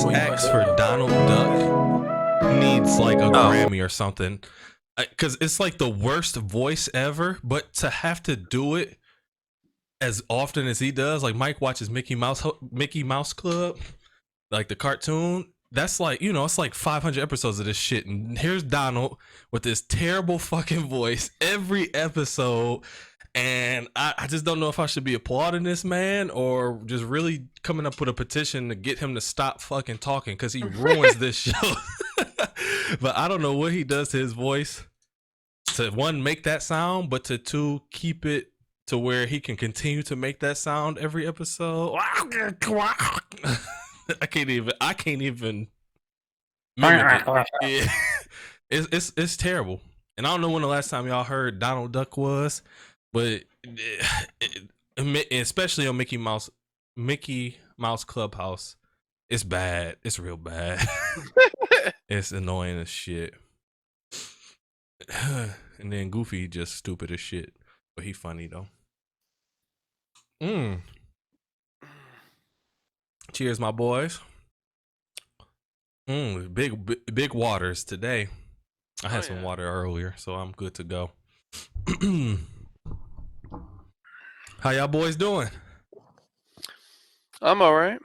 voice acts for Donald Duck needs like a Grammy or something. Because it's like the worst voice ever, but to have to do it as often as he does, like Mike watches Mickey Mouse Club, like the cartoon. That's like, it's like 500 episodes of this shit, and here's Donald with this terrible fucking voice every episode. And I just don't know if I should be applauding this man or just really coming up with a petition to get him to stop fucking talking, because he ruins this show. But I don't know what he does to his voice to, one, make that sound, but to two, keep it to where he can continue to make that sound every episode. I can't even mimic it. Yeah. It's terrible. And I don't know when the last time y'all heard Donald Duck was, but especially on Mickey Mouse Clubhouse, it's bad. It's real bad. It's annoying as shit. And then Goofy just stupid as shit, but he funny though. Cheers, my boys. Big waters today. I had some water earlier, so I'm good to go. How y'all boys doing? I'm all right.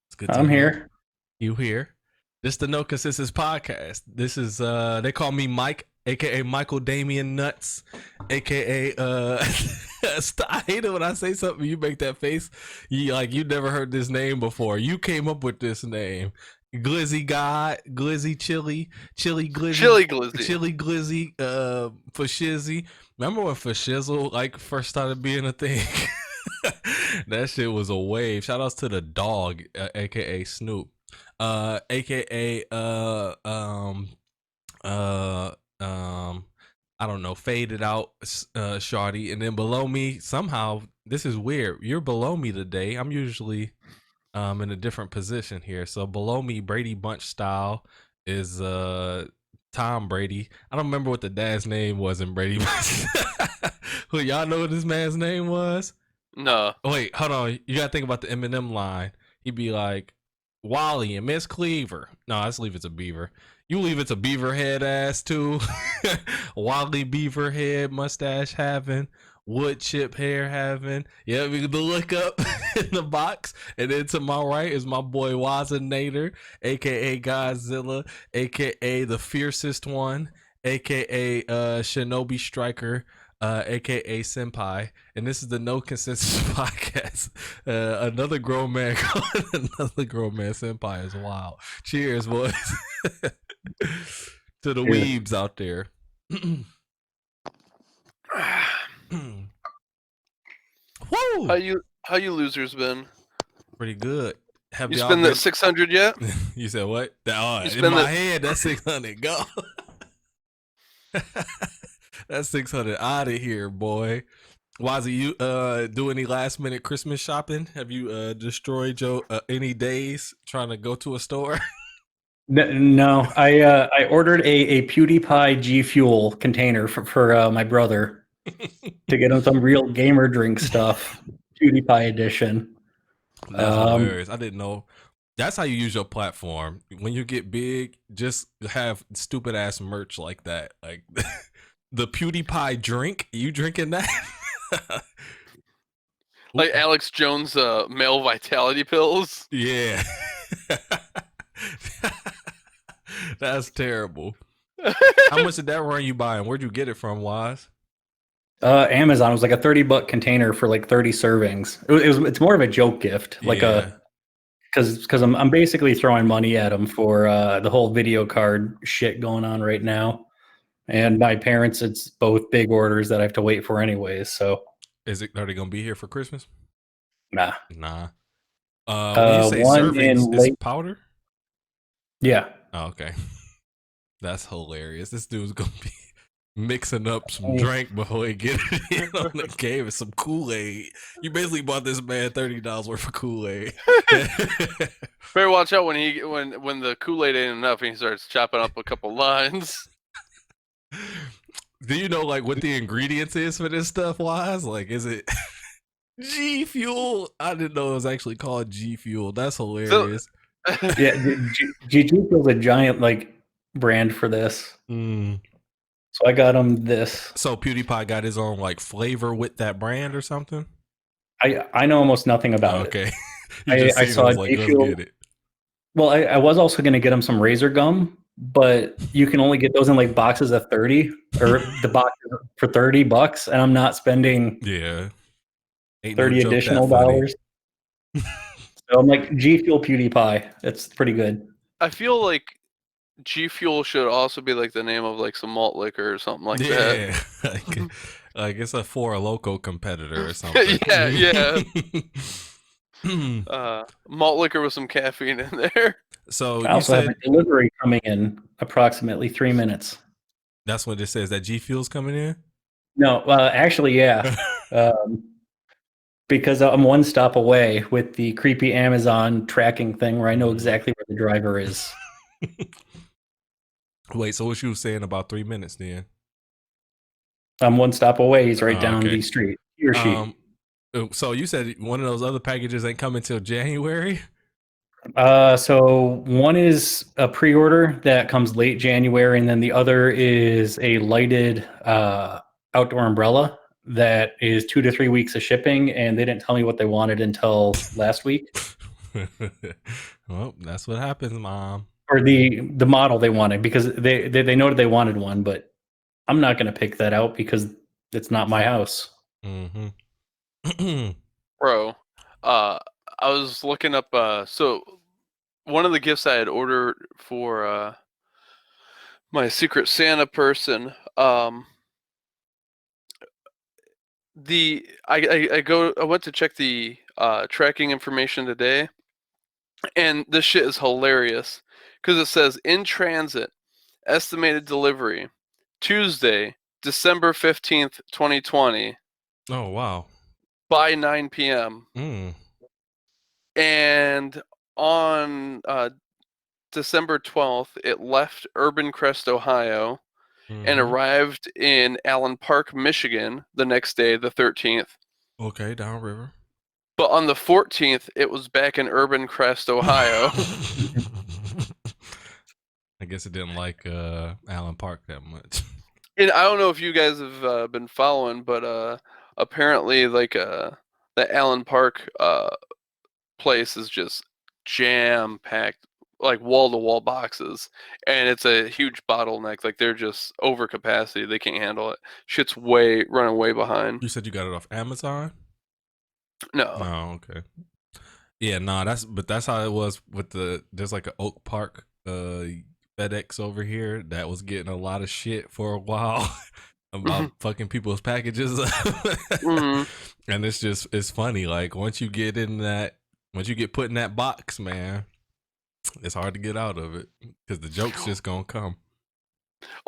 It's good. I'm here. You here? This the No Consensus Podcast. This is they call me Mike, aka Michael Damian Nuts, aka I hate it when I say something you make that face. You never heard this name before. You came up with this name. Glizzy God, Glizzy Chili Glizzy for Shizzy. Remember when for Shizzle first started being a thing? That shit was a wave. Shout outs to the dog, aka Snoop, aka I don't know, faded out Shawty. And then below me, somehow this is weird, you're below me today. I'm usually in a different position here. So below me, Brady Bunch style, is Tom Brady. I don't remember what the dad's name was in Brady Bunch. Who, y'all know what this man's name was? No. Wait, hold on. You gotta think about the Eminem line. He'd be like, Wally and Miss Cleaver. No, let's leave it to Beaver. You leave it to Beaverhead ass too. Wally Beaverhead, mustache having, wood chip hair having. Yeah, we can look up in the box. And then to my right is my boy Wazinator, aka Godzilla, aka the fiercest one, aka Shinobi Striker, aka Senpai. And this is the No Consensus Podcast. Another grown man calling another grown man Senpai is wild. Cheers, boys. To the weebs out there. Woo! How you losers been? Pretty good. Have you spent that 600 yet? You said what? In my head, that's 600. Go. That's 600 out of here, boy. Wazzy, you do any last minute Christmas shopping? Have you destroyed your any days trying to go to a store? No, I ordered a PewDiePie G Fuel container for my brother to get him some real gamer drink stuff, PewDiePie edition. That's hilarious. I didn't know. That's how you use your platform. When you get big, just have stupid ass merch like that. Like the PewDiePie drink. You drinking that? Like Alex Jones male vitality pills? Yeah. That's terrible. How much did that run you by, and where'd you get it from, Wise? Amazon. It was like a $30 container for like 30 servings. It's more of a joke gift, like because I'm basically throwing money at him for the whole video card shit going on right now. And my parents, it's both big orders that I have to wait for anyways. So are they gonna be here for Christmas? Nah. When you say servings, is it powder? Yeah. Oh, okay. That's hilarious. This dude's gonna be mixing up some drink before he get it on the game and some Kool-Aid. You basically bought this man $30 worth of Kool-Aid. Better watch out when the Kool-Aid ain't enough and he starts chopping up a couple lines. Do you know what the ingredients is for this stuff, Wise? Is it G Fuel? I didn't know it was actually called G Fuel. That's hilarious. Yeah, G Fuel's a giant like brand for this. Mm. So I got him this. So PewDiePie got his own like flavor with that brand or something. I know almost nothing about Okay, it. you just I seen it, saw was like, G let's Fuel. get it. Well, I was also going to get him some razor gum, but you can only get those in like boxes of 30 or the box for $30, and I'm not spending Yeah, ain't no 30 joke that additional funny. dollars. So I'm like G Fuel PewDiePie. It's pretty good. I feel like G Fuel should also be like the name of like some malt liquor or something like that. Yeah, like it's a Four Loco competitor or something. Yeah. Malt liquor with some caffeine in there. So I you also have said a delivery coming in approximately 3 minutes. that's what it says, that G Fuel's coming in. No, actually, yeah. Um, because I'm one stop away with the creepy Amazon tracking thing where I know exactly where the driver is. Wait, so what you were saying about 3 minutes then? I'm one stop away. He's right Oh, down okay. the street. He or she. So you said one of those other packages ain't coming till January? So one is a pre-order that comes late January, and then the other is a lighted outdoor umbrella that is 2 to 3 weeks of shipping, and they didn't tell me what they wanted until last week. Well, that's what happens, Mom. Or the model they wanted, because they noted they wanted one, but I'm not going to pick that out because it's not my house. Mm-hmm. Bro, I was looking up. So one of the gifts I had ordered for my Secret Santa person, I went to check the tracking information today, and this shit is hilarious because it says in transit, estimated delivery, Tuesday, December 15th, 2020, Oh, wow. by 9 p.m. Mm. And on December 12th, it left Urban Crest, Ohio, and arrived in Allen Park, Michigan the next day, the 13th. Okay, downriver. But on the 14th, it was back in Urban Crest, Ohio. I guess it didn't like Allen Park that much. And I don't know if you guys have been following, but apparently, like the Allen Park place is just jam packed, like wall to wall boxes, and it's a huge bottleneck. Like they're just over capacity; they can't handle it. Shit's running way behind. You said you got it off Amazon? No. Oh, okay. Yeah, nah, that's how it was with there's like an Oak Park FedEx over here that was getting a lot of shit for a while about fucking people's packages. And it's funny, like once you get put in that box, man, it's hard to get out of it because the joke's just gonna come.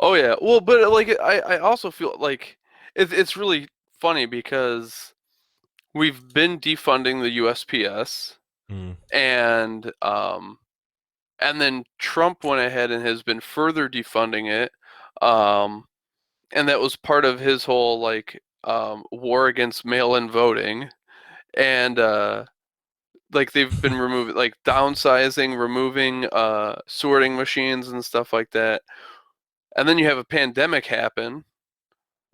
Oh yeah, well, but like I also feel like it's really funny because we've been defunding the USPS, and then Trump went ahead and has been further defunding it, and that was part of his whole like war against mail-in voting, and like they've been downsizing, removing sorting machines and stuff like that, and then you have a pandemic happen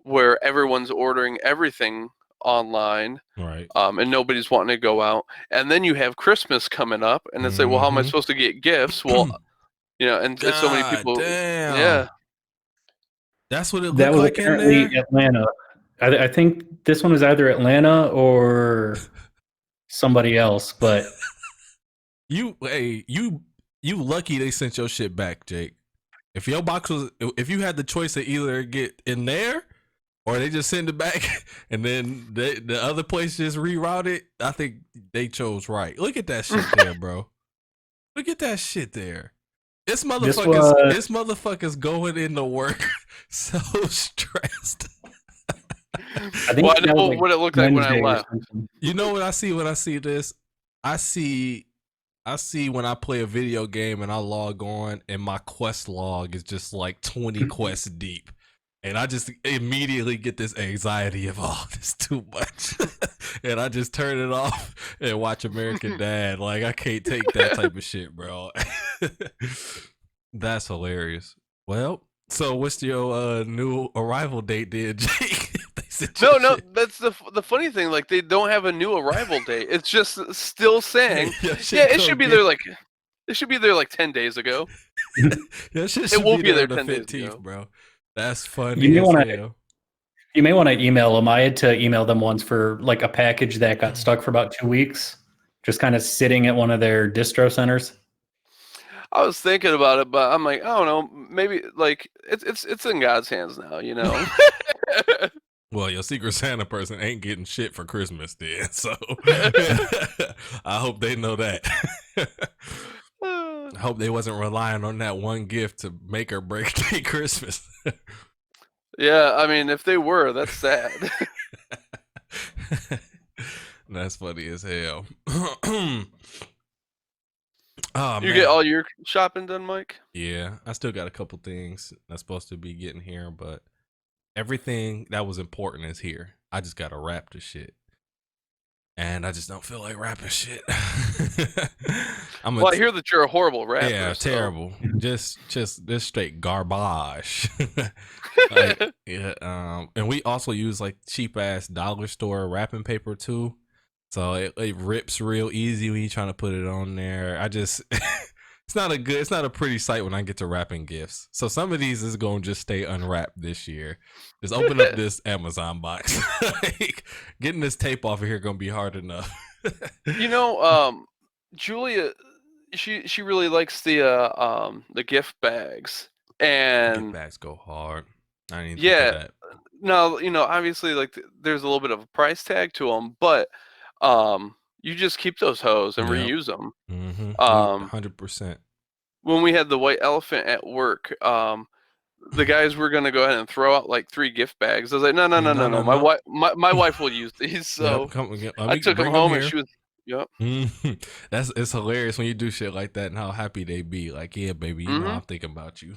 where everyone's ordering everything online, Right. and nobody's wanting to go out. And then you have Christmas coming up, and it's like, well, how am I supposed to get gifts? Well, and so many people. Damn. Yeah. That's what it That looked was like in apparently there. Atlanta. I think this one was either Atlanta or somebody else, but you lucky they sent your shit back, Jake. If you had the choice to either get in there or they just send it back and then the other place just reroute it, I think they chose right. Look at that shit there, bro. Look at that shit there. This motherfucker's going into work so stressed. I think I know what it looked like when I left. You know what I see when I see this? I see when I play a video game and I log on and my quest log is just like 20 quests deep. And I just immediately get this anxiety of, oh, this is too much. And I just turn it off and watch American Dad. Like, I can't take that type of shit, bro. That's hilarious. Well, so what's your new arrival date, then, Jake? No, that's the funny thing. Like, they don't have a new arrival date. It's just still saying, it should be there like, 10 days ago. It will be there the 15th, bro. That's funny. You may want to email them. I had to email them once for like a package that got stuck for about 2 weeks, just kind of sitting at one of their distro centers. I was thinking about it, but I'm like, I don't know, maybe like it's in God's hands now, you know. Well, your Secret Santa person ain't getting shit for Christmas then, so I hope they know that. I hope they wasn't relying on that one gift to make or break their Christmas. Yeah, I mean, if they were, that's sad. That's funny as hell. You get all your shopping done, Mike? Yeah, I still got a couple things that's supposed to be getting here, but everything that was important is here. I just gotta wrap the shit. And I just don't feel like rapping shit. I hear that you're a horrible rapper. Yeah, so. terrible. Just this straight garbage. And we also use like cheap ass dollar store wrapping paper too. So it rips real easy when you're trying to put it on there. It's not a pretty sight when I get to wrapping gifts. So some of these is gonna just stay unwrapped this year. Just open up this Amazon box. Like, getting this tape off of here gonna be hard enough. You know, Julia, she really likes the gift bags, and gift bags go hard. I didn't think of that. No, you know, obviously, like there's a little bit of a price tag to them, but you just keep those hoes and reuse them. 100%. When we had the white elephant at work, the guys were gonna go ahead and throw out like 3 gift bags. I was like, no. My wife will use these. So I took them home, and she was. Yep. It's hilarious when you do shit like that and how happy they be. Like, yeah, baby, you know I'm thinking about you.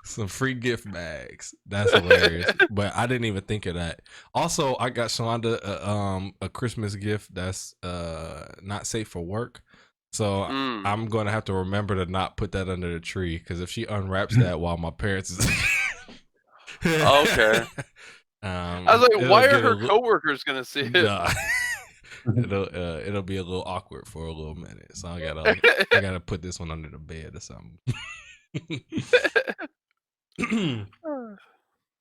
Some free gift bags. That's hilarious. But I didn't even think of that. Also, I got Shalonda a Christmas gift that's not safe for work. So I'm going to have to remember to not put that under the tree, because if she unwraps that while my parents is okay. I was like, why are her coworkers going to see it? Nah. It'll be a little awkward for a little minute. So I gotta put this one under the bed or something. All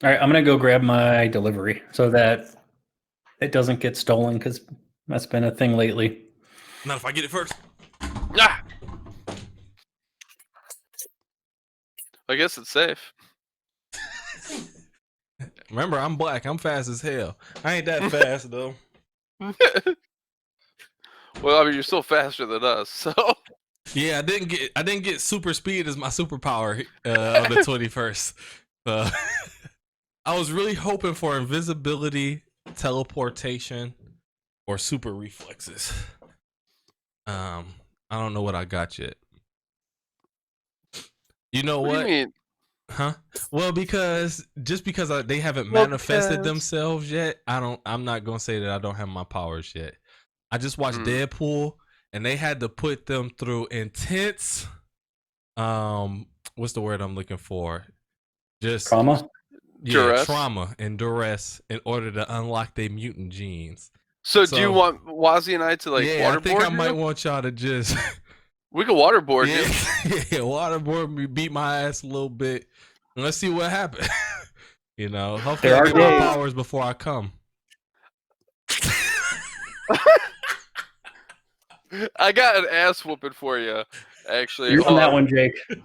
right, I'm gonna go grab my delivery so that it doesn't get stolen, because that's been a thing lately. Not if I get it first. Ah! I guess it's safe. Remember, I'm black. I'm fast as hell. I ain't that fast though. Well, I mean, you're still faster than us, so. Yeah, I didn't get super speed as my superpower on the 21st. I was really hoping for invisibility, teleportation, or super reflexes. I don't know what I got yet. You know what? Do you mean? Huh? Well, because they haven't manifested themselves yet, I'm not gonna say that I don't have my powers yet. I just watched Deadpool, and they had to put them through intense what's the word I'm looking for? Just trauma? Yeah, duress? Trauma and duress in order to unlock their mutant genes. So do you want Wazzy and I to like waterboard? I think I might want y'all to just we could waterboard you. Yeah, waterboard me, beat my ass a little bit. And let's see what happens. You know, hopefully I get my powers before I come. I got an ass whooping for you, actually. You're on that one, Jake. Man,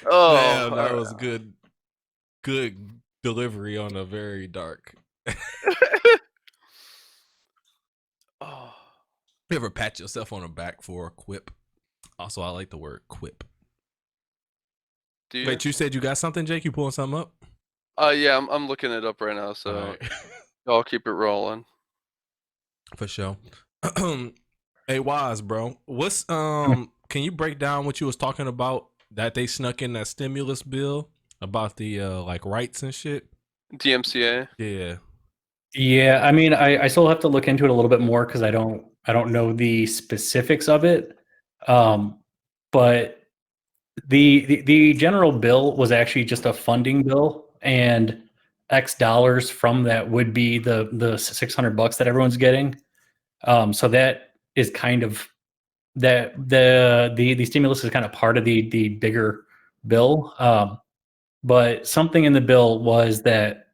that was good delivery on a very dark. You ever pat yourself on the back for a quip? Also, I like the word quip. Wait, you said you got something, Jake? You pulling something up? Yeah, I'm looking it up right now, so right. I'll keep it rolling. For sure. Hey, Waz, bro. What's can you break down what you was talking about that they snuck in that stimulus bill about the like rights and shit? DMCA. Yeah. Yeah, I mean, I still have to look into it a little bit more because I don't know the specifics of it. But the general bill was actually just a funding bill, and X dollars from that would be the $600 that everyone's getting. So that is kind of that the stimulus is kind of part of the bigger bill. But something in the bill was that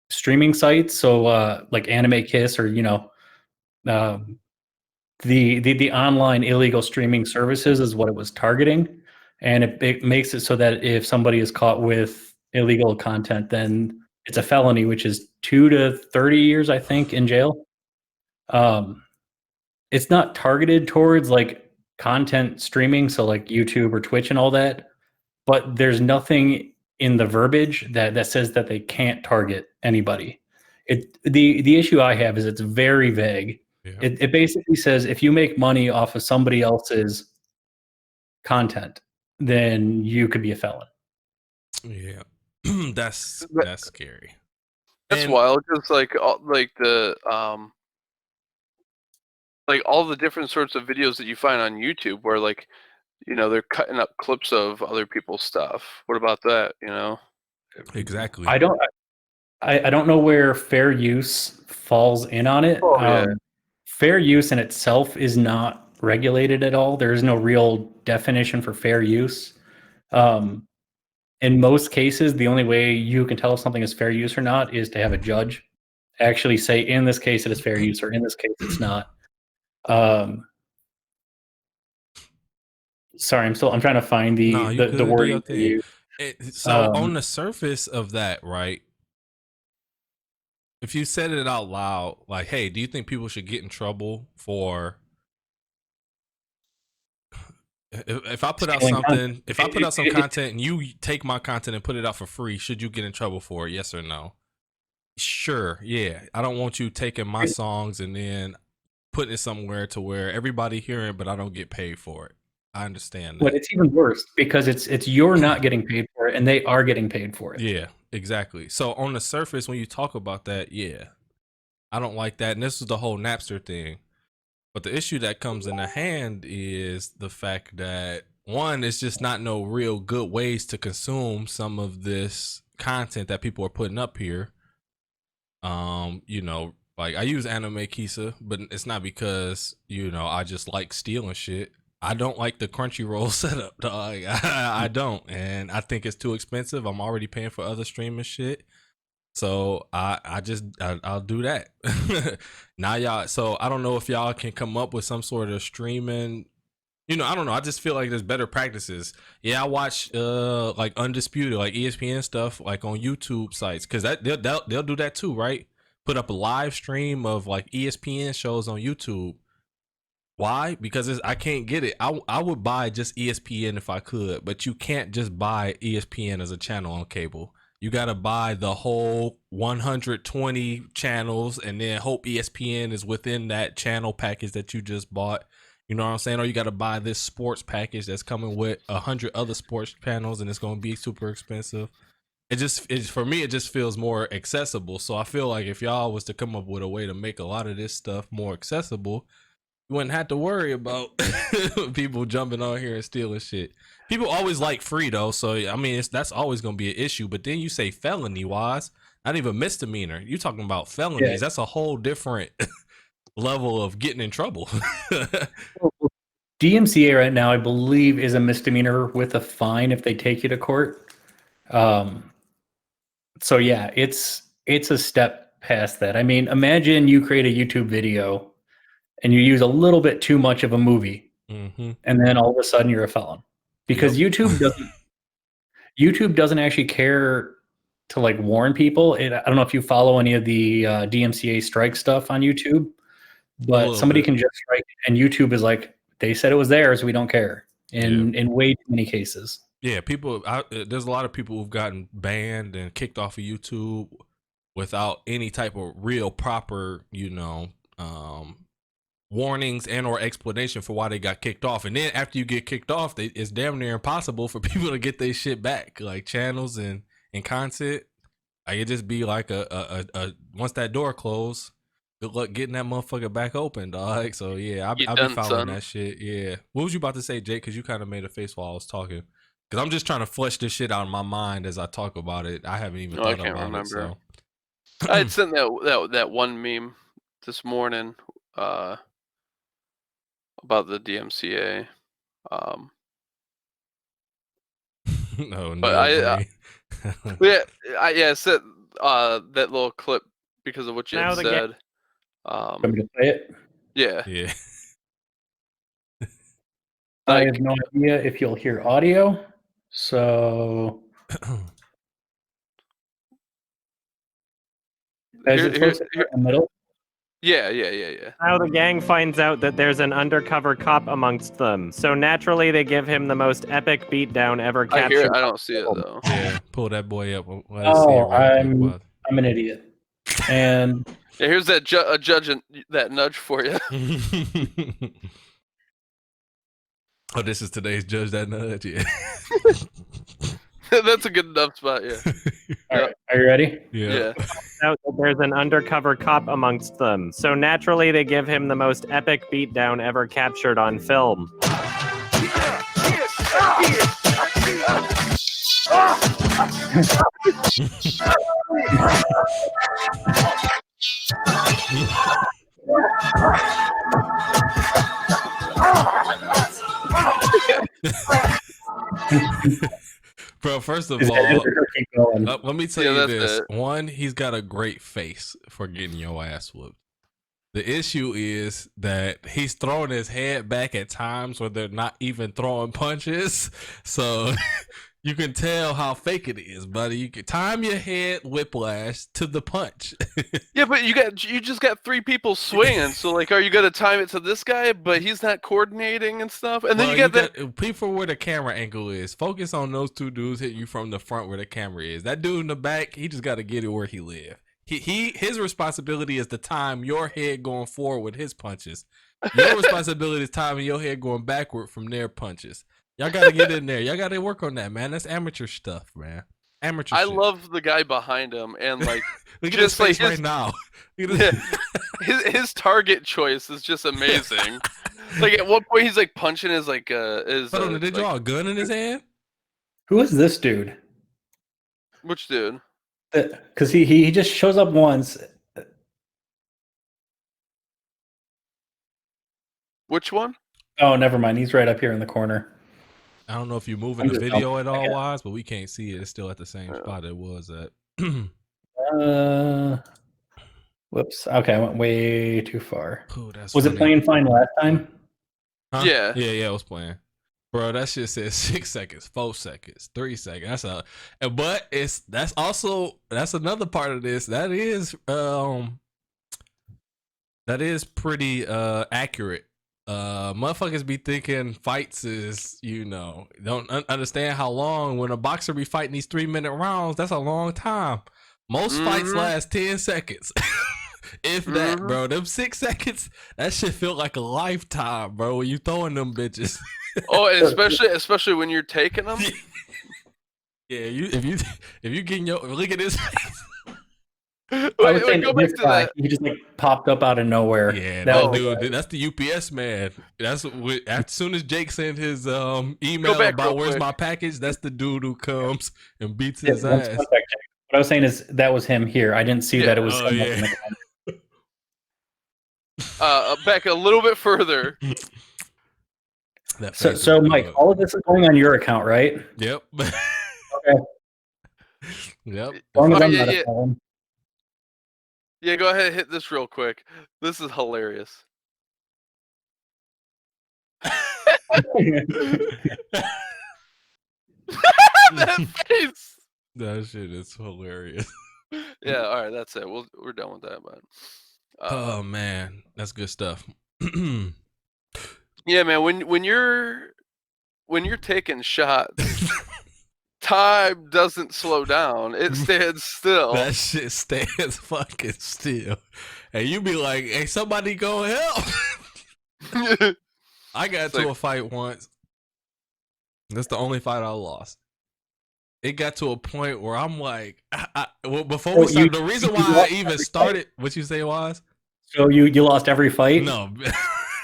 streaming sites, so like Anime Kiss or um, the online illegal streaming services is what it was targeting, and it makes it so that if somebody is caught with illegal content, then it's a felony, which is 2 to 30 years, I think, in jail. Um, it's not targeted towards like content streaming, so like YouTube or Twitch and all that, but there's nothing in the verbiage that says that they can't target anybody. The issue I have is it's very vague. Yeah. It basically says if you make money off of somebody else's content, then you could be a felon. Yeah. That's scary. That's And wild because like all the different sorts of videos that you find on YouTube where like they're cutting up clips of other people's stuff. What about that? exactly. I don't know where fair use falls in on it. Oh yeah. Fair use in itself is not regulated at all. There is no real definition for fair use. In most cases, the only way you can tell if something is fair use or not is to have a judge actually say, in this case, it is fair use, or in this case, it's not. Sorry, I'm trying to find the wording for you. So on the surface of that, right? If you said it out loud, like, hey, do you think people should get in trouble for if I put out something, content. If I put out some content and you take my content and put it out for free, should you get in trouble for it? Yes or no? Sure. Yeah. I don't want you taking my songs and then putting it somewhere to where everybody hearing it, but I don't get paid for it. I understand that. But it's even worse because it's you're not getting paid for it and they are getting paid for it. Yeah, exactly. So on the surface, when you talk about that, yeah, I don't like that. And this is the whole Napster thing. But the issue that comes in the hand is the fact that one, it's just not no real good ways to consume some of this content that people are putting up here. Like I use Anime Kisa, but it's not because, I just like stealing shit. I don't like the Crunchyroll setup, dog. I don't. And I think it's too expensive. I'm already paying for other streaming shit. So I'll do that. Now y'all, so I don't know if y'all can come up with some sort of streaming, I don't know. I just feel like there's better practices. Yeah, I watch like Undisputed, like ESPN stuff, like on YouTube sites, because they'll do that too, right? Put up a live stream of like ESPN shows on YouTube. Why? Because I can't get it. I would buy just ESPN if I could, but you can't just buy ESPN as a channel on cable. You got to buy the whole 120 channels and then hope ESPN is within that channel package that you just bought. You know what I'm saying? Or you got to buy this sports package that's coming with 100 other sports channels and it's going to be super expensive. For me, it just feels more accessible. So I feel like if y'all was to come up with a way to make a lot of this stuff more accessible, you wouldn't have to worry about people jumping on here and stealing shit. People always like free though, so I mean that's always gonna be an issue. But then you say felony wise, not even misdemeanor. You talking about felonies? Yeah. That's a whole different level of getting in trouble. DMCA right now, I believe, is a misdemeanor with a fine if they take you to court. So yeah, it's a step past that. I mean, imagine you create a YouTube video and you use a little bit too much of a movie, and then all of a sudden you're a felon, because YouTube doesn't actually care to like warn people. I don't know if you follow any of the DMCA strike stuff on YouTube, but somebody can just strike, and YouTube is like, they said it was theirs, we don't care. In way too many cases. Yeah, there's a lot of people who've gotten banned and kicked off of YouTube without any type of real proper, warnings and or explanation for why they got kicked off. And then after you get kicked off, it's damn near impossible for people to get their shit back, like channels and content. I could just be like a once that door closed, good luck getting that motherfucker back open, dog. So yeah, I'll be following that shit. Yeah. What was you about to say, Jake? Because you kind of made a face while I was talking. Because I'm just trying to flesh this shit out of my mind as I talk about it. I haven't even thought about it. So I had sent that one meme this morning about the DMCA. No, but I said that little clip because of what you had said. Want me to play it? Yeah. Yeah. I have no idea if you'll hear audio. So is it supposed to be in the middle? Yeah. Now the gang finds out that there's an undercover cop amongst them, so naturally they give him the most epic beatdown ever captured. I hear it. I don't see it though. Yeah, pull that boy up. I'm an idiot. And yeah, here's that judge and that nudge for you. Oh, this is today's judge that nudge. Yeah. That's a good enough spot. Yeah. All right, are you ready? Yeah. Out that there's an undercover cop amongst them, so naturally they give him the most epic beatdown ever captured on film. Bro, first of all, let me tell you this. One, he's got a great face for getting your ass whooped. The issue is that he's throwing his head back at times where they're not even throwing punches. So you can tell how fake it is, buddy. You can time your head whiplash to the punch. Yeah, but you just got three people swinging. So like, are you gonna time it to this guy? But he's not coordinating and stuff. And then you got people where the camera angle is. Focus on those two dudes hitting you from the front where the camera is. That dude in the back, he just got to get it where he live. His responsibility is to time your head going forward with his punches. Your responsibility is timing your head going backward from their punches. Y'all got to get in there. Y'all got to work on that, man. That's amateur stuff, man. Amateur. I love the guy behind him, and like look at his face right now. His target choice is just amazing. Like at one point, he's like punching his like his. Hold on, did they draw a gun in his hand? Who is this dude? Which dude? Because he just shows up once. Which one? Oh, never mind. He's right up here in the corner. I don't know if you're moving the video at all, Wise, but we can't see it. It's still at the same spot it was at. Whoops. Okay, I went way too far. Ooh, was it playing fine last time? Huh? Yeah, it was playing. Bro, that shit says 6 seconds, 4 seconds, 3 seconds. But that's another part of this. That is pretty accurate. Motherfuckers be thinking fights is, don't understand how long. When a boxer be fighting these 3-minute rounds, that's a long time. Most fights last 10 seconds. If that, bro. Them 6 seconds, that shit feel like a lifetime, bro, when you throwing them bitches. Oh, especially when you're taking them. Yeah, if you getting your look at this face. Wait, go back to that. He just like popped up out of nowhere. Yeah, that's the UPS man. That's as soon as Jake sent his email about where's my package, that's the dude who comes and beats his ass. What I was saying is that was him here. I didn't see that it was. Back a little bit further. So Mike, all of this is going on your account, right? Yep. Okay. Yep. Yeah, go ahead and hit this real quick. This is hilarious. That face. That shit is hilarious. Yeah, all right, that's it. We're done with that, man. Oh man, that's good stuff. Yeah, man. When you're taking shots, time doesn't slow down. It stands still. That shit stands fucking still. And you be like, hey, somebody go help. I got It's to like- a fight once. That's the only fight I lost. It got to a point where I'm like, well, before we started, the reason why I even started, what you say was? So you lost every fight? No.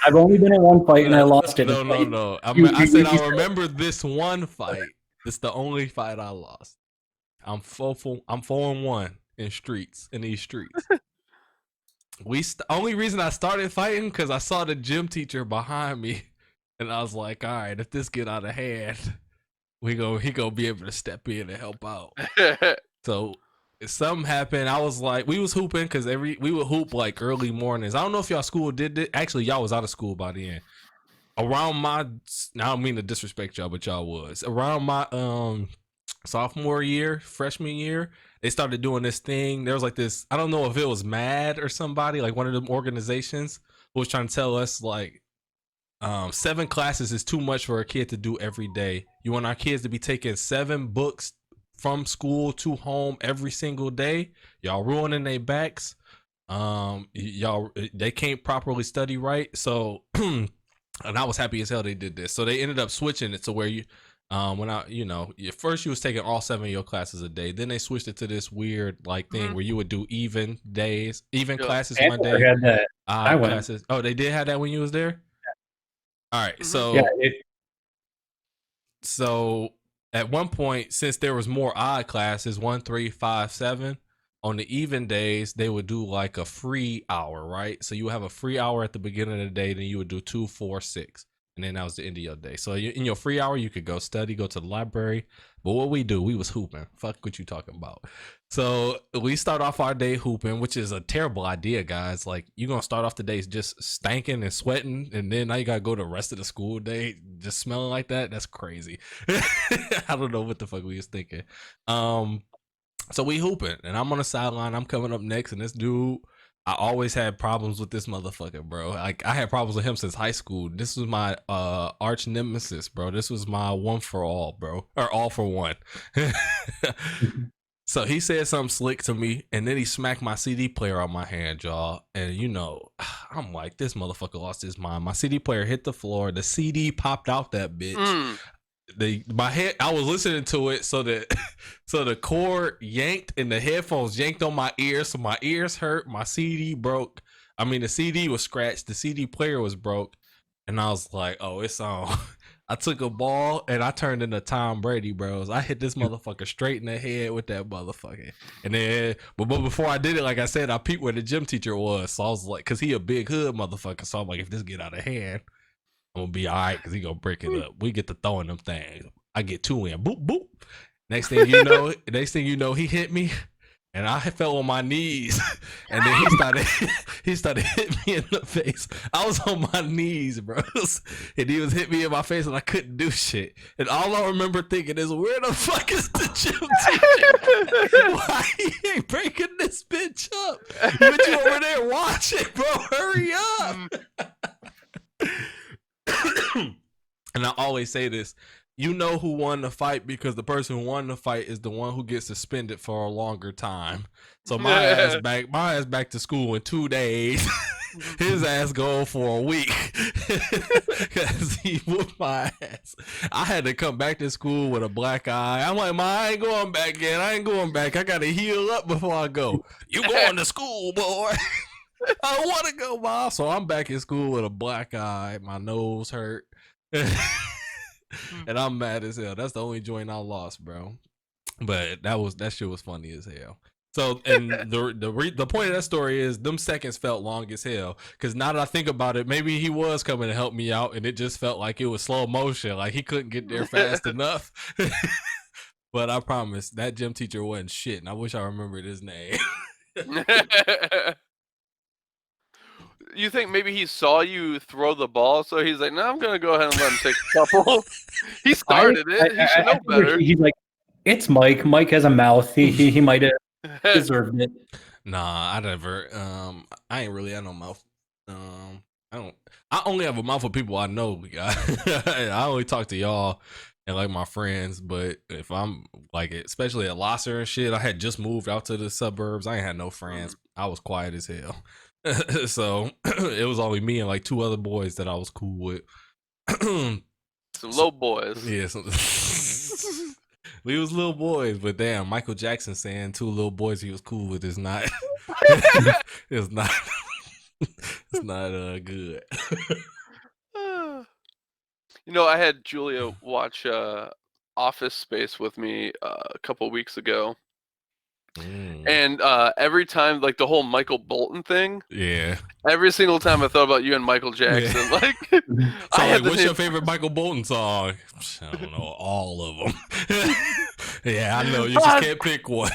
I've only been in one fight and I lost it. No. I said I remember this one fight. It's the only fight I lost. I'm 4-1 in these streets. Only reason I started fighting because I saw the gym teacher behind me, and I was like, all right, if this get out of hand, he gonna be able to step in and help out. So if something happened, I was like, we was hooping because we would hoop like early mornings. I don't know if y'all school did it. Actually, y'all was out of school by the end. Around my, I don't mean to disrespect y'all, but y'all was around my sophomore year, freshman year. They started doing this thing. There was like this, I don't know if it was MAD or somebody, like one of them organizations who was trying to tell us like 7 classes is too much for a kid to do every day. You want our kids to be taking 7 books from school to home every single day. Y'all ruining their backs. Y'all, they can't properly study right. So, and I was happy as hell they did this. So they ended up switching it to where you, when I, first you was taking all 7 of your classes a day. Then they switched it to this weird like thing where you would do even classes one day. Had that. I went. Classes. Oh, they did have that when you was there? All right. So, yeah, so at one point, since there was more odd classes, 1, 3, 5, 7, on the even days, they would do like a free hour, right? So you would have a free hour at the beginning of the day, then you would do 2, 4, 6. And then that was the end of your day. So in your free hour, you could go study, go to the library. But what we was hooping. Fuck what you talking about. So we start off our day hooping, which is a terrible idea, guys. Like, you're going to start off the day just stanking and sweating. And then now you got to go the rest of the school day just smelling like that. That's crazy. I don't know what the fuck we was thinking. So we hooping. And I'm on the sideline. I'm coming up next. And this dude... I always had problems with this motherfucker, bro. Like, I had problems with him since high school. This was my arch nemesis, bro. This was my one for all, bro. Or all for one. So he said something slick to me, and then he smacked my CD player on my hand, y'all. And I'm like, this motherfucker lost his mind. My CD player hit the floor. The CD popped out that bitch. My head, I was listening to it, so the cord yanked and the headphones yanked on my ears, so my ears hurt. My CD broke. I mean, the CD was scratched, the CD player was broke, and I was like, oh, it's on. I took a ball and I turned into Tom Brady, bros. I hit this motherfucker straight in the head with that motherfucker. And then, but before I did it, like I said, I peeped where the gym teacher was, so I was like, cause he a big hood motherfucker, so I'm like, if this get out of hand, I'm gonna be all right, because he gonna break it up. We get to throwing them things. I get 2 in. Boop, boop. Next thing you know, he hit me, and I fell on my knees. And then he started hitting me in the face. I was on my knees, bro. And he was hitting me in my face, and I couldn't do shit. And all I remember thinking is, where the fuck is the gym teacher? Why he ain't breaking this bitch up? But you over there watching, bro. Hurry up. And I always say this, who won the fight, because the person who won the fight is the one who gets suspended for a longer time. So my ass back to school in 2 days. His ass going for a week because he whooped my ass. I had to come back to school with a black eye. I'm like, I ain't going back again. I ain't going back. I got to heal up before I go. You going to school, boy. I don't want to go, Mom. So I'm back in school with a black eye. My nose hurt. And I'm mad as hell. That's the only joint I lost, bro. But that shit was funny as hell. So, and the point of that story is them seconds felt long as hell. Because now that I think about it, maybe he was coming to help me out, and it just felt like it was slow motion. Like he couldn't get there fast enough. But I promise that gym teacher wasn't shit, and I wish I remembered his name. You think maybe he saw you throw the ball, so he's like, no, I'm going to go ahead and let him take a couple. He started it. He should know better. He's like, it's Mike. Mike has a mouth. He might have deserved it. Nah, I never. I ain't really had no mouth. I only have a mouth for people I know. I only talk to y'all and like my friends. But if I'm like, especially at Losser and shit, I had just moved out to the suburbs. I ain't had no friends. I was quiet as hell. So it was only me and like 2 other boys that I was cool with. Some low boys. Yeah, we was little boys, but damn, Michael Jackson saying 2 little boys he was cool with is not. It's not. It's not good. I had Julia watch Office Space with me a couple weeks ago. And every time, like the whole Michael Bolton thing, every single time I thought about you and Michael Jackson. Yeah. Like, so what's your favorite Michael Bolton song? I don't know, all of them. Yeah, I know you just can't pick one.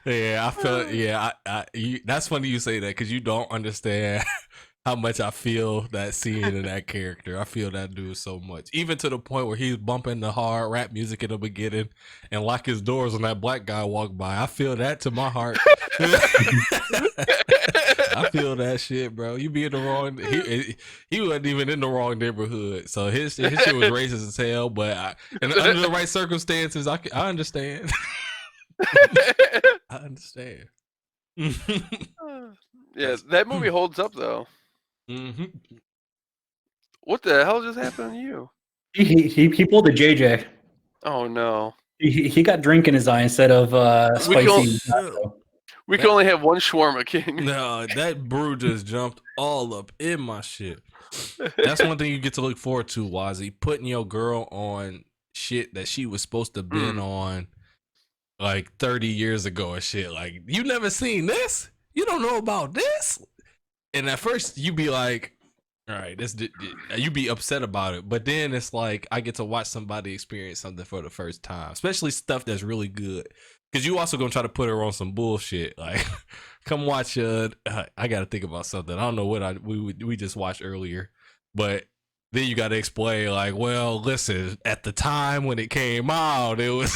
Yeah, I felt. Yeah, that's funny you say that because you don't understand how much I feel that scene and that character. I feel that dude so much, even to the point where he's bumping the hard rap music in the beginning and lock his doors when that black guy walk by. I feel that to my heart. I feel that shit, bro. You be in the wrong. He wasn't even in the wrong neighborhood, so his shit was racist as hell. But under the right circumstances, I understand. I understand. Yeah, that movie holds up though. What the hell just happened to you? He pulled a JJ. Oh no. He got drink in his eye instead of spicy. We can only have one shawarma king. No, that brew just jumped all up in my shit. That's one thing you get to look forward to, Wazzy. Putting your girl on shit that she was supposed to have been on like 30 years ago and shit. Like, you never seen this? You don't know about this? And at first you be like, all right, you be upset about it. But then it's like, I get to watch somebody experience something for the first time, especially stuff that's really good. Because you also gonna try to put her on some bullshit. Like, come watch. I got to think about something. I don't know what we just watched earlier. But then you got to explain, like, well, listen, at the time when it came out, it was...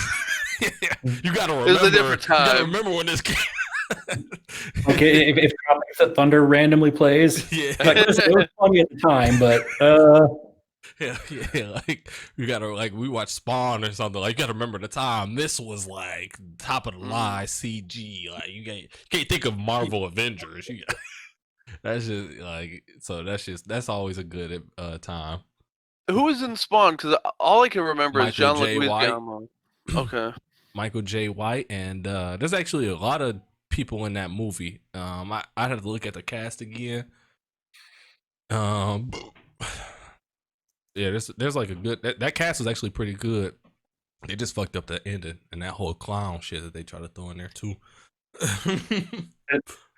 You got to remember. It was a different time. You got to remember when this came. Okay, if Tropics of Thunder randomly plays, yeah, like, listen, it was funny at the time, but yeah, like you gotta, like, we watch Spawn or something. Like, you gotta remember the time. This was like top of the line CG. Like, you can't think of Marvel Avengers. That's just like, so that's always a good time. Who was in Spawn? Because all I can remember is John J. White. Okay. Michael J. White, and there's actually a lot of people in that movie. I had to look at the cast again. Yeah, there's like a good that cast was actually pretty good. They just fucked up the ending and that whole clown shit that they try to throw in there too.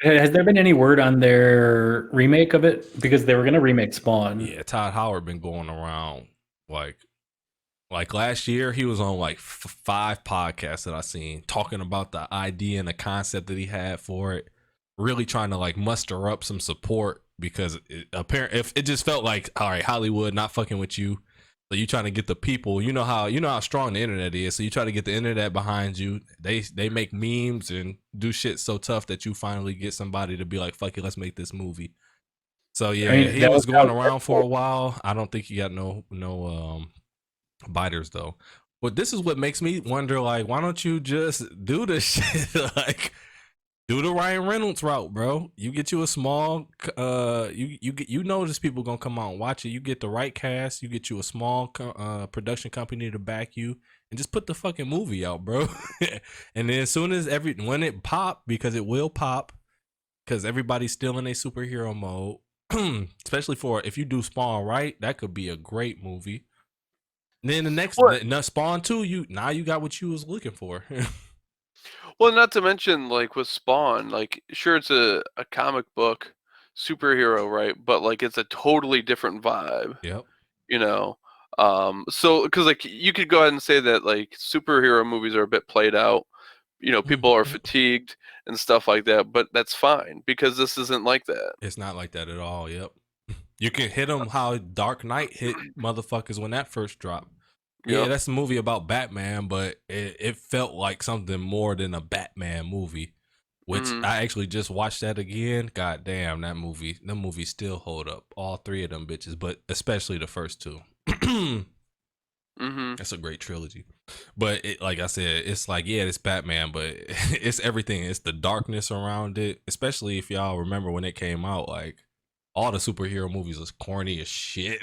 Has there been any word on their remake of it? Because they were gonna remake Spawn. Yeah, Todd Howard been going around like last year he was on like 5 podcasts that I seen talking about the idea and the concept that he had for it, really trying to like muster up some support because it just felt like, all right, Hollywood not fucking with you, so you trying to get the people, you know how strong the internet is, so you try to get the internet behind you. They make memes and do shit so tough that you finally get somebody to be like, fuck it, let's make this movie. So yeah, I mean, he was going around for a while. I don't think he got no biters though. But this is what makes me wonder, like, why don't you just do this shit? Like, do the Ryan Reynolds route, bro. You get you a small you notice people gonna come out and watch it. You get the right cast, you get you a small production company to back you, and just put the fucking movie out, bro. And then as soon as when it pop, because it will pop, because everybody's still in a superhero mode, especially if you do Spawn right, that could be a great movie. And then the next Spawn 2, you got what you was looking for. Well, not to mention, like, with Spawn, like, sure, it's a comic book superhero, right? But like, it's a totally different vibe. Yep. So because like you could go ahead and say that like superhero movies are a bit played out. People are fatigued and stuff like that, but that's fine because this isn't like that. It's not like that at all. Yep. You can hit them how Dark Knight hit motherfuckers when that first dropped. Yep. Yeah, that's a movie about Batman, but it felt like something more than a Batman movie, which I actually just watched that again. God damn, them movies still hold up. All 3 of them bitches, but especially the first 2. Mm-hmm. That's a great trilogy. But like I said, it's like, yeah, it's Batman, but it's everything. It's the darkness around it, especially if y'all remember when it came out. Like, all the superhero movies was corny as shit.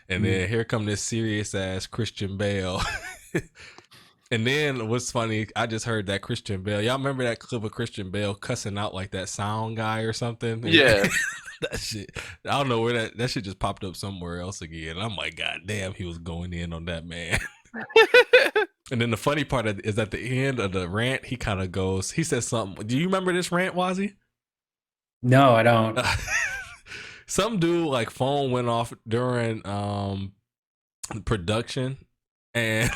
And then here come this serious ass Christian Bale. And then what's funny, I just heard that Christian Bale. Y'all remember that clip of Christian Bale cussing out like that sound guy or something? Yeah. That shit. I don't know where that shit just popped up somewhere else again. I'm like, God damn, he was going in on that man. And then the funny part is at the end of the rant, he kind of goes, he says something. Do you remember this rant, Wazzy? No, I don't. Some dude like phone went off during production, and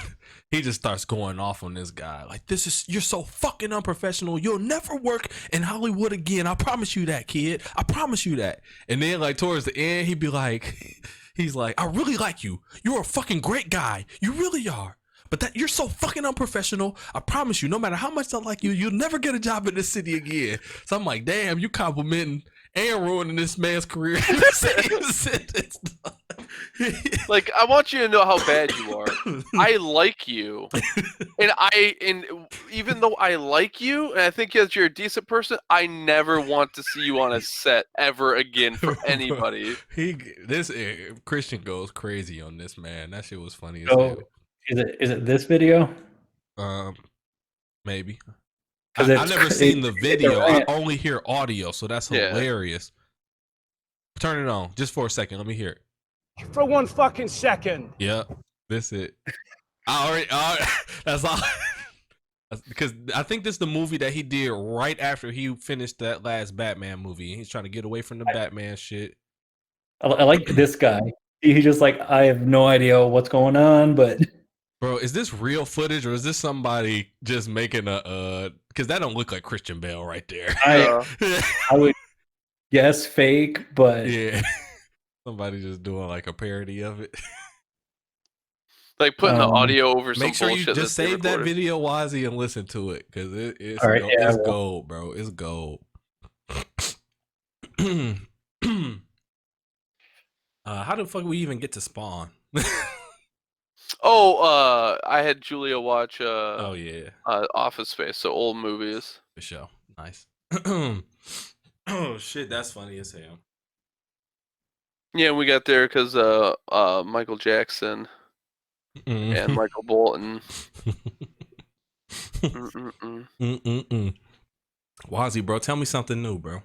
he just starts going off on this guy like, you're so fucking unprofessional, you'll never work in Hollywood again, I promise you that, kid, I promise you that. And then like towards the end, he'd be like, he's like, I really like you, you're a fucking great guy, you really are, but that you're so fucking unprofessional, I promise you, no matter how much I like you, you'll never get a job in this city again. So I'm like, damn, you complimenting and ruining this man's career. Like, I want you to know how bad you are. I like you, and even though I like you, and I think that you're a decent person, I never want to see you on a set ever again for anybody. Christian goes crazy on this, man. That shit was funny as So, hell. is it this video? Maybe. 'Cause I never seen the video. I rant. only hear audio, so that's hilarious. Turn it on just for a second. Let me hear it. For 1 fucking second. Yeah, this it. I already that's all. Because I think this is the movie that he did right after he finished that last Batman movie. He's trying to get away from the Batman shit. I like this guy. He's just like, I have no idea what's going on, but bro, is this real footage or is this somebody just making a because that don't look like Christian Bale right there. I would guess fake, but yeah. Somebody just doing like a parody of it. Like putting the audio over some make sure bullshit. You just save that video, Wazzy, and listen to it because it's right, it's gold, bro. It's gold. How the fuck we even get to Spawn? I had Julia watch oh yeah, Office Space, so old movies. For sure. Nice. Oh shit, that's funny as hell. Yeah, we got there because Michael Jackson and Michael Bolton. Wazzy, bro, tell me something new, bro.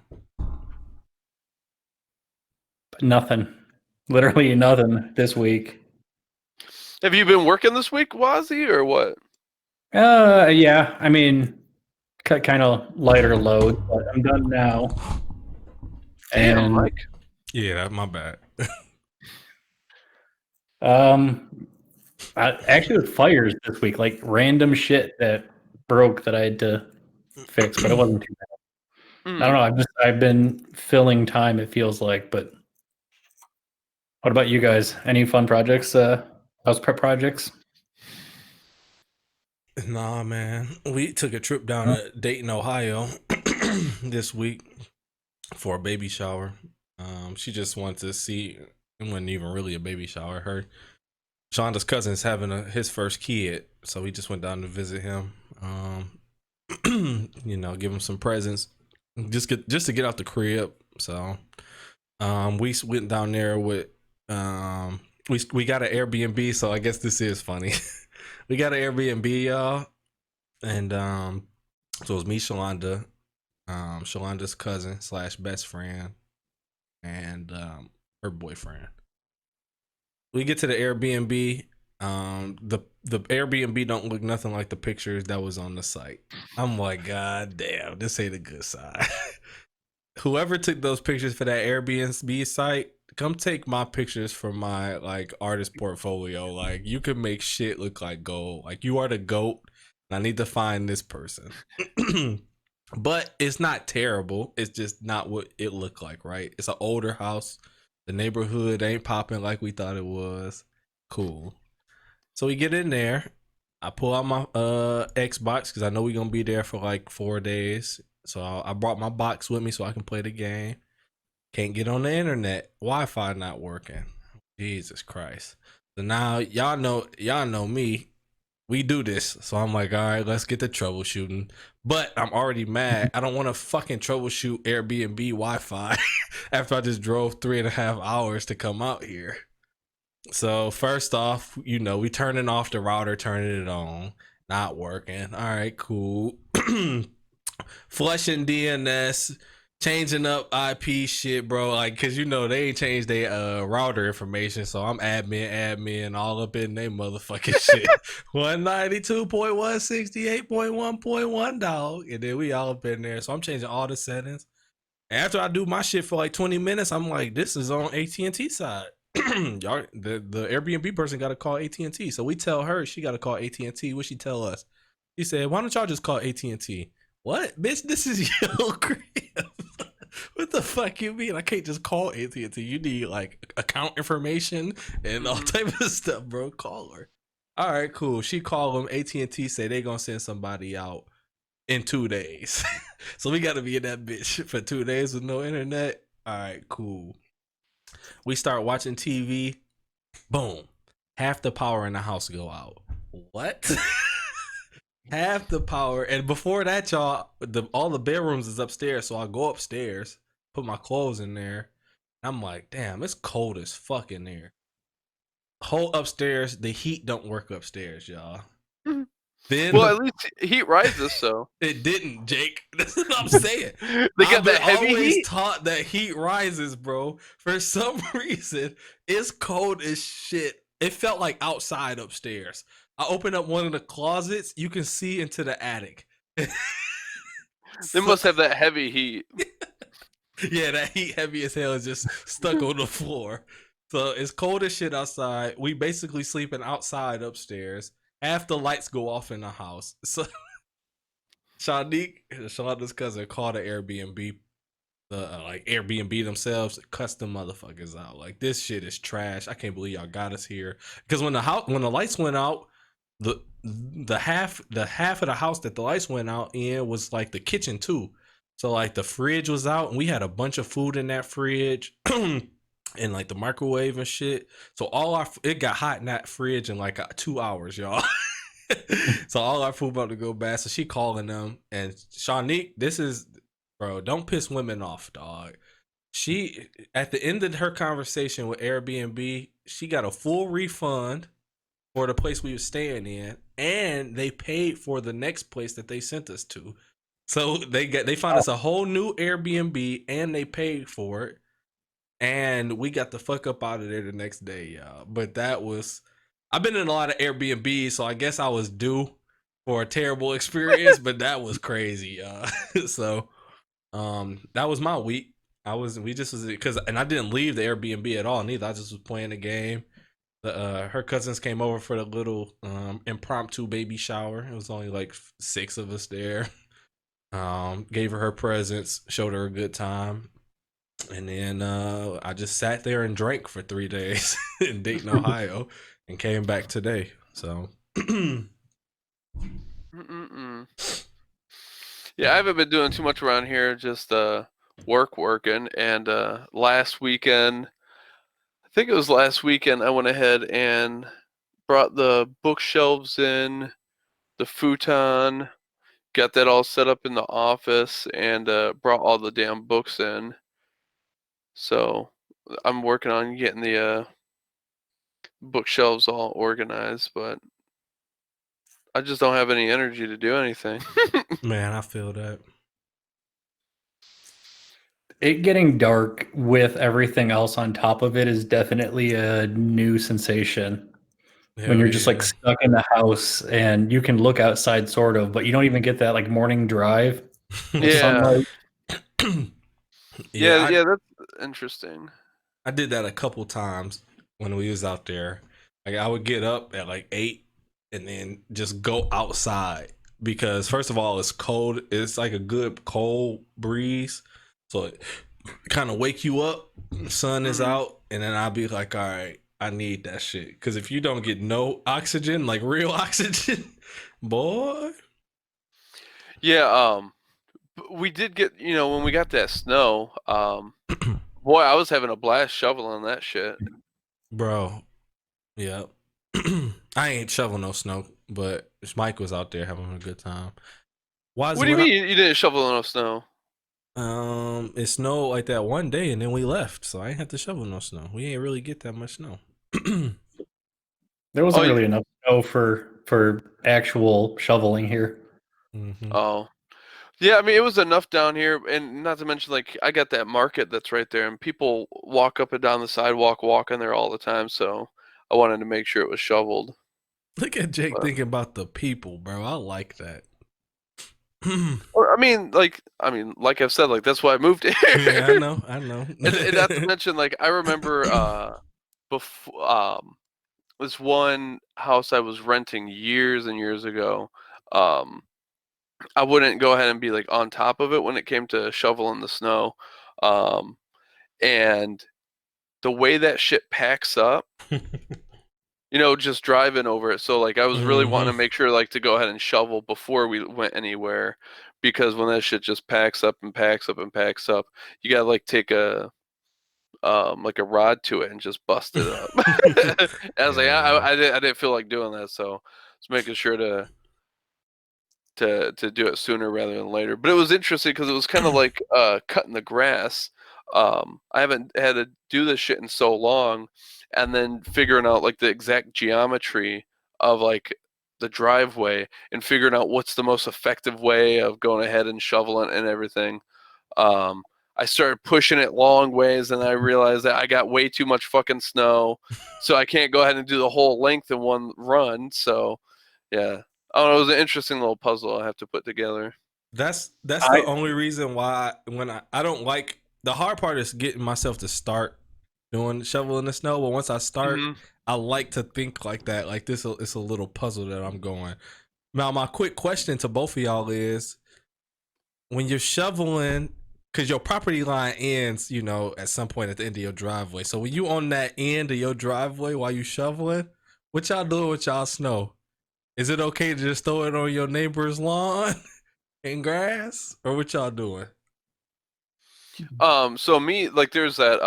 Nothing. Literally nothing this week. Have you been working this week, Wazzy, or what? Yeah. I mean, kind of lighter load, but I'm done now. Damn, Mike. Yeah, that's my bad. Actually, with fires this week, like random shit that broke that I had to fix, but it wasn't too bad. I don't know. I've been filling time. It feels like, but what about you guys? Any fun projects? House prep projects? Nah, man. We took a trip down to Dayton, Ohio this week for a baby shower. She just wanted to see. It wasn't even really a baby shower. Shonda's cousin's having his first kid, so we just went down to visit him. Give him some presents, just to get out the crib. So, we went down there with we got an Airbnb. So I guess this is funny. We got an Airbnb, y'all, and so it was me, Shalonda, Shalonda's cousin / best friend, and her boyfriend. We get to the Airbnb. The Airbnb don't look nothing like the pictures that was on the site. I'm like, God damn, this ain't a good sign. Whoever took those pictures for that Airbnb site, come take my pictures for my like artist portfolio. Like, you can make shit look like gold. Like, you are the GOAT. And I need to find this person. But it's not terrible. It's just not what it looked like, right? It's an older house. The neighborhood ain't popping like we thought it was. Cool. So we get in there. I pull out my Xbox because I know we're going to be there for like 4 days. So I brought my box with me so I can play the game. Can't get on the internet. Wi-Fi not working. Jesus Christ. So now y'all know me. We do this. So I'm like, all right, let's get the troubleshooting. But I'm already mad. I don't want to fucking troubleshoot Airbnb Wi-Fi after I just drove 3.5 hours to come out here. So first off, we turning off the router, turning it on, not working. All right, cool. Flushing DNS, changing up IP shit, bro. Like, cause they ain't changed their router information, so I'm admin all up in their motherfucking shit. 192.168.1.1 dog, and then we all up in there. So I'm changing all the settings. After I do my shit for like 20 minutes, I'm like, this is on AT&T side. Y'all, the Airbnb person got to call AT&T. So we tell her she got to call AT&T. What she tell us? She said, why don't y'all just call AT&T? What? Bitch, this is your crib. What the fuck you mean? I can't just call AT&T. You need like account information and all type of stuff, bro. Call her. All right, cool. She called them. AT&T say they gonna send somebody out in 2 days. So we gotta be in that bitch for 2 days with no internet. All right, cool. We start watching TV. Boom. Half the power in the house go out. What? Half the power. And before that, y'all, all the bedrooms is upstairs. So I go upstairs, put my clothes in there. I'm like, damn, it's cold as fuck in there. Whole upstairs, the heat don't work upstairs, y'all. Then at least heat rises, so it didn't, Jake. That's what I'm saying. they got that I've heavy always heat. taught that heat rises, bro. For some reason, it's cold as shit. It felt like outside upstairs. I opened up one of the closets. You can see into the attic. They must have that heavy heat. Yeah, that heat heavy as hell is just stuck on the floor. So it's cold as shit outside. We basically sleeping outside upstairs. Half the lights go off in the house. So Shalonda's cousin, called an Airbnb, like Airbnb themselves, cuss them motherfuckers out. Like, this shit is trash. I can't believe y'all got us here. Because when the lights went out, the half of the house that the lights went out in was like the kitchen too. So like the fridge was out, and we had a bunch of food in that fridge. And like the microwave and shit. So it got hot in that fridge in like 2 hours, y'all. So all our food about to go bad. So she calling them, and Shanique, bro, don't piss women off, dog. She, at the end of her conversation with Airbnb, she got a full refund for the place we were staying in, and they paid for the next place that they sent us to. So they found us a whole new Airbnb, and they paid for it. And we got the fuck up out of there the next day, y'all. But I've been in a lot of Airbnbs, so I guess I was due for a terrible experience, but that was crazy, y'all. So, that was my week. And I didn't leave the Airbnb at all, neither. I just was playing the game. Her cousins came over for the little impromptu baby shower. It was only like 6 of us there. Gave her presents, showed her a good time. And then I just sat there and drank for 3 days in Dayton, Ohio, and came back today. So, Yeah, I haven't been doing too much around here. Just working. And last weekend, I think it was last weekend, I went ahead and brought the bookshelves in, the futon, got that all set up in the office, and brought all the damn books in. So I'm working on getting the bookshelves all organized, but I just don't have any energy to do anything. man, I feel that. It getting dark with everything else on top of it is definitely a new sensation. When you're just like stuck in the house and you can look outside sort of, but you don't even get that like morning drive of sunlight. Yeah, that's interesting. I did that a couple times when we was out there. Like, I would get up at like 8 and then just go outside, because first of all, it's cold. It's like a good cold breeze, so it kind of wake you up. The sun is out, and then I'll be like, all right, I need that shit, because if you don't get no oxygen, like real oxygen, boy. Yeah, we did get, when we got that snow, boy, I was having a blast shoveling that shit. Bro, Yeah. I ain't shoveling no snow, but Mike was out there having a good time. Why is What do you mean you didn't shovel no snow? It snowed like that one day and then we left, so I ain't have to shovel no snow. We ain't really get that much snow. There wasn't Oh, really enough snow for actual shoveling here. Mm-hmm. Oh. Yeah, I mean, it was enough down here, and not to mention, like, I got that market that's right there, and people walk up and down the sidewalk walking there all the time, so I wanted to make sure it was shoveled. Look at Jake But, thinking about the people, bro. I like that. well, I mean, like I've said, like, that's why I moved here. Yeah, I know. And not to mention, like, I remember before this one house I was renting years and years ago. I wouldn't go ahead and be like on top of it when it came to shoveling the snow. Um, and the way that shit packs up, just driving over it. So like I was really wanting to make sure like to go ahead and shovel before we went anywhere, because when that shit just packs up and packs up and packs up, you gotta like take a rod to it and just bust it up. And I was like, I didn't feel like doing that, so I was making sure to do it sooner rather than later. But it was interesting because it was kind of like cutting the grass. I haven't had to do this shit in so long, and then figuring out like the exact geometry of like the driveway and figuring out what's the most effective way of going ahead and shoveling and everything. Um, I started pushing it long ways, and I realized that I got way too much fucking snow, so I can't go ahead and do the whole length in one run. So, yeah. Oh, it was an interesting little puzzle I have to put together. That's the only reason why when I don't like the hard part is getting myself to start doing shoveling the snow. But once I start, I like to think like that. Like this, it's a little puzzle that I'm going. Now, my quick question to both of y'all is: when you're shoveling, because your property line ends, at some point at the end of your driveway. So when you on that end of your driveway while you shoveling, what y'all doing with y'all snow? Is it okay to just throw it on your neighbor's lawn and grass, or what y'all doing? So me, like, there's that.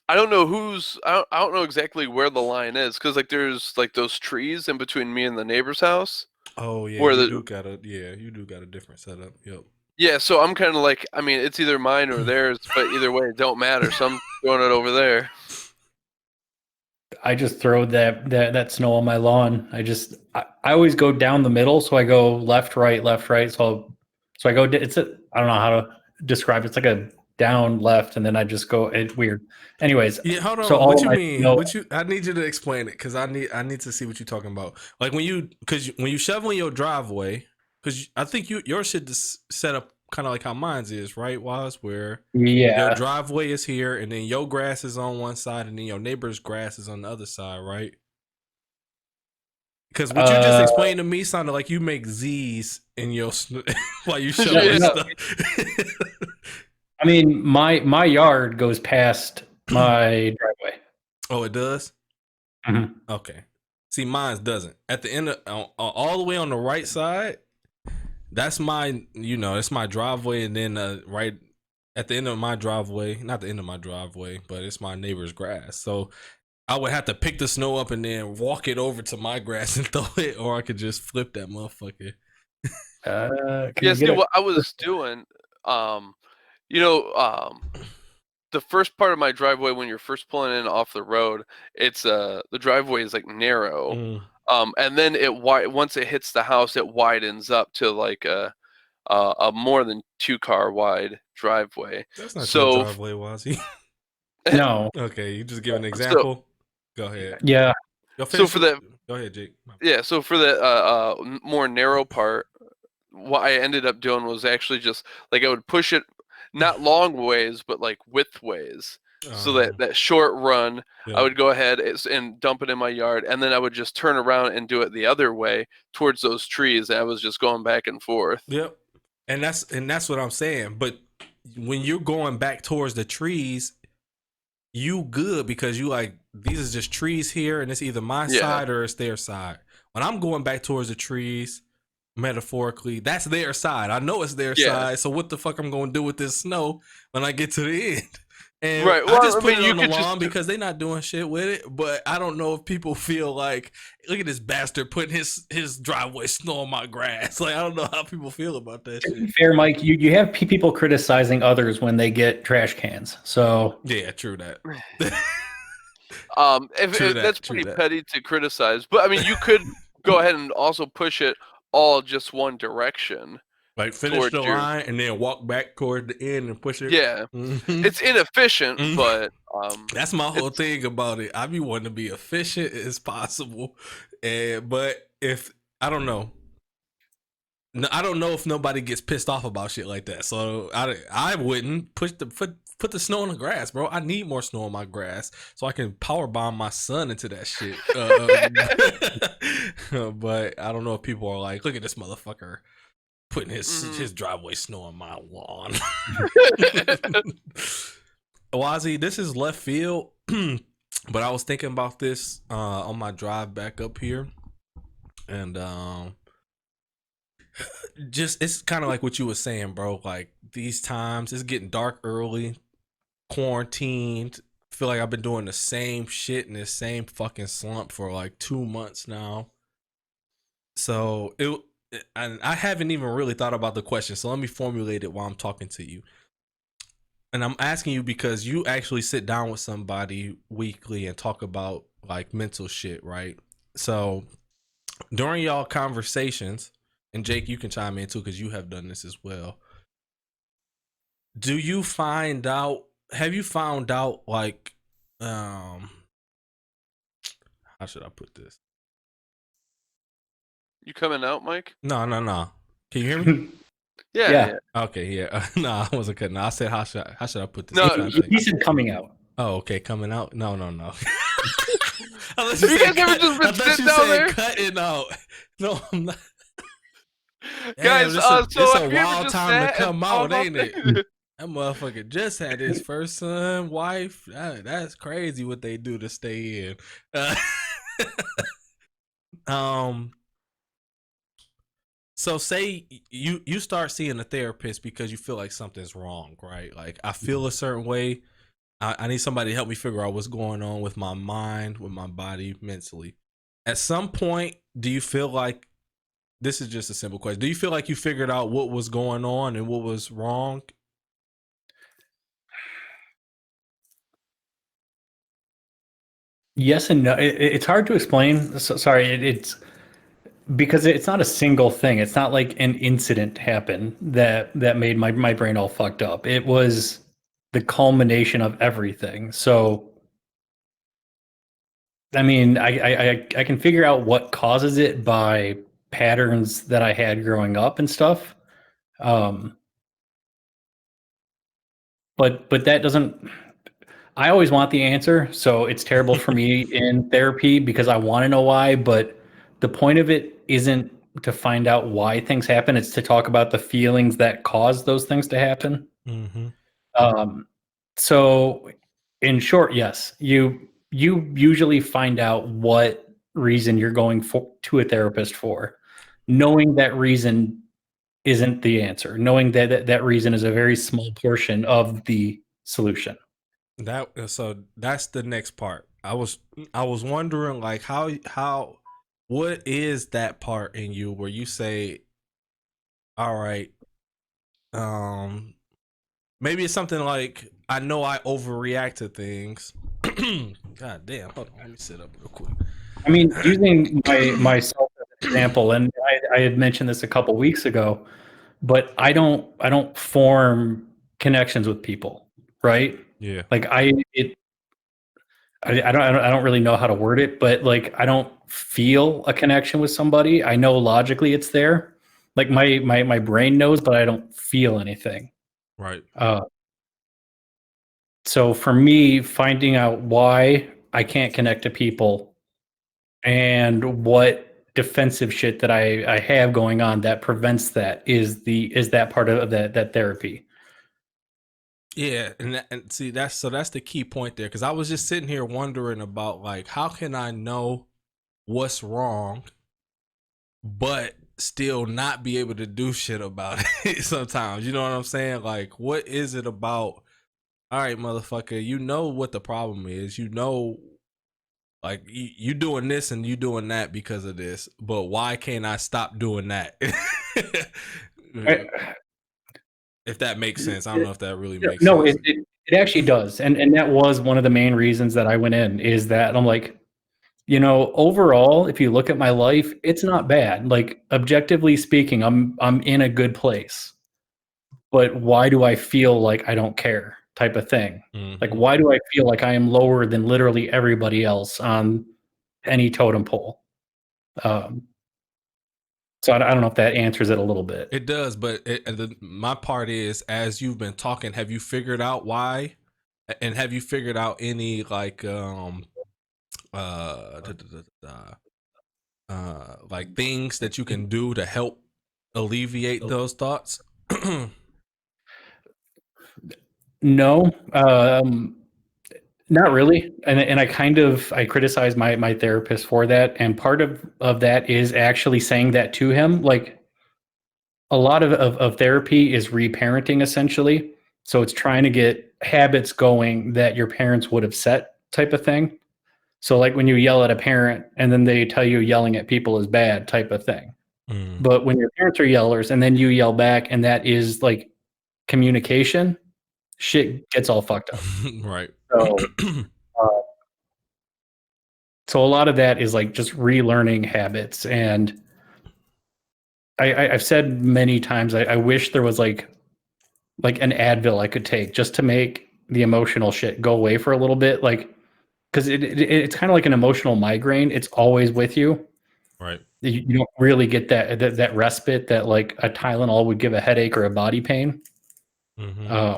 I don't know I don't know exactly where the line is, because like there's like those trees in between me and the neighbor's house. Oh yeah, Where you do got a different setup. Yep. Yeah, so I'm kind of like, I mean, it's either mine or theirs, but either way, it don't matter. So I'm throwing it over there. I just throw that snow on my lawn. I always go down the middle, so I go left, right, left, right. So I go. I don't know how to describe it. It's like a down, left, and then I just go. It's weird. Anyways, Yeah, hold on. So What you mean? I need you to explain it, because I need to see what you're talking about. Like when you shoveling your driveway, because I think yours should set up kind of like how mine's is, right, Waz? Where your driveway is here, and then your grass is on one side, and then your neighbor's grass is on the other side, right? Because what you just explained to me sounded like you make Z's in your while you shoveling stuff. I mean, my yard goes past my driveway. Oh, it does? Mm-hmm. Okay. See, mine doesn't. At the end of all the way on the right side, that's it's my driveway, and then right at the end of my driveway, not the end of my driveway, but it's my neighbor's grass. So I would have to pick the snow up and then walk it over to my grass and throw it, or I could just flip that motherfucker. See what I was doing. The first part of my driveway, when you're first pulling in off the road, it's the driveway is like narrow, and then once it hits the house, it widens up to like a more than 2-car wide driveway. That's not your driveway, Wazzy. No. Okay, you just give an example. Go ahead. Yeah. So for that, go ahead, Jake. Yeah. So for the more narrow part, what I ended up doing was actually just like I would push it not long ways, but like width ways. So that short run, I would go ahead and dump it in my yard, and then I would just turn around and do it the other way towards those trees. And I was just going back and forth. Yep. And that's what I'm saying. But when you're going back towards the trees, you good, because you like, these is just trees here, and it's either my side or it's their side. When I'm going back towards the trees, metaphorically, that's their side. I know it's their side. So what the fuck I'm gonna do with this snow when I get to the end? And Right. I Well, just I put mean, it you on the could lawn just because they're not doing shit with it. But I don't know if people feel like, look at this bastard putting his driveway snow on my grass. Like, I don't know how people feel about that To be shit. fair, Mike, you have people criticizing others when they get trash cans. So Yeah, true that. if that's True pretty that. petty to criticize. But I mean, you could go ahead and also push it all just one direction Like finish towards the your. line and then walk back toward the end and push it. Yeah, Mhm. it's inefficient, Mhm. but That's my whole it's thing about it. I be wanting to be efficient as possible, but if I don't know, no, I don't know if nobody gets pissed off about shit like that. So I wouldn't put the snow on the grass, bro. I need more snow on my grass so I can power bomb my son into that shit. But I don't know if people are like, look at this motherfucker putting his driveway snow on my lawn. Wazi, this is left field, but I was thinking about this on my drive back up here, and just it's kind of like what you were saying, bro. Like these times, it's getting dark early, quarantined. I feel like I've been doing the same shit in this same fucking slump for like 2 months now. So and I haven't even really thought about the question. So let me formulate it while I'm talking to you. And I'm asking you because you actually sit down with somebody weekly and talk about like mental shit, right? So during y'all conversations, and Jake, you can chime in too because you have done this as well. Have you found out like how should I put this? you coming out, Mike? No. Can you hear me? Yeah. Okay, yeah. No, I wasn't cutting. I said how should I put this? No, he said coming out. Oh, okay, coming out. No. Have you guys ever just been sitting down there? Cutting out. No, I'm not. Guys, Damn, so it's have a you ever wild just time to sat and come thought out, about ain't it? things? That motherfucker just had his first son, wife. That's crazy what they do to stay in. Um. So say you start seeing a therapist because you feel like something's wrong, right? Like I feel a certain way. I need somebody to help me figure out what's going on with my mind, with my body, mentally. At some point, do you feel like this is just a simple question? Do you feel like you figured out what was going on and what was wrong? Yes and no. It's hard to explain. Sorry, it's because it's not a single thing. It's not like an incident happened that made my brain all fucked up. It was the culmination of everything. So I mean, I can figure out what causes it by patterns that I had growing up and stuff. Um, but that doesn't. I always want the answer, so it's terrible for me in therapy because I want to know why. But the point of it isn't to find out why things happen; it's to talk about the feelings that cause those things to happen. Mm-hmm. Um, so, in short, yes, you usually find out what reason you're going to a therapist for. Knowing that reason isn't the answer. Knowing that reason is a very small portion of the solution. So that's the next part. I was wondering like how what is that part in you where you say, all right, maybe it's something like I know I overreact to things. God damn, hold on, let me sit up real quick. I mean, using myself as an example, and I had mentioned this a couple weeks ago, but I don't form connections with people, right? Yeah. Like I don't really know how to word it, but like I don't feel a connection with somebody. I know logically it's there. Like my brain knows, but I don't feel anything. Right. So for me, finding out why I can't connect to people and what defensive shit that I have going on that prevents that is that part of that therapy. Yeah, and see that's the key point there because I was just sitting here wondering about like how can I know what's wrong but still not be able to do shit about it sometimes. You know what I'm saying? Like what is it about all right, motherfucker, you know what the problem is. You know, like you doing this and you doing that because of this, but why can't I stop doing that? If that makes sense. I don't know if that really makes No, sense. it actually does. And that was one of the main reasons that I went in, is that I'm like, you know, overall, if you look at my life, it's not bad. Like, objectively speaking, I'm in a good place. But why do I feel like I don't care, type of thing? Like, Mm-hmm. why do I feel like I am lower than literally everybody else on any totem pole? So I don't know if that answers it a little bit. It does, but my part is, as you've been talking, have you figured out why? And have you figured out any like like things that you can do to help alleviate those thoughts? No, not really. And I criticize my therapist for that. And part of that is actually saying that to him. Like, a lot of therapy is reparenting, essentially. So it's trying to get habits going that your parents would have set, type of thing. So like when you yell at a parent and then they tell you yelling at people is bad, type of thing. But when your parents are yellers and then you yell back and that is like communication, shit gets all fucked up. Right. So, uh, so a lot of that is like just relearning habits. And I've said many times, I wish there was like an Advil I could take just to make the emotional shit go away for a little bit. Like, because it's kind of like an emotional migraine. It's always with you. Right. You don't really get that respite that like a Tylenol would give a headache or a body pain. Mm-hmm.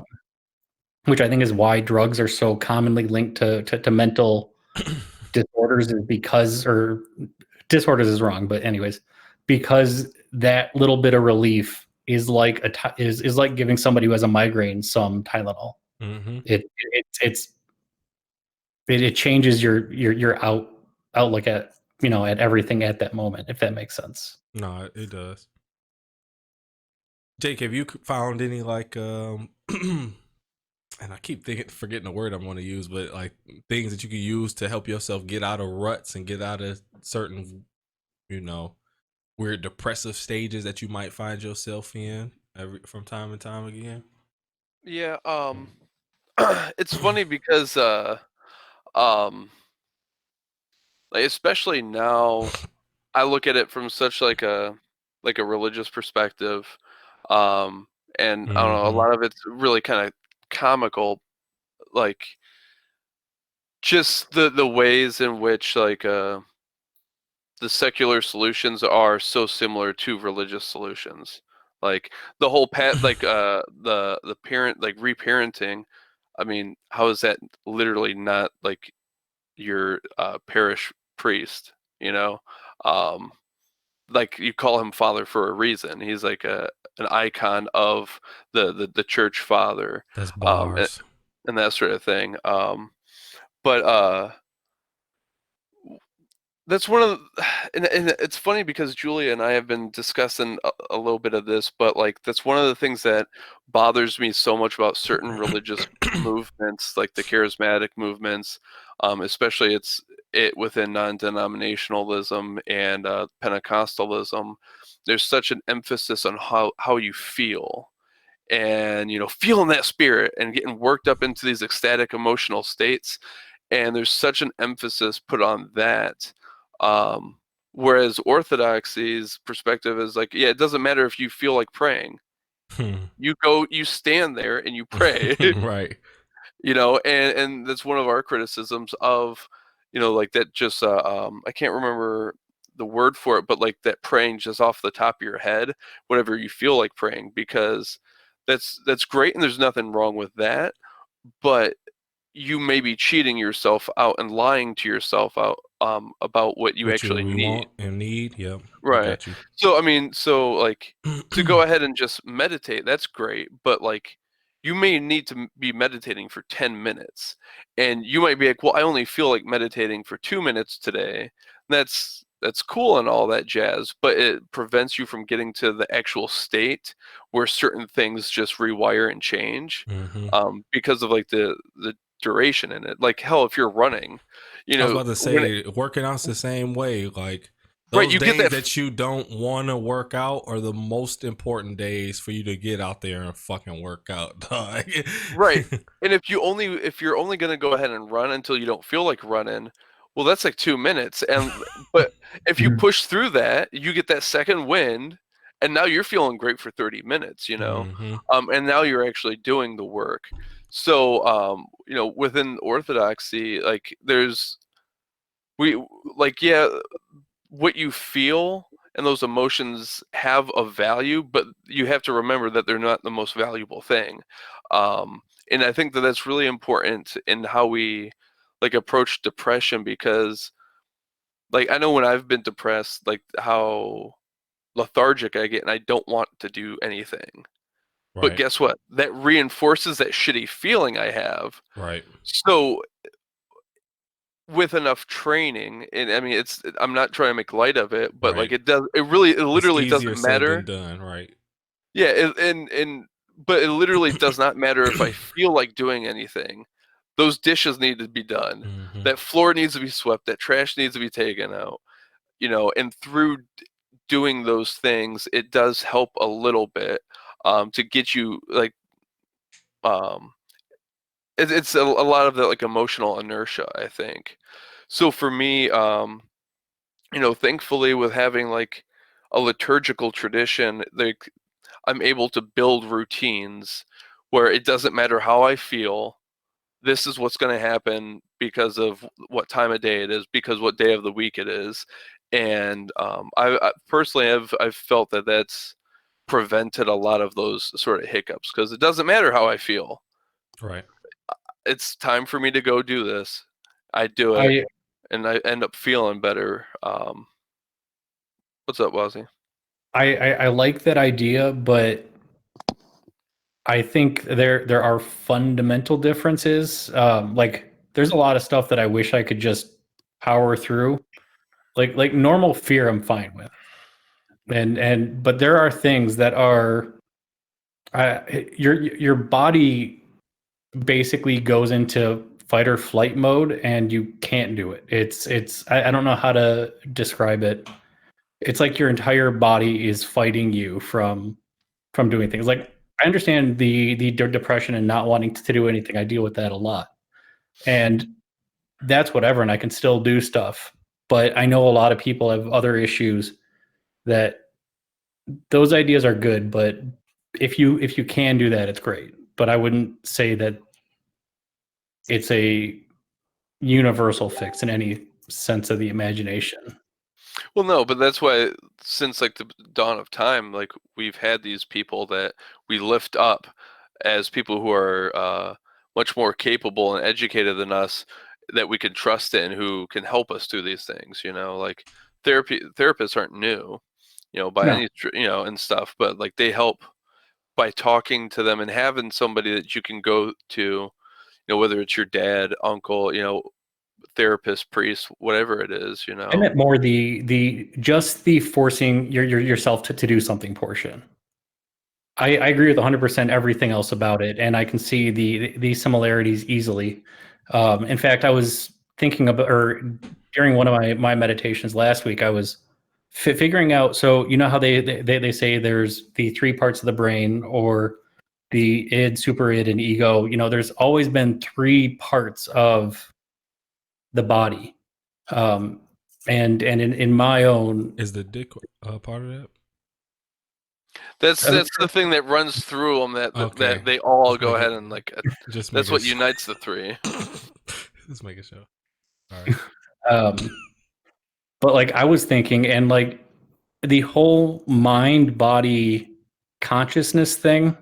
Which I think is why drugs are so commonly linked to mental disorders, is because, or disorders is wrong, but anyways, because that little bit of relief is like is like giving somebody who has a migraine some Tylenol. Mm-hmm. It changes your outlook at, you know, at everything at that moment, if that makes sense. No, it does. Jake, have you found any like and I keep forgetting the word I'm going to use, but like things that you can use to help yourself get out of ruts and get out of certain, you know, weird depressive stages that you might find yourself in from time and time again? Yeah, it's funny because um like, especially now, I look at it from such like a religious perspective. Um and I don't know, a Mm-hmm. lot of it's really kind of comical, like just the ways in which like the secular solutions are so similar to religious solutions. Like the whole like the parent, like reparenting. I mean, how is that literally not like your parish priest? You know, um, like you call him father for a reason. He's like an icon of the church father, That's um, and, bars. and that sort of thing. But that's one of the, and it's funny because Julia and I have been discussing a little bit of this, but like that's one of the things that bothers me so much about certain religious movements, like the charismatic movements, especially it within non-denominationalism and Pentecostalism. There's such an emphasis on how you feel, and you know, feeling that spirit and getting worked up into these ecstatic emotional states, and there's such an emphasis put on that. um, Whereas orthodoxy's perspective is like, yeah, it doesn't matter if you feel like praying, you go, you stand there and you pray. Right. You know, and that's one of our criticisms of, you know, like that, just I can't remember the word for it, but like that praying just off the top of your head whatever you feel like praying, because that's great and there's nothing wrong with that, but you may be cheating yourself out and lying to yourself out, about what you What you actually we need. want and need. Yep. I Right. got you. So I mean, so like to go ahead and just meditate, that's great, but like you may need to be meditating for 10 minutes, and you might be like, well, I only feel like meditating for 2 minutes today. That's that's cool and all that jazz, but it prevents you from getting to the actual state where certain things just rewire and change, because of like the duration in it. Like hell, if you're running, I was about to say, working out's the same way. Like those you get days that you don't want to work out are the most important days for you to get out there and fucking work out, dog. right. And if you're only gonna go ahead and run until you don't feel like running, well, that's like 2 minutes. But if you push through that, you get that second wind, and now you're feeling great for 30 minutes, and now you're actually doing the work. So, within orthodoxy, like what you feel and those emotions have a value, but you have to remember that they're not the most valuable thing. And I think that that's really important in how we like approach depression, because like I know when I've been depressed, like how lethargic I get and I don't want to do anything. But guess what? That reinforces that shitty feeling I have. Right. So with enough training, and I mean, I'm not trying to make light of it, but like it literally doesn't matter. Said than done, right? Yeah, but it literally does not matter if I feel like doing anything. Those dishes need to be done. That floor needs to be swept. That trash needs to be taken out. And through doing those things, it does help a little bit to get you like it's a lot of the like emotional inertia, I think. So for me, thankfully with having like a liturgical tradition, like I'm able to build routines where it doesn't matter how I feel. This is what's going to happen because of what time of day it is, because what day of the week it is, and I personally I've felt that that's prevented a lot of those sort of hiccups, because it doesn't matter how I feel. Right. It's time for me to go do this. I do it, and I end up feeling better. What's up, Wazzy? I like that idea, but I think there are fundamental differences. Like there's a lot of stuff that I wish I could just power through. Like normal fear, I'm fine with, but there are things that are your body basically goes into fight or flight mode, and you can't do it. I don't know how to describe it. It's like your entire body is fighting you from doing things. Like I understand the depression and not wanting to do anything. I deal with that a lot, and that's whatever. And I can still do stuff, but I know a lot of people have other issues that those ideas are good. But if you can do that, it's great. But I wouldn't say that it's a universal fix in any sense of the imagination. Well, no, but that's why since like the dawn of time, like we've had these people that we lift up as people who are much more capable and educated than us, that we can trust in, who can help us through these things. Like therapists aren't new, by any and stuff, but like they help by talking to them and having somebody that you can go to, whether it's your dad, uncle, therapist, priest, whatever it is, I meant more the just the forcing yourself to do something portion. I agree with 100% everything else about it, and I can see the similarities easily. In fact, I was thinking about, or during one of my meditations last week, I was figuring out. So you know how they say there's the three parts of the brain, or the id, super id, and ego. There's always been three parts of the body, and in my own, is the dick part of that? That's the thing that runs through them, that they all just go ahead and like just that's what unites the three. Just make a show. All right. But like I was thinking, and like the whole mind body consciousness thing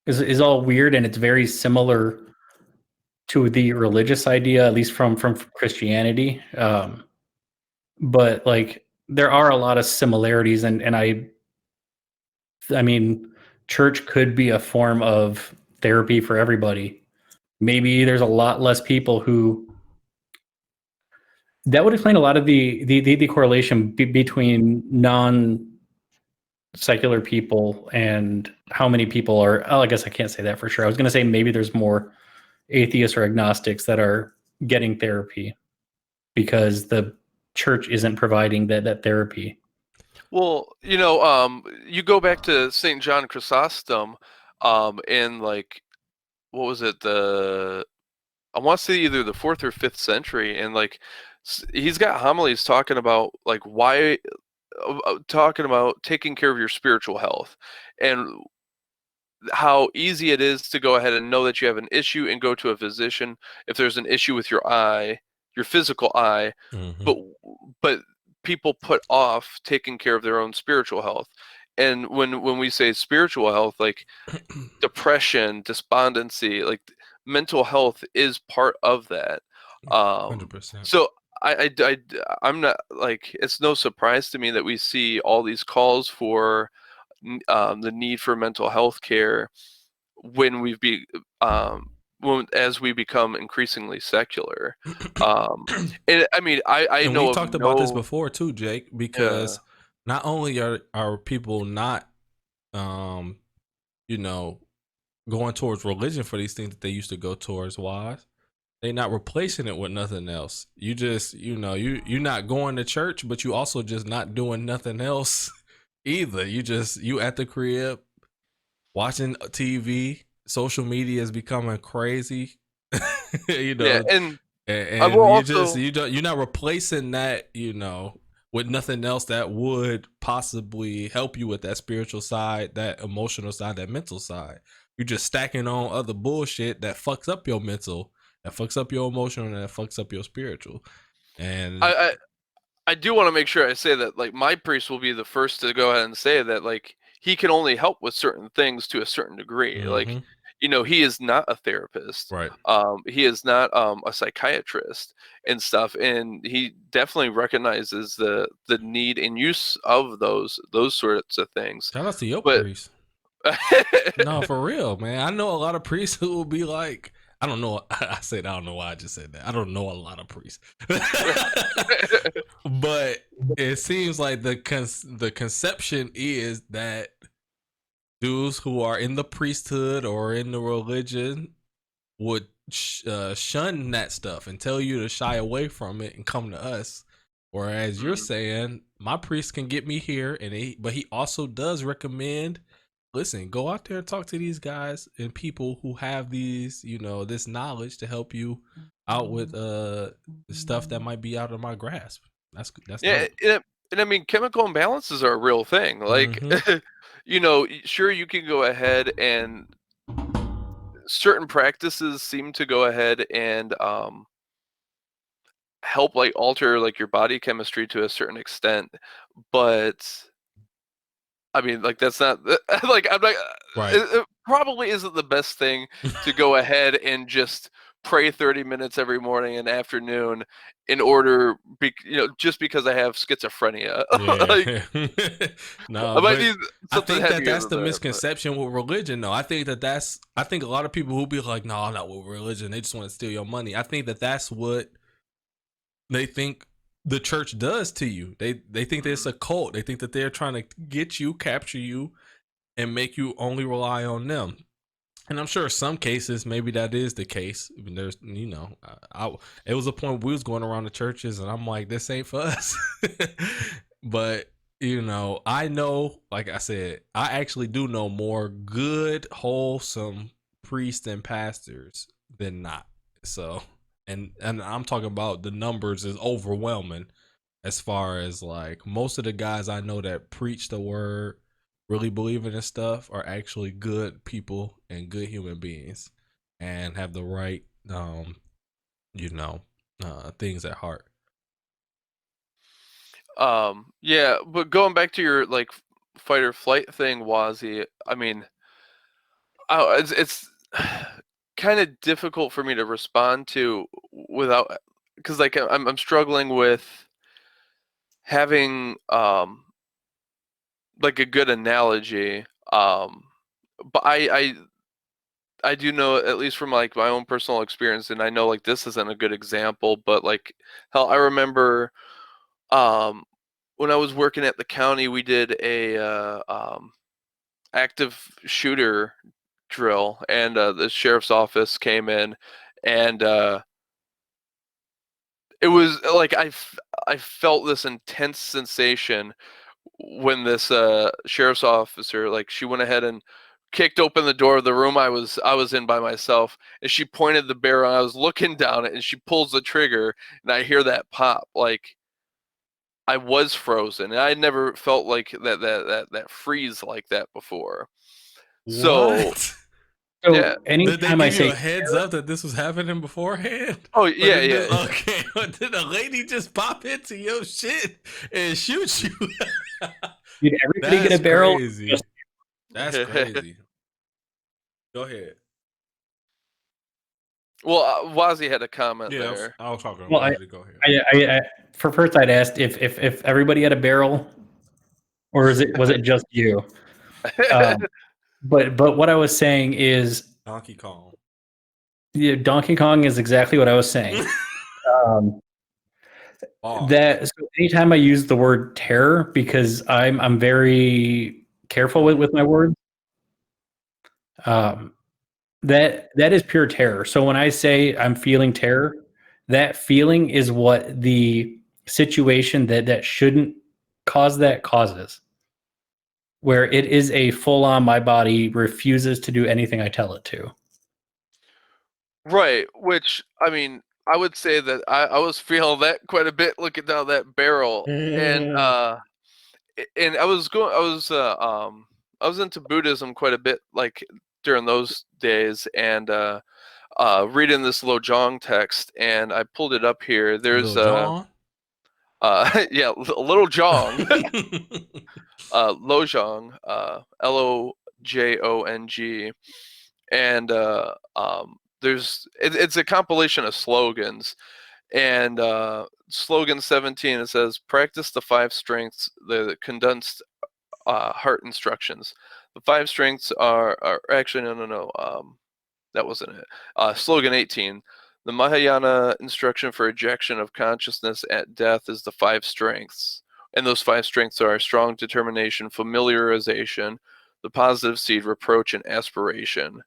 is all weird, and it's very similar to the religious idea, at least from Christianity. But like there are a lot of similarities, and I mean, church could be a form of therapy for everybody. Maybe there's a lot less people who That would explain a lot of the correlation between non-secular people and how many people are. Oh, I guess I can't say that for sure. I was going to say maybe there's more atheists or agnostics that are getting therapy because the church isn't providing that therapy. Well, you go back to St. John Chrysostom, in like, what was it? I want to say either the 4th or 5th century, and like he's got homilies talking about like why, talking about taking care of your spiritual health, and how easy it is to go ahead and know that you have an issue and go to a physician if there's an issue with your eye, your physical eye, Mm-hmm. but people put off taking care of their own spiritual health. And when we say spiritual health, like depression, despondency, like mental health is part of that. 100%. So I'm not like, it's no surprise to me that we see all these calls for the need for mental health care when as we become increasingly secular. And I mean, I And know we of talked about this no, before too, Jake, yeah, because not only are people not um you know going towards religion for these things that they used to go towards, wise, they not replacing it with nothing else. You just, you're not going to church, but you also just not doing nothing else either. You at the crib watching TV. Social media is becoming crazy. you yeah, know and I will and also, you're not replacing that, with nothing else that would possibly help you with that spiritual side, that emotional side, that mental side. You're just stacking on other bullshit that fucks up your mental, that fucks up your emotional, and that fucks up your spiritual. And I I do want to make sure I say that, like, my priest will be the first to go ahead and say that, like, he can only help with certain things to a certain degree. Like, mm-hmm, he is not a therapist. right. He is not a psychiatrist and stuff, and he definitely recognizes the need and use of those sorts of things. Shout out to your But priest. No, for real, man. I know a lot of priests who will be like, I don't know. I said, I don't know why I just said that. I don't know a lot of priests. But it seems like the conception is that dudes who are in the priesthood or in the religion would shun that stuff and tell you to shy away from it and come to us. Whereas you're saying my priest can get me here, but he also does recommend, listen, go out there and talk to these guys and people who have these, this knowledge to help you out with stuff that might be out of my grasp. That's Yeah, dope. and I mean, chemical imbalances are a real thing. Like, Mm-hmm. sure, you can go ahead and certain practices seem to go ahead and help like alter like your body chemistry to a certain extent, but I mean, like, that's not like, I'm like, Right. it probably isn't the best thing to go ahead and just pray 30 minutes every morning and afternoon in order, just because I have schizophrenia. Yeah. Like, No, I might but need I something think that heavier that's than the that. But misconception with religion, though. I think a lot of people who be like, no, not with religion. They just want to steal your money. I think that that's what they think the church does to you. They think that it's a cult. They think that they're trying to get you, capture you, and make you only rely on them. And I'm sure some cases maybe that is the case. I mean, there's, it was a point we was going around the churches, and I'm like, this ain't for us. But I know, like I said, I actually do know more good, wholesome priests and pastors than not. So, and I'm talking about the numbers is overwhelming as far as like most of the guys I know that preach the word, really believe in this stuff, are actually good people and good human beings and have the right things at heart. yeah, but going back to your like fight or flight thing, Wazzy, I mean, it's kind of difficult for me to respond to without, because like I'm struggling with having like a good analogy. But I do know, at least from like my own personal experience, and I know like this isn't a good example, but like hell, I remember when I was working at the county, we did a active shooter drill, and the sheriff's office came in, and it was like I felt this intense sensation when this sheriff's officer, like, she went ahead and kicked open the door of the room I was in by myself, and she pointed the barrel, and I was looking down it, and she pulls the trigger, and I hear that pop. Like, I was frozen, and I had never felt like that freeze like that before. So What? So yeah. Did they anytime I give you say a heads up that this was happening beforehand? Oh Or yeah, did yeah. okay. Or did a lady just pop into your shit and shoot you? did everybody get That's a barrel? crazy. That's crazy. Go ahead. Well, Wazzy had a comment Yeah, there. I was talking Well, about it. Go ahead. for first I'd asked if everybody had a barrel, or was it just you? But what I was saying is, Donkey Kong. yeah, Donkey Kong is exactly what I was saying. Um, that so anytime I use the word terror, because I'm very careful with my words, um, that is pure terror. So when I say I'm feeling terror, that feeling is what the situation that shouldn't cause that causes. Where it is a full on, my body refuses to do anything I tell it to. Right, which, I mean, I would say that I was feeling that quite a bit looking down that barrel, and and I was into Buddhism quite a bit, like, during those days, and reading this Lojong text, and I pulled it up here. There's Lil Jon. yeah, Little Jong, Lojong, Lojong, and it's a compilation of slogans, and slogan 17, it says, practice the five strengths, the condensed heart instructions. The five strengths are actually, no, that wasn't it. Slogan 18, the Mahayana instruction for ejection of consciousness at death is the five strengths. And those five strengths are strong determination, familiarization, the positive seed, reproach, and aspiration.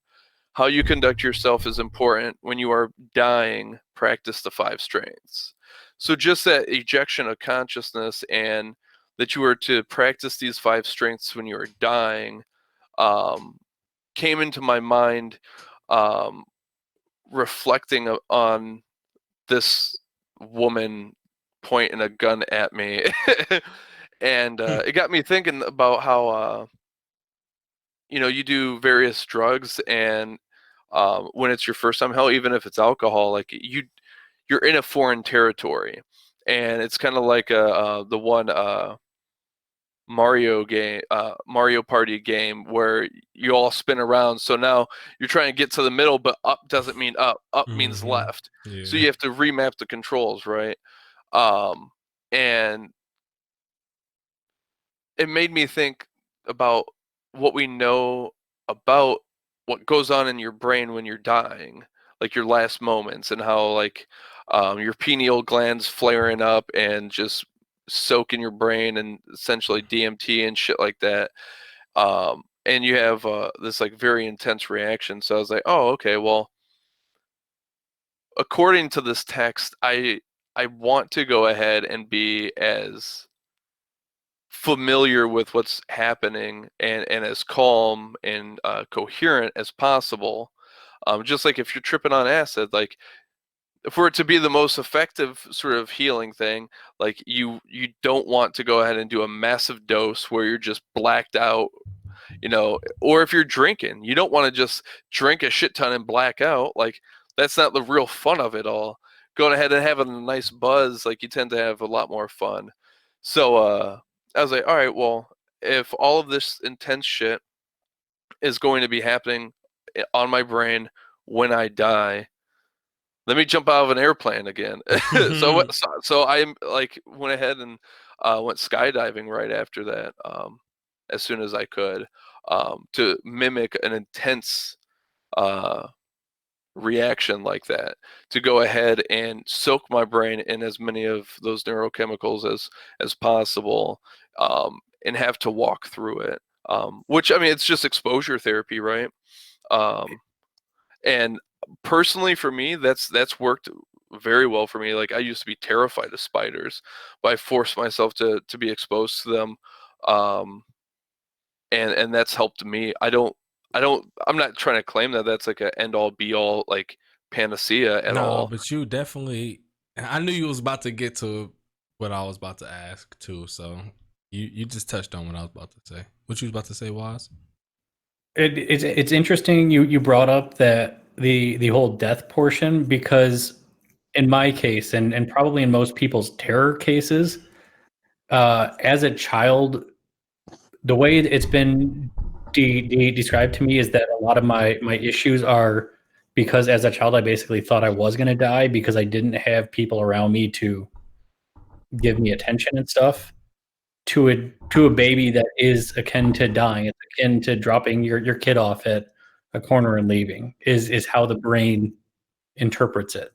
How you conduct yourself is important. When you are dying, practice the five strengths. So just that ejection of consciousness, and that you are to practice these five strengths when you are dying, came into my mind, um, reflecting on this woman pointing a gun at me. And it got me thinking about how you do various drugs, and when it's your first time, hell, even if it's alcohol, like, you're in a foreign territory, and it's kind of like the one Mario Party game where you all spin around. So now you're trying to get to the middle, but up doesn't mean up. Up means left. So Yeah. you have to remap the controls, right? And it made me think about what we know about what goes on in your brain when you're dying, like your last moments, and how, like, your pineal glands flaring up and just soaking your brain, and essentially DMT and shit like that. And you have this, like, very intense reaction. So I was like, oh, okay, well, according to this text, I want to go ahead and be as familiar with what's happening, and as calm and coherent as possible. Just like if you're tripping on acid, like, for it to be the most effective sort of healing thing, like, you don't want to go ahead and do a massive dose where you're just blacked out, or if you're drinking, you don't want to just drink a shit ton and black out. Like, that's not the real fun of it all. Going ahead and having a nice buzz, like, you tend to have a lot more fun. So I was like, all right, well, if all of this intense shit is going to be happening on my brain when I die, let me jump out of an airplane again. So I, like, went ahead and went skydiving right after that, as soon as I could, to mimic an intense reaction like that, to go ahead and soak my brain in as many of those neurochemicals as possible, and have to walk through it. Which, I mean, it's just exposure therapy, right? And personally, for me, that's worked very well for me. Like, I used to be terrified of spiders, but I forced myself to be exposed to them, and that's helped me. I'm not trying to claim that that's like a end all be all, like, panacea at No, all. but you definitely. I knew you was about to get to what I was about to ask too. So you just touched on what I was about to say. What you was about to say was? It's interesting you brought up that the whole death portion, because in my case, and probably in most people's terror cases, as a child, the way it's been described to me is that a lot of my issues are because as a child I basically thought I was going to die because I didn't have people around me to give me attention and stuff. To a baby, that is akin to dying. It's akin to dropping your kid off at a corner and leaving. Is how the brain interprets it.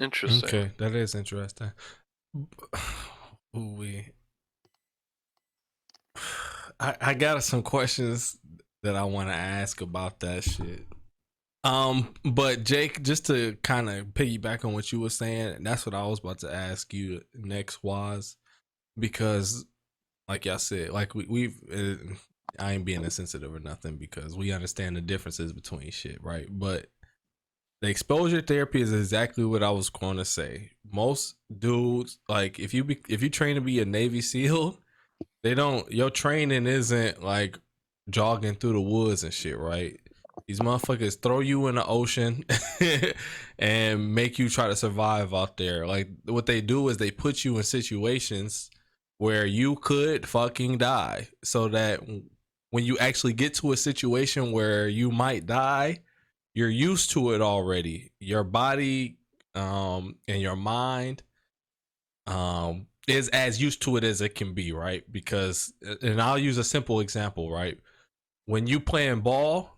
Interesting. Okay, that is interesting. Ooh, I got some questions that I want to ask about that shit. But Jake, just to kind of piggyback on what you were saying, that's what I was about to ask you next was, because like y'all said, like we've I ain't being insensitive or nothing because we understand the differences between shit, right? But the exposure therapy is exactly what I was going to say. Most dudes, like if you train to be a Navy SEAL, your training isn't like jogging through the woods and shit, right? These motherfuckers throw you in the ocean and make you try to survive out there. Like what they do is they put you in situations where you could fucking die, so that when you actually get to a situation where you might die, you're used to it already. Your body and your mind is as used to it as it can be, right? Because, and I'll use a simple example, right? When you playing ball,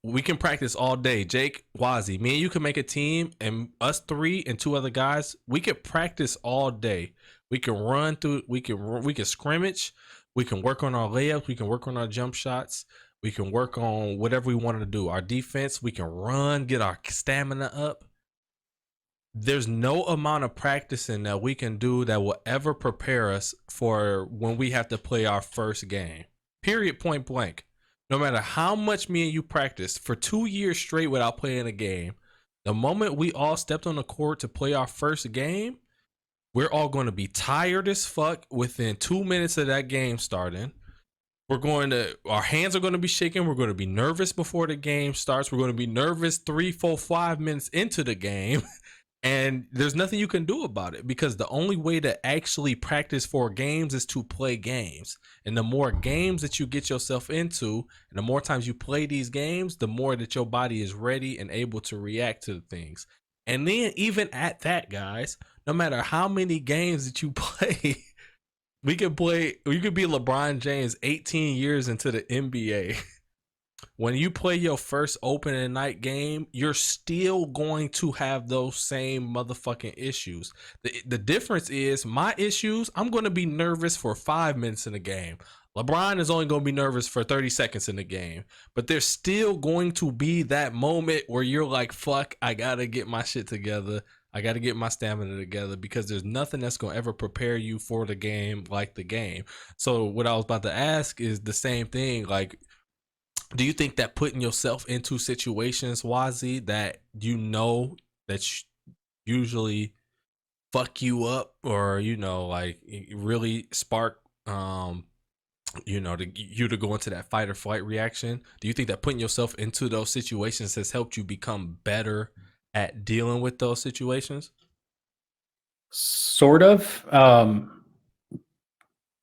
we can practice all day. Jake, Wazi, me and you can make a team, and us three and two other guys, we could practice all day. We can run through. We can scrimmage. We can work on our layups. We can work on our jump shots. We can work on whatever we wanted to do. Our defense. We can run, get our stamina up. There's no amount of practicing that we can do that will ever prepare us for when we have to play our first game. Period. Point blank. No matter how much me and you practiced for 2 years straight without playing a game, the moment we all stepped on the court to play our first game, we're all going to be tired as fuck within 2 minutes of that game starting. Our hands are going to be shaking. We're going to be nervous before the game starts. We're going to be nervous 3, 4, 5 minutes into the game. And there's nothing you can do about it, because the only way to actually practice for games is to play games. And the more games that you get yourself into, and the more times you play these games, the more that your body is ready and able to react to things. And then even at that, guys, no matter how many games that you play, you could be LeBron James 18 years into the NBA. When you play your first opening night game, you're still going to have those same motherfucking issues. The difference is my issues, I'm going to be nervous for 5 minutes in the game. LeBron is only going to be nervous for 30 seconds in the game. But there's still going to be that moment where you're like, fuck, I got to get my shit together. I got to get my stamina together, because there's nothing that's going to ever prepare you for the game like the game. So what I was about to ask is the same thing. Like, do you think that putting yourself into situations, Wazi, that you know that usually fuck you up, or like really spark to go into that fight or flight reaction? Do you think that putting yourself into those situations has helped you become better at dealing with those situations? Sort of.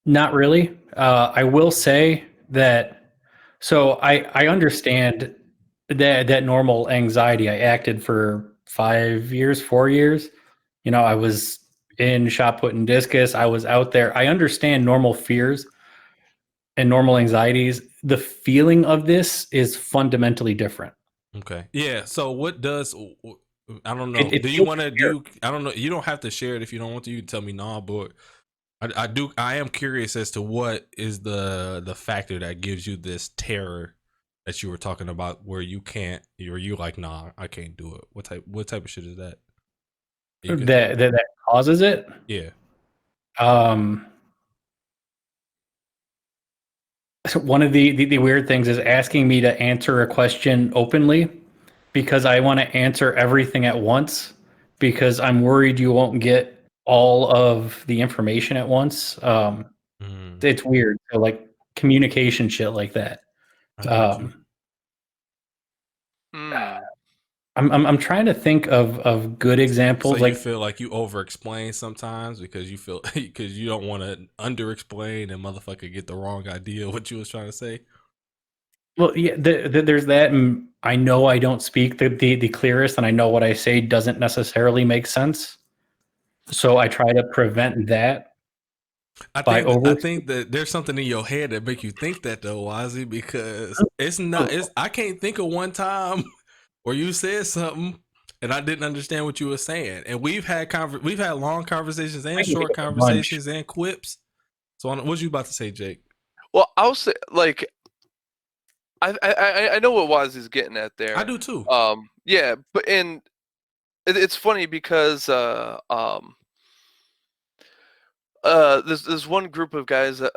Not really. I will say that. So I understand that normal anxiety. I acted for 5 years, 4 years. I was in shot put and discus. I was out there. I understand normal fears, and normal anxieties, the feeling of this is fundamentally different. Okay. Yeah. So what does I don't know. It Do you feels want to weird. do? I don't know. You don't have to share it if you don't want to. You can tell me nah, but I do. I am curious as to what is the factor that gives you this terror that you were talking about, where you can't, or you like, nah, I can't do it. What type of shit is that? That causes it. Yeah. One of the weird things is asking me to answer a question openly because I want to answer everything at once because I'm worried you won't get all of the information at once. It's weird. So like communication shit like that. I get you. I'm trying to think of good examples. So you like feel like you over explain sometimes because you feel because you don't want to under explain and motherfucker get the wrong idea of what you was trying to say. Well, yeah, there's that, and I know I don't speak the clearest, and I know what I say doesn't necessarily make sense. So I try to prevent that. I think that there's something in your head that make you think that though, Wazzy, because it's not. I can't think of one time where you said something and I didn't understand what you were saying. And we've had long conversations and short conversations and quips. So what you about to say, Jake? Well, I'll say like I know what Wazzy's getting at there. I do too. Yeah, but it's funny because there's one group of guys that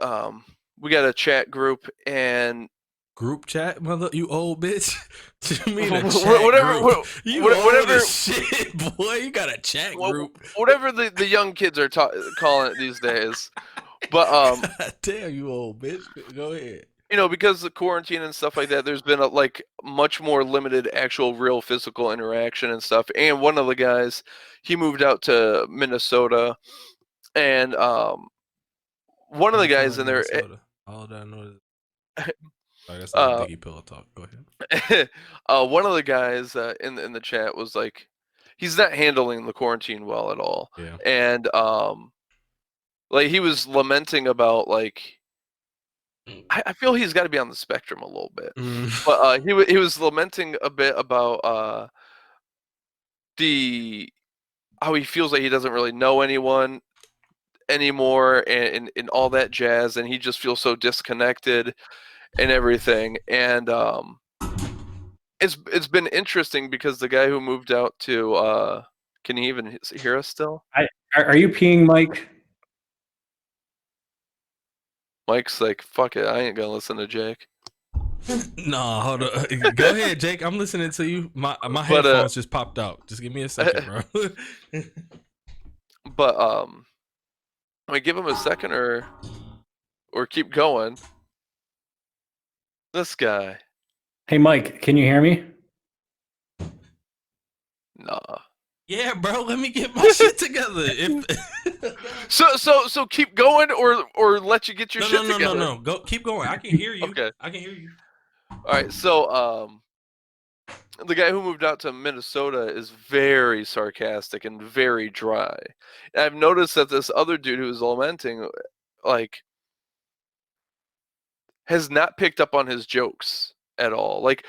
we got a chat group and group chat, mother, you old bitch. You mean a chat whatever, group? You whatever old as shit, boy. You got a chat group. Whatever the young kids are calling it these days. But God damn, you old bitch. Go ahead. You know, because of the quarantine and stuff like that, there's been like much more limited actual real physical interaction and stuff. And one of the guys, he moved out to Minnesota, and one of the guys in there. All that I know is sorry, that's not Diggy Pillow talk. Go ahead. One of the guys in the chat was like, he's not handling the quarantine well at all. Yeah. And like he was lamenting about like. I feel he's got to be on the spectrum a little bit, but he was lamenting a bit about how he feels like he doesn't really know anyone anymore and all that jazz, and he just feels so disconnected and everything. And it's been interesting because the guy who moved out to can he even hear us still? Are you peeing, Mike? Mike's like, fuck it, I ain't gonna listen to Jake. No, hold on. Go ahead, Jake. I'm listening to you. My headphones just popped out. Just give me a second, bro. But I give him a second or keep going. This guy. Hey, Mike, can you hear me? Nah. Yeah, bro. Let me get my shit together. So keep going or let you get your shit together. No. Go. Keep going. I can hear you. Okay. I can hear you. All right. So the guy who moved out to Minnesota is very sarcastic and very dry. And I've noticed that this other dude who's lamenting, like, has not picked up on his jokes at all. Like,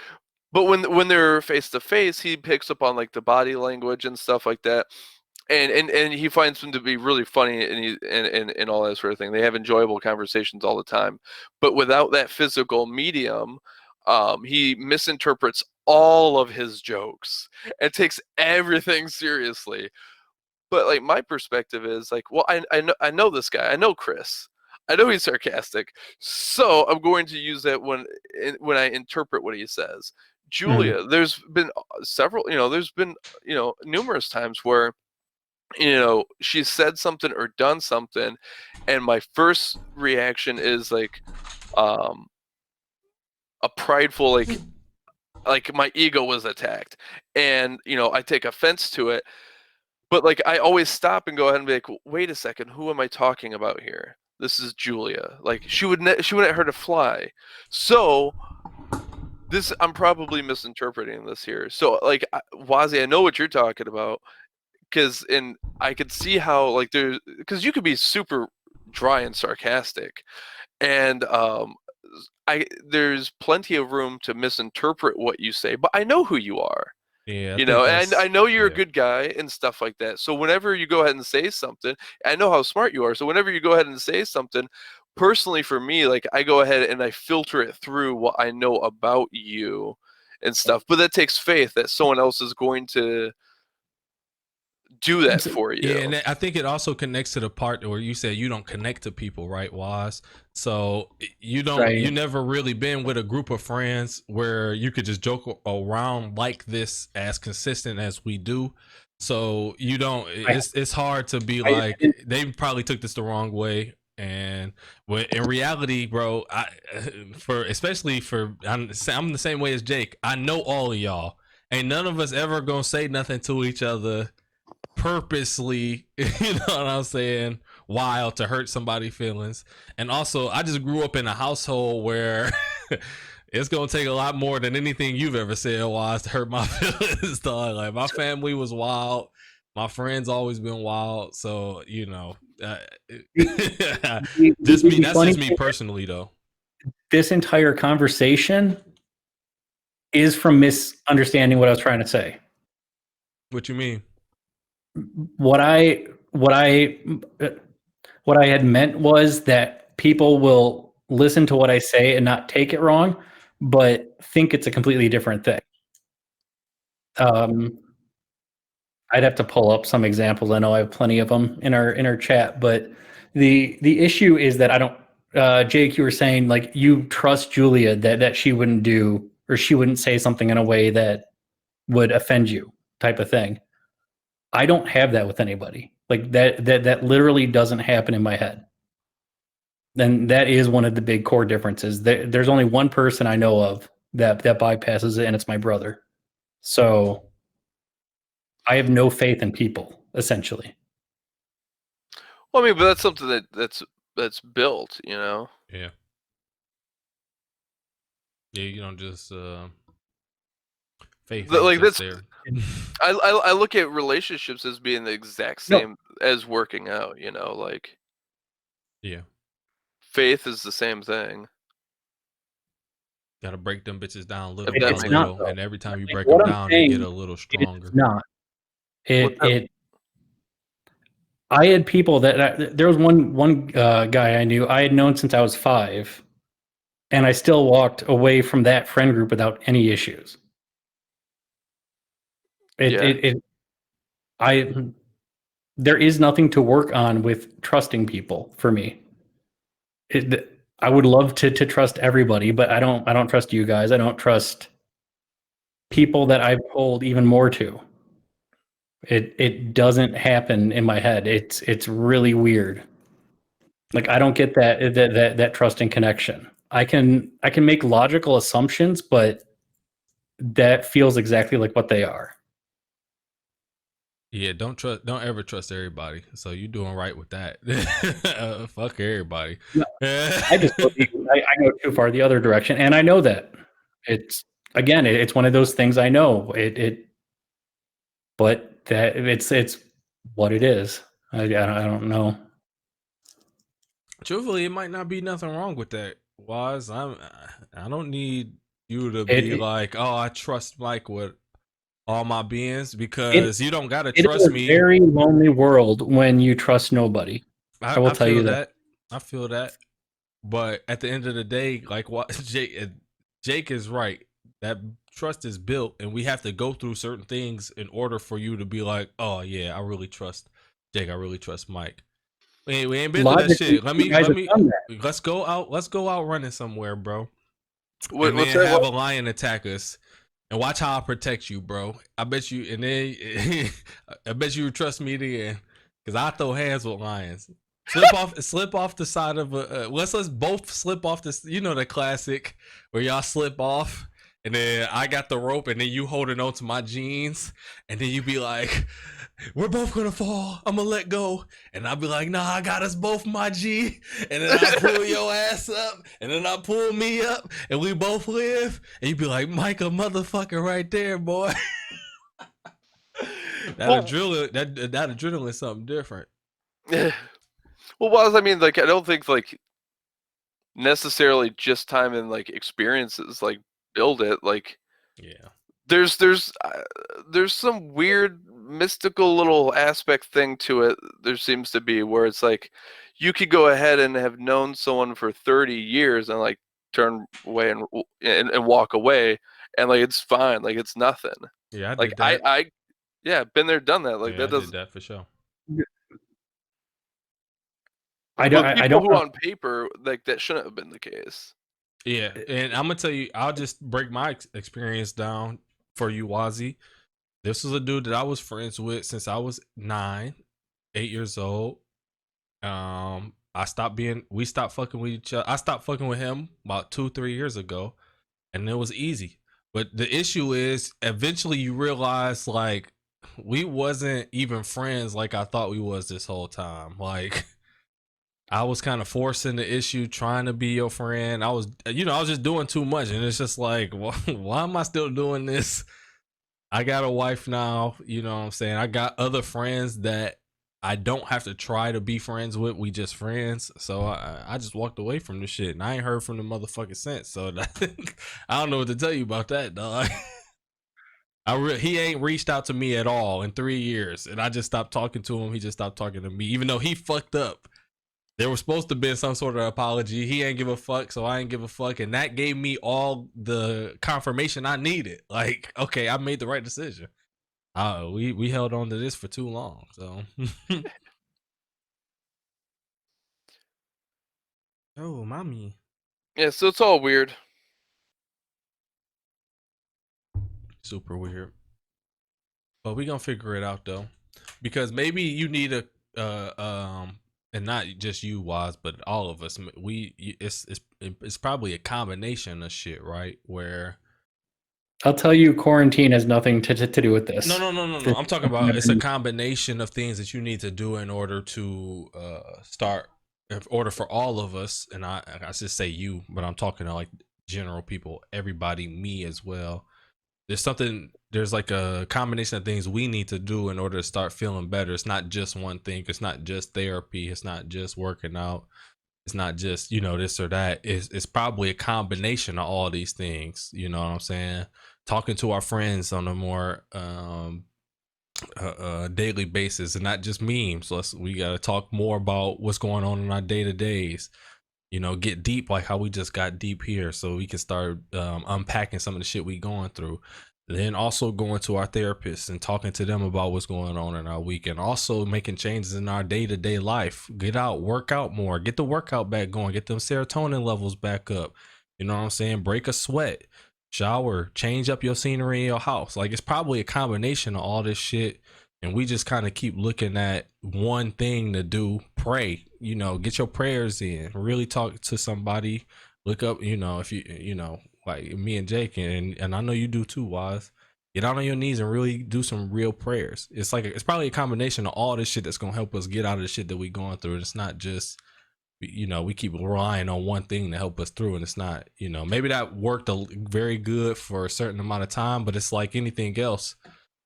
but when they're face to face, he picks up on like the body language and stuff like that. And he finds them to be really funny and all that sort of thing. They have enjoyable conversations all the time. But without that physical medium, he misinterprets all of his jokes and takes everything seriously. But like my perspective is like, well, I know this guy. I know Chris. I know he's sarcastic. So I'm going to use that when I interpret what he says. Julia, there's been several, there's been, numerous times where she's said something or done something, and my first reaction is like a prideful like my ego was attacked, and I take offense to it, but like I always stop and go ahead and be like, wait a second, who am I talking about here? This is Julia. Like she wouldn't hurt a fly. So this, I'm probably misinterpreting this here. So like Wazzy, I know what you're talking about. And I could see how like because you could be super dry and sarcastic, and there's plenty of room to misinterpret what you say, but I know who you are. Yeah, You know, and I know you're a yeah. good guy and stuff like that. So whenever you go ahead and say something, I know how smart you are. So whenever you go ahead and say something, personally for me, like I go ahead and I filter it through what I know about you and stuff. But that takes faith that someone else is going to do that for you. Yeah, and I think it also connects to the part where you said you don't connect to people, right, Waz? So you don't, Right. you never really been with a group of friends where you could just joke around like this as consistent as we do. So you don't. It's hard to be like they probably took this the wrong way. And in reality, bro, especially for I'm the same way as Jake. I know all of y'all. Ain't none of us ever gonna say nothing to each other purposely, you know what I'm saying, wild to hurt somebody's feelings. And also, I just grew up in a household where it's gonna take a lot more than anything you've ever said, Wise, to hurt my feelings. Dog. Like my family was wild, my friends always been wild, so you know, just me. That's just me personally, though. This entire conversation is from misunderstanding what I was trying to say. What you mean? What I had meant was that people will listen to what I say and not take it wrong, but think it's a completely different thing. I'd have to pull up some examples. I know I have plenty of them in our chat, but the issue is that I don't. Jake, you were saying like you trust Julia that she wouldn't do or she wouldn't say something in a way that would offend you, type of thing. I don't have that with anybody. Like that literally doesn't happen in my head. And that is one of the big core differences. There's only one person I know of that bypasses it, and it's my brother. So I have no faith in people, essentially. Well, I mean, but that's something that's built, you know. Yeah. Yeah, you don't just faith. Like just that's there. I look at relationships as being the exact same as working out, you know, like yeah, faith is the same thing. Gotta break them bitches down little If by that's little, not, and every time you like, break what them I'm down, they saying get a little stronger. It's not. I had people that there was one guy I knew I had known since I was 5, and I still walked away from that friend group without any issues. There is nothing to work on with trusting people for me. I would love to trust everybody, but I don't trust you guys. I don't trust people that I've told even more to. It doesn't happen in my head. It's really weird. Like I don't get that trusting connection. I can make logical assumptions, but that feels exactly like what they are. Yeah, don't ever trust everybody. So you're doing right with that. Fuck everybody. No, I go too far the other direction, and I know that it's one of those things I know but that it's what it is. I don't know. Truthfully, it might not be nothing wrong with that. Wise, I don't need you to be like, oh, I trust Mike with all my beings, because you don't gotta trust me. It's a very lonely world when you trust nobody. I will tell you that. I feel that. But at the end of the day, like what Jake is right. That trust is built, and we have to go through certain things in order for you to be like, oh yeah, I really trust Jake. I really trust Mike. We ain't been through that shit. Let's go out running somewhere, bro. And then have a lion attack us, and watch how I protect you, bro. I bet you, and then I bet you trust me then, because I throw hands with lions. Slip off the side of a. Let's both slip off this. You know the classic where y'all slip off, and then I got the rope, and then you holding on to my jeans, and then you be like, "We're both gonna fall. I'm gonna let go," and I'll be like, "Nah, I got us both, my G." And then I pull your ass up, and then I pull me up, and we both live. And you be like, "Mike, a motherfucker, right there, boy." That adrenaline is something different. Well, I mean, like, I don't think like necessarily just time and like experiences like build it. Like, Yeah. there's some weird mystical little aspect thing to it. There seems to be where it's like you could go ahead and have known someone for 30 years and like turn away and walk away, and like it's fine, like it's nothing. Yeah, I Like did that. I yeah, been there, done that. Like Yeah, I that did does. that for sure. I don't. But I people don't. who on paper, like, that shouldn't have been the case. Yeah, and I'm gonna tell you, I'll just break my experience down for you, Wazzy. This was a dude that I was friends with since I was 9, 8 years old. We stopped fucking with each other. I stopped fucking with him about 2, 3 years ago, and it was easy. But the issue is, eventually you realize like we wasn't even friends like I thought we was this whole time. Like I was kind of forcing the issue, trying to be your friend. I was just doing too much, and it's just like, why am I still doing this? I got a wife now, you know what I'm saying? I got other friends that I don't have to try to be friends with. We just friends. So I just walked away from this shit, and I ain't heard from the motherfucker since. So I don't know what to tell you about that, dog. He ain't reached out to me at all in 3 years, and I just stopped talking to him. He just stopped talking to me, even though he fucked up. There was supposed to be some sort of apology. He ain't give a fuck, so I ain't give a fuck, and that gave me all the confirmation I needed. Like, okay, I made the right decision. We held on to this for too long, so. Oh, mommy. Yeah, so it's all weird. Super weird. But we gonna figure it out though, because maybe you need a and not just you, Waz, but all of us. It's probably a combination of shit, right? Where I'll tell you, quarantine has nothing to do with this. no. I'm talking about it's a combination of things that you need to do in order to start. In order for all of us, and I should say you, but I'm talking to like general people, everybody, me as well. There's like a combination of things we need to do in order to start feeling better. It's not just one thing. It's not just therapy. It's not just working out. It's not just, this or that. It's probably a combination of all these things. You know what I'm saying? Talking to our friends on a more daily basis, and not just memes. We got to talk more about what's going on in our day-to-days. Get deep, like how we just got deep here, so we can start unpacking some of the shit we going through. Then also going to our therapists and talking to them about what's going on in our week, and also making changes in our day-to-day life. Get out, work out more, get the workout back going, get them serotonin levels back up. You know what I'm saying? Break a sweat, shower, change up your scenery in your house. Like, it's probably a combination of all this shit, and we just kind of keep looking at one thing to do. Pray, get your prayers in, really talk to somebody, look up, if you like me and Jake, and I know you do too, Waz. Get out on your knees and really do some real prayers. It's probably a combination of all this shit that's gonna help us get out of the shit that we going through. It's not just, we keep relying on one thing to help us through, and it's not, maybe that worked very good for a certain amount of time, but it's like anything else.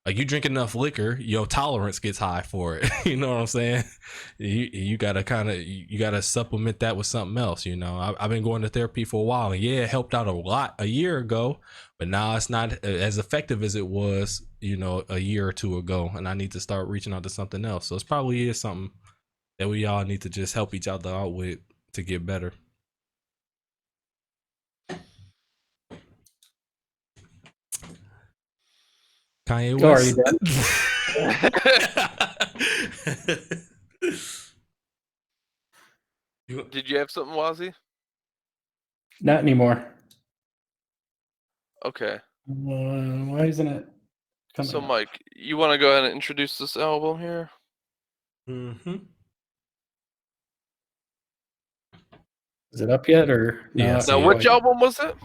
Like, you drink enough liquor, your tolerance gets high for it. You know what I'm saying? You gotta supplement that with something else. I've been going to therapy for a while, and yeah, it helped out a lot a year ago, but now it's not as effective as it was, a year or two ago, and I need to start reaching out to something else. So it's probably is something that we all need to just help each other out with to get better. Kanye Oh, are West. you done? Did you have something, Wazzy? Not anymore. Okay. Why isn't it coming So, up? Mike, you want to go ahead and introduce this album here? Mm-hmm. Is it up yet or no? Yes. Now, Yeah. which album was it?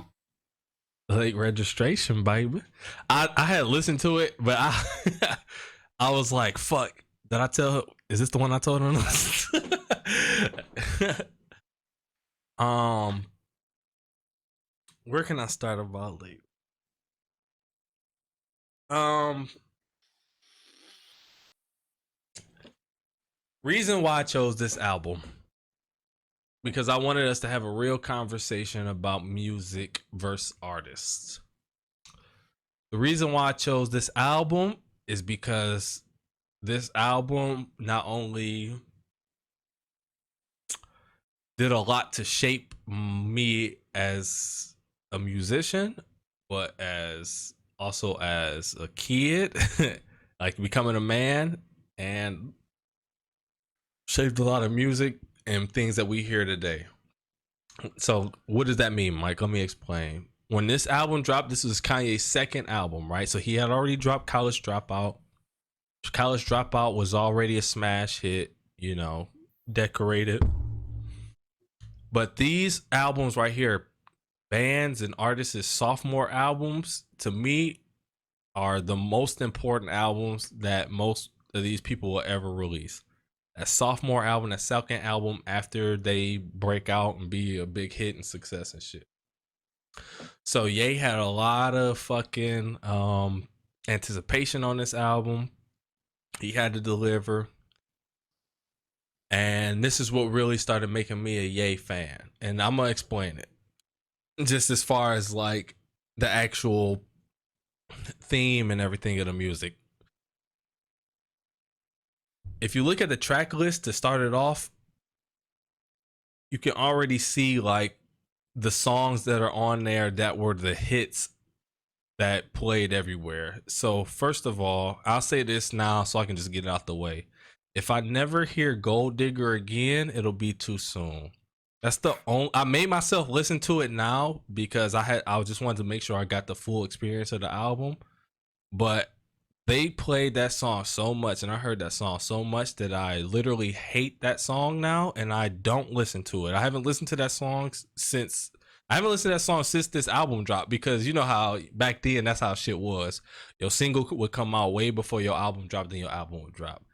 Late registration, baby. I had listened to it, but I was like, fuck. Did I tell her? Is this the one I told her? Where can I start about late? Reason why I chose this album because I wanted us to have a real conversation about music versus artists. The reason why I chose this album is because this album not only did a lot to shape me as a musician, but as also as a kid, like becoming a man, and shaped a lot of music and things that we hear today. So what does that mean, Mike? Let me explain. When this album dropped, this was Kanye's second album, right? So he had already dropped College Dropout. College Dropout was already a smash hit, you know, decorated. But these albums right here, bands and artists' sophomore albums, to me, are the most important albums that most of these people will ever release. That sophomore album, that second album after they break out and be a big hit and success and shit. So Ye had a lot of fucking anticipation on this album. He had to deliver. And this is what really started making me a Ye fan. And I'm gonna explain it. Just as far as like the actual theme and everything of the music. If you look at the track list to start it off, you can already see like the songs that are on there that were the hits that played everywhere. So first of all, I'll say this now so I can just get it out the way. If I never hear Gold Digger again, it'll be too soon. That's the only. I made myself listen to it now because I just wanted to make sure I got the full experience of the album. But they played that song so much, and I heard that song so much that I literally hate that song now, and I don't listen to it. I haven't listened to that song since this album dropped, because you know how back then that's how shit was. Your single would come out way before your album dropped, then your album would drop.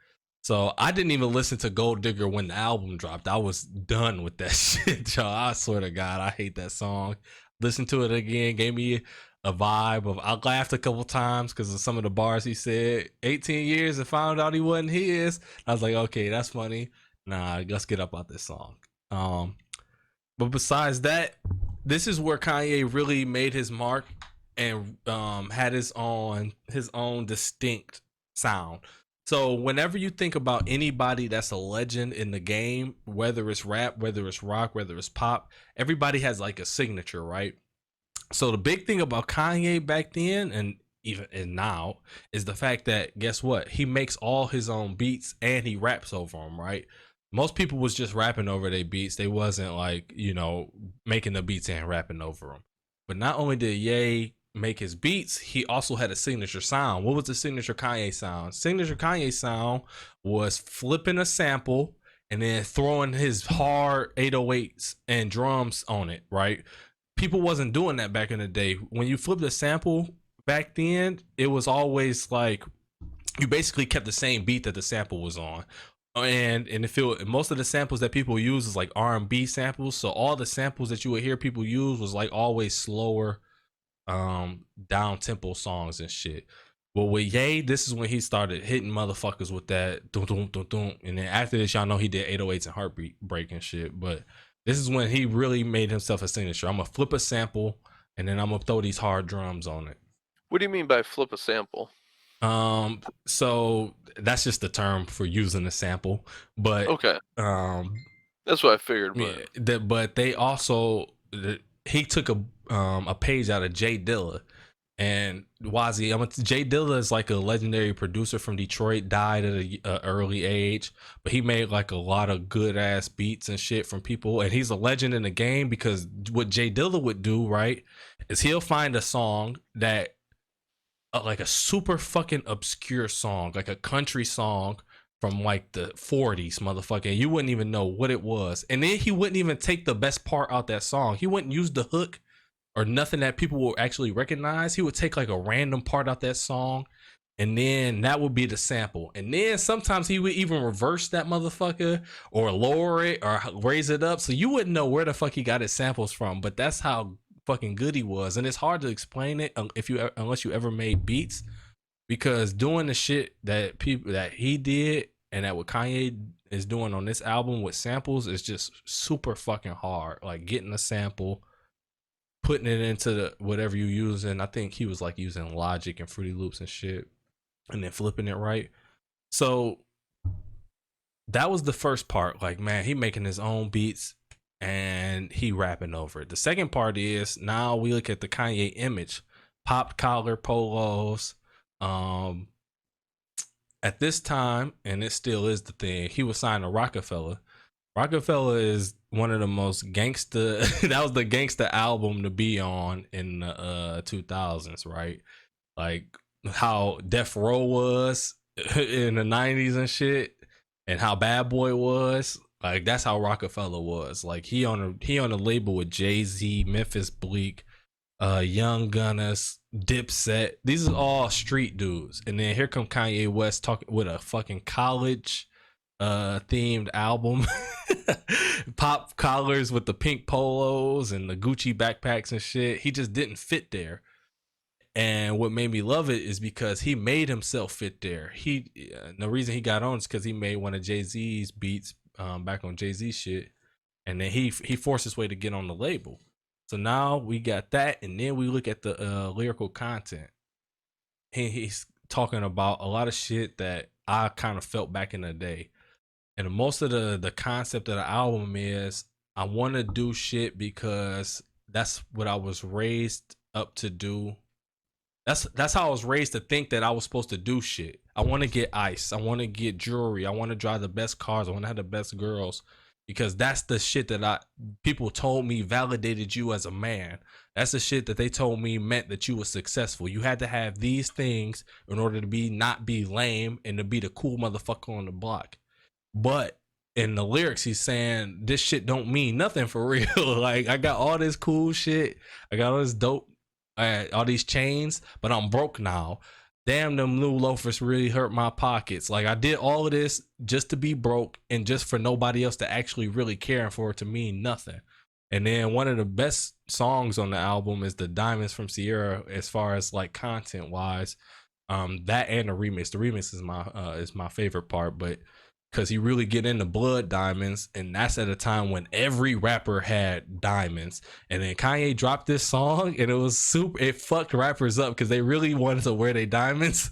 So I didn't even listen to Gold Digger when the album dropped. I was done with that shit, y'all. I swear to God, I hate that song. Listened to it again, gave me a vibe of, I laughed a couple times because of some of the bars he said. 18 years and found out he wasn't his. I was like, okay, that's funny. Nah, let's get up out this song. But besides that, this is where Kanye really made his mark and had his own distinct sound. So whenever you think about anybody that's a legend in the game, whether it's rap, whether it's rock, whether it's pop, everybody has like a signature, right? So the big thing about Kanye back then and now is the fact that, guess what? He makes all his own beats and he raps over them, right? Most people was just rapping over their beats. They wasn't like, you know, making the beats and rapping over them. But not only did Ye make his beats, he also had a signature sound. What was the signature Kanye sound? Signature Kanye sound was flipping a sample and then throwing his hard 808s and drums on it, right? People wasn't doing that back in the day. When you flipped a sample back then, it was always like you basically kept the same beat that the sample was on. And most of the samples that people use is like R&B samples. So all the samples that you would hear people use was like always slower, down tempo songs and shit. But with Ye, this is when he started hitting motherfuckers with that dum dum dum dum. And then after this, y'all know he did 808s and heartbeat break and shit. But this is when he really made himself a signature. I'm gonna flip a sample and then I'm gonna throw these hard drums on it. What do you mean by flip a sample? So that's just the term for using a sample. But okay, that's what I figured. But yeah, but they also he took a page out of Jay Dilla. And Wazzy, Jay Dilla is like a legendary producer from Detroit, died at an early age, but he made like a lot of good ass beats and shit from people. And he's a legend in the game because what Jay Dilla would do, right, is he'll find a song that like a super fucking obscure song, like a country song from like the 40s, motherfucker. You wouldn't even know what it was. And then he wouldn't even take the best part out that song. He wouldn't use the hook or nothing that people will actually recognize. He would take like a random part out that song, and then that would be the sample. And then sometimes he would even reverse that motherfucker or lower it or raise it up, so you wouldn't know where the fuck he got his samples from. But that's how fucking good he was, and it's hard to explain it unless you ever made beats, because doing the shit that he did and that what Kanye is doing on this album with samples is just super fucking hard. Like getting a sample, putting it into the whatever you using. I think he was like using Logic and Fruity Loops and shit, and then flipping it right. So that was the first part. Like, man, he making his own beats and he rapping over it. The second part is now we look at the Kanye image, popped collar polos. At this time, and it still is the thing, he was signed to Rockefeller. Rockefeller is one of the most gangsta. That was the gangsta album to be on in the 2000s, right? Like how Death Row was in the 90s and shit, and how Bad Boy was. Like that's how Rockefeller was. Like he on a label with Jay-Z, Memphis Bleak, Young Gunners, Dipset. These are all street dudes. And then here come Kanye West talking with a fucking college themed album. Pop collars with the pink polos and the Gucci backpacks and shit. He just didn't fit there. And what made me love it is because he made himself fit there. The reason he got on is because he made one of Jay-Z's beats back on Jay-Z shit, and then he forced his way to get on the label. So now we got that, and then we look at the lyrical content. He's talking about a lot of shit that I kind of felt back in the day, and most of the concept of the album is I want to do shit because that's what I was raised up to do. That's how I was raised to think that I was supposed to do shit. I want to get ice. I want to get jewelry. I want to drive the best cars. I want to have the best girls, because that's the shit that people told me validated you as a man. That's the shit that they told me meant that you were successful. You had to have these things in order to not be lame and to be the cool motherfucker on the block. But in the lyrics, he's saying this shit don't mean nothing for real. Like I got all this cool shit. I got all this dope. All these chains, but I'm broke now. Damn, them new loafers really hurt my pockets. Like I did all of this just to be broke and just for nobody else to actually really care and for it to mean nothing. And then one of the best songs on the album is the Diamonds from Sierra, as far as like content wise. That and the remix. The remix is my favorite part, but because he really get into blood diamonds, and that's at a time when every rapper had diamonds. And then Kanye dropped this song, and it fucked rappers up because they really wanted to wear their diamonds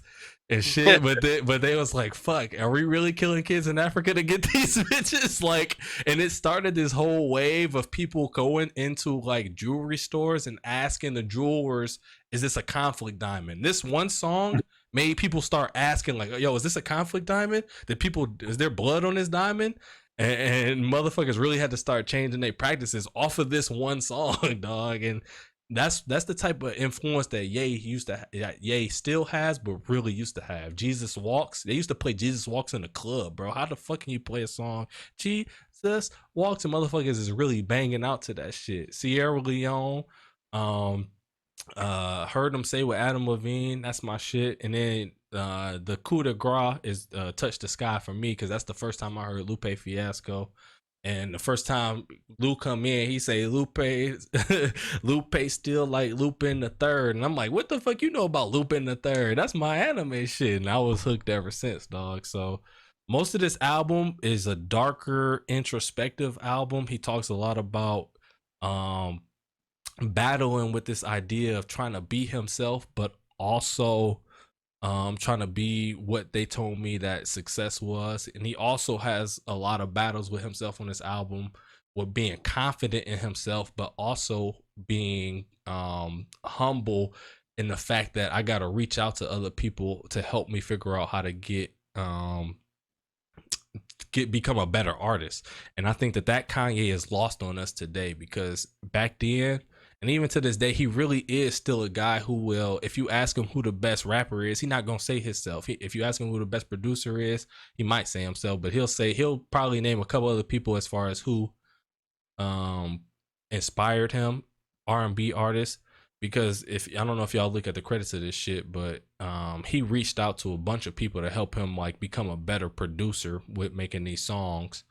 and shit. but they was like, fuck, are we really killing kids in Africa to get these bitches? Like, and it started this whole wave of people going into like jewelry stores and asking the jewelers, is this a conflict diamond? This one song made people start asking, like, yo, is this a conflict diamond? Is there blood on this diamond? And motherfuckers really had to start changing their practices off of this one song, dog. And that's the type of influence that Ye still has, but really used to have. Jesus Walks. They used to play Jesus Walks in the club, bro. How the fuck can you play a song Jesus Walks and motherfuckers is really banging out to that shit? Sierra Leone, heard them say with Adam Levine, that's my shit. And then the coup de grace is Touch the Sky for me, because that's the first time I heard Lupe Fiasco. And the first time Lou come in, he say Lupe still like Lupin the Third, and I'm like, what the fuck you know about Lupin the Third? That's my anime shit, and I was hooked ever since, dog. So most of this album is a darker, introspective album. He talks a lot about battling with this idea of trying to be himself, but also trying to be what they told me that success was. And he also has a lot of battles with himself on this album, with being confident in himself, but also being humble in the fact that I got to reach out to other people to help me figure out how to become a better artist. And I think that Kanye is lost on us today, because back then, and even to this day, he really is still a guy who will, if you ask him who the best rapper is, he's not going to say himself. If you ask him who the best producer is, he might say himself, but he'll probably name a couple other people as far as who inspired him, R&B artists. Because I don't know if y'all look at the credits of this shit, but he reached out to a bunch of people to help him like become a better producer with making these songs.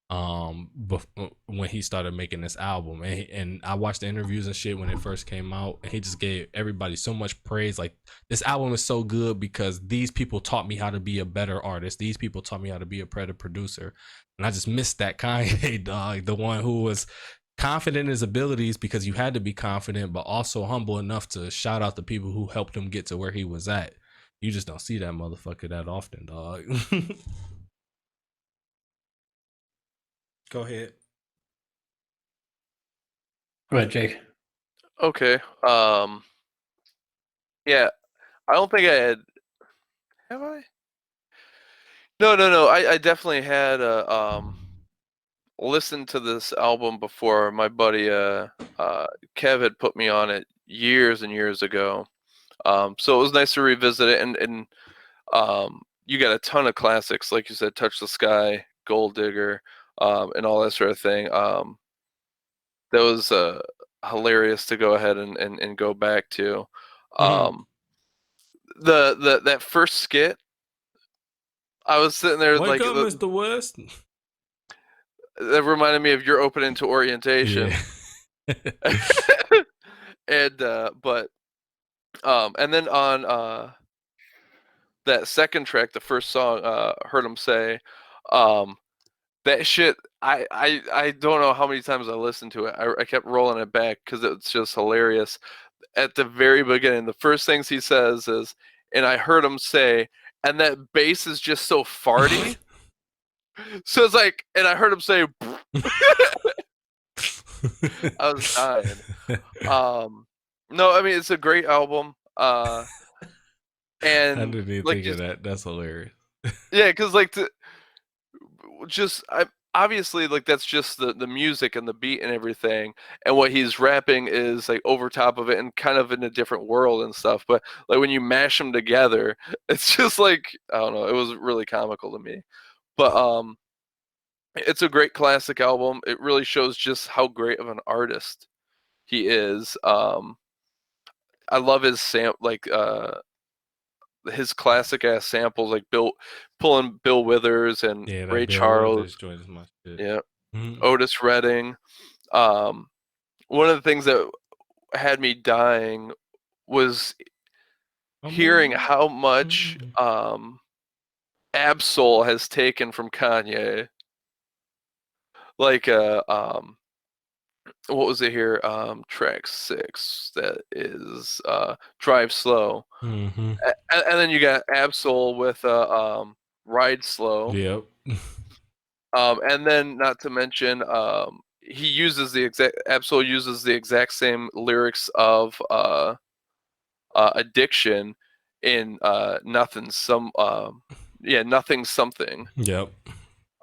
when he started making this album, and I watched the interviews and shit when it first came out, and he just gave everybody so much praise. Like, this album is so good because these people taught me how to be a better artist. These people taught me how to be a better producer. And I just missed that Kanye, dog, the one who was confident in his abilities, because you had to be confident, but also humble enough to shout out the people who helped him get to where he was at. You just don't see that motherfucker that often, dog. Go ahead. Go ahead, Jake. Okay. Yeah, I don't think I had. Have I? No. I definitely had listened to this album before. My buddy Kev had put me on it years and years ago. So it was nice to revisit it, and you got a ton of classics, like you said, "Touch the Sky," "Gold Digger," and all that sort of thing. That was hilarious to go ahead and go back to. That first skit, I was sitting there Wake like up, Mr. West. that reminded me of your opening to Orientation. Yeah. And and then on that second track, the first song, "Heard 'Em Say," that shit, I don't know how many times I listened to it. I kept rolling it back because it's just hilarious. At the very beginning, the first things he says is, "And I heard him say," and that bass is just so farty. So it's like, and I heard him say, I was dying. No, I mean, it's a great album. I And didn't even like think of just that. That's hilarious. yeah, because like I obviously, like, that's just the music and the beat and everything, and what he's rapping is like over top of it and kind of in a different world and stuff. But like when you mash them together, it's just like, I don't know, it was really comical to me. But it's a great classic album. It really shows just how great of an artist he is. I love his his classic ass samples, like pulling Bill Withers and Yeah, that Ray Bill Charles. Withers joint is my shit. Yeah, Mhm. Otis Redding. One of the things that had me dying was hearing how much Absol has taken from Kanye. Like what was it here? Track 6, that is Drive Slow. Mm-hmm. And then you got Absol with Ride Slow. Yep. And then, not to mention, he uses Absol uses the exact same lyrics of Addiction in Nothing Something. Yep.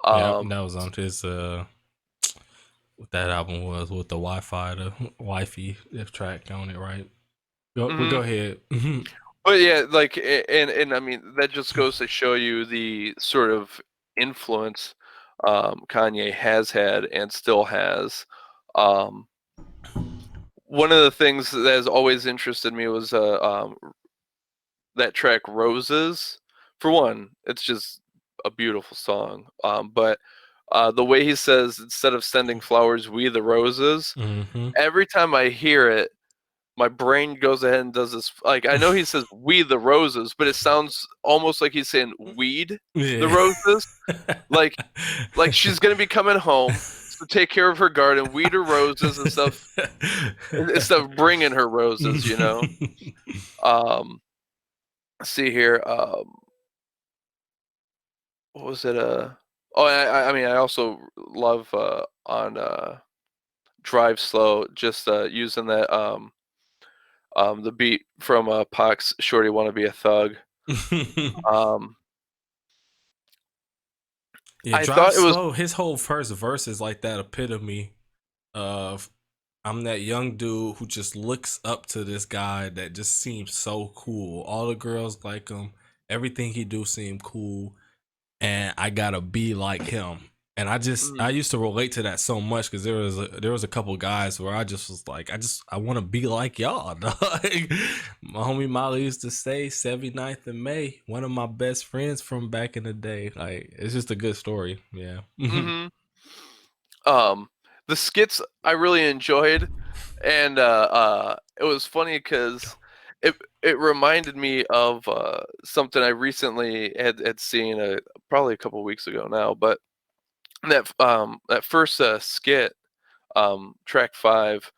Yep. That was on his what that album was with the Wi-Fi, the wifey track on it, right? Go ahead. But yeah, like, and I mean, that just goes to show you the sort of influence Kanye has had and still has. One of the things that has always interested me was that track "Roses." For one, it's just a beautiful song. But the way he says, instead of sending flowers, we the roses. Mm-hmm. Every time I hear it, my brain goes ahead and does this. Like, I know he says "we the roses," but it sounds almost like he's saying "weed the roses." Like she's gonna be coming home to take care of her garden, weed her roses and stuff, instead of bringing her roses. See here. What was it? I mean, I also love on Drive Slow, just using that the beat from Pac's "Shorty Wanna Be a Thug." Yeah, I Drive thought it was. Slow. His whole first verse is like that epitome of, I'm that young dude who just looks up to this guy that just seems so cool. All the girls like him. Everything he do seem cool, and I gotta be like him. And I used to relate to that so much because there was a couple guys where I just was like, I want to be like y'all. Dog. My homie Molly used to say 79th in May, one of my best friends from back in the day. Like, it's just a good story. Yeah. the skits I really enjoyed, and it was funny because it reminded me of something I recently had seen probably a couple weeks ago now, but that first skit, track 5,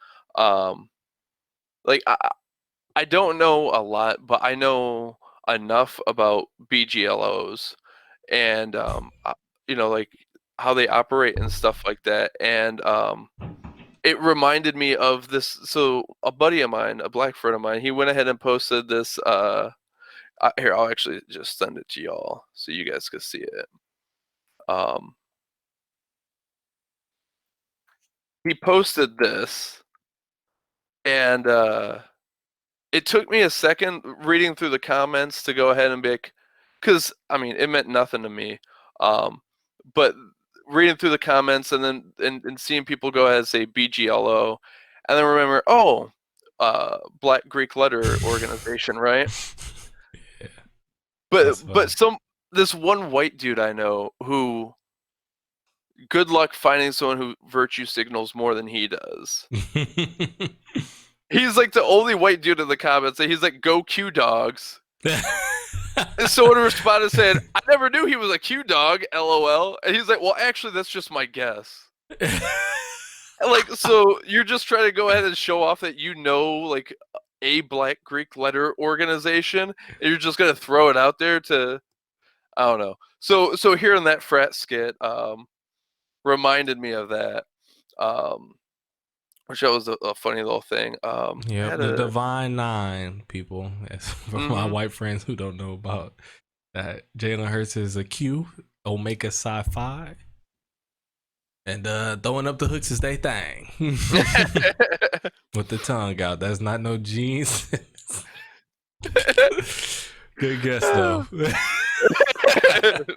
like I don't know a lot, but I know enough about BGLOs and like how they operate and stuff like that, and it reminded me of this. So a buddy of mine, a black friend of mine, he went ahead and posted this. Here, I'll actually just send it to y'all so you guys can see it. Um, he posted this, and it took me a second reading through the comments to go ahead and be like, because I mean, it meant nothing to me. But reading through the comments and then and seeing people go ahead and say BGLO, and then remember, oh, Black Greek Letter Organization, right? Yeah, But this one white dude I know who, good luck finding someone who virtue signals more than he does. He's like the only white dude in the comments, and he's like, "Go Q dogs." And someone responded saying, "I never knew he was a Q dog, LOL." And he's like, "Well, actually, that's just my guess." Like, so you're just trying to go ahead and show off that you know, like, a Black Greek Letter Organization, and you're just gonna throw it out there to, I don't know. So hearing that frat skit reminded me of that. Which that was a funny little thing. Yeah, the Divine Nine people. That's for my white friends who don't know about that. Jalen Hurts is a Q, Omega Sci-Fi, and throwing up the hooks is their thing. With the tongue out. That's not no jeans. Good guess though.